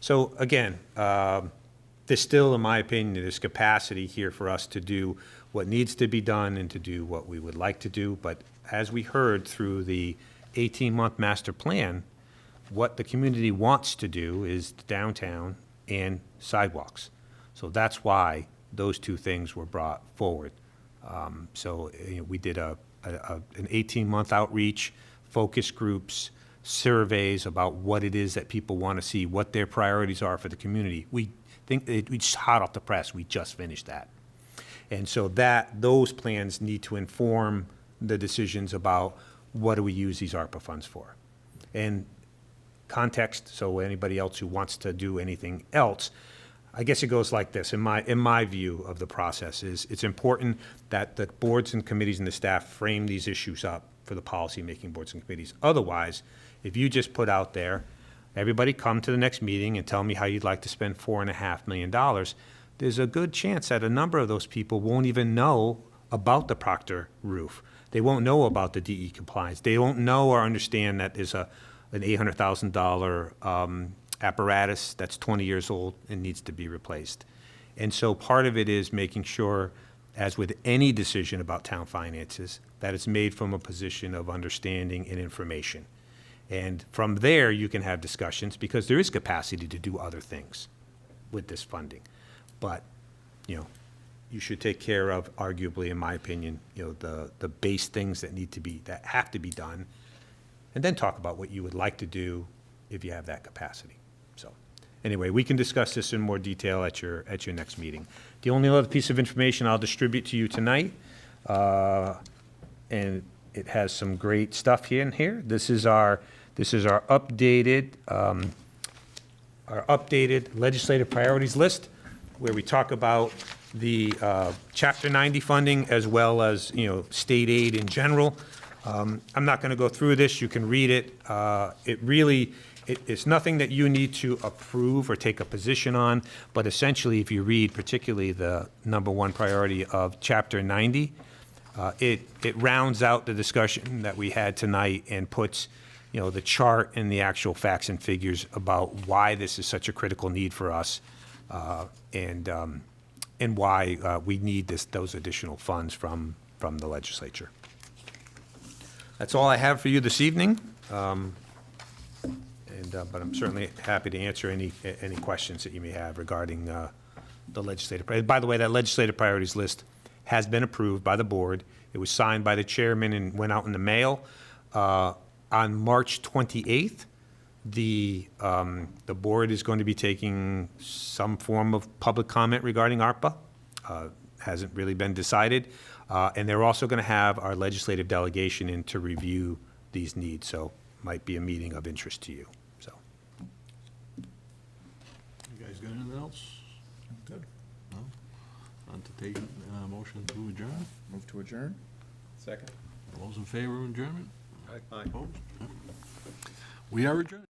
Speaker 4: So again, there's still, in my opinion, there's capacity here for us to do what needs to be done and to do what we would like to do. But as we heard through the 18-month master plan, what the community wants to do is downtown and sidewalks. So that's why those two things were brought forward. So we did an 18-month outreach, focus groups, surveys about what it is that people want to see, what their priorities are for the community. We just hot off the press, we just finished that. And so those plans need to inform the decisions about what do we use these ARPA funds for. And context, so anybody else who wants to do anything else, I guess it goes like this, in my view of the process, is it's important that the boards and committees and the staff frame these issues up for the policy-making boards and committees. Otherwise, if you just put out there, everybody come to the next meeting and tell me how you'd like to spend $4.5 million, there's a good chance that a number of those people won't even know about the Proctor roof. They won't know about the DE compliance. They won't know or understand that there's an $800,000 apparatus that's 20 years old and needs to be replaced. And so part of it is making sure, as with any decision about town finances, that it's made from a position of understanding and information. And from there, you can have discussions, because there is capacity to do other things with this funding. But, you should take care of, arguably, in my opinion, the base things that have to be done, and then talk about what you would like to do if you have that capacity. So, anyway, we can discuss this in more detail at your next meeting. The only other piece of information I'll distribute to you tonight, and it has some great stuff in here. This is our updated legislative priorities list, where we talk about the Chapter 90 funding, as well as state aid in general. I'm not going to go through this. You can read it. It's nothing that you need to approve or take a position on, but essentially, if you read particularly the number one priority of Chapter 90, it rounds out the discussion that we had tonight and puts the chart and the actual facts and figures about why this is such a critical need for us, and why we need those additional funds from the legislature. That's all I have for you this evening. But I'm certainly happy to answer any questions that you may have regarding the legislative. By the way, that legislative priorities list has been approved by the board. It was signed by the chairman and went out in the mail. On March 28th, the board is going to be taking some form of public comment regarding ARPA. Hasn't really been decided. And they're also going to have our legislative delegation in to review these needs, so might be a meeting of interest to you. So,
Speaker 1: You guys got anything else?
Speaker 6: Good.
Speaker 1: No? On to take, motion to adjourn?
Speaker 6: Move to adjourn?
Speaker 2: Second.
Speaker 1: All those in favor of adjournment?
Speaker 2: Aye.
Speaker 1: Opposed? We are adjourned.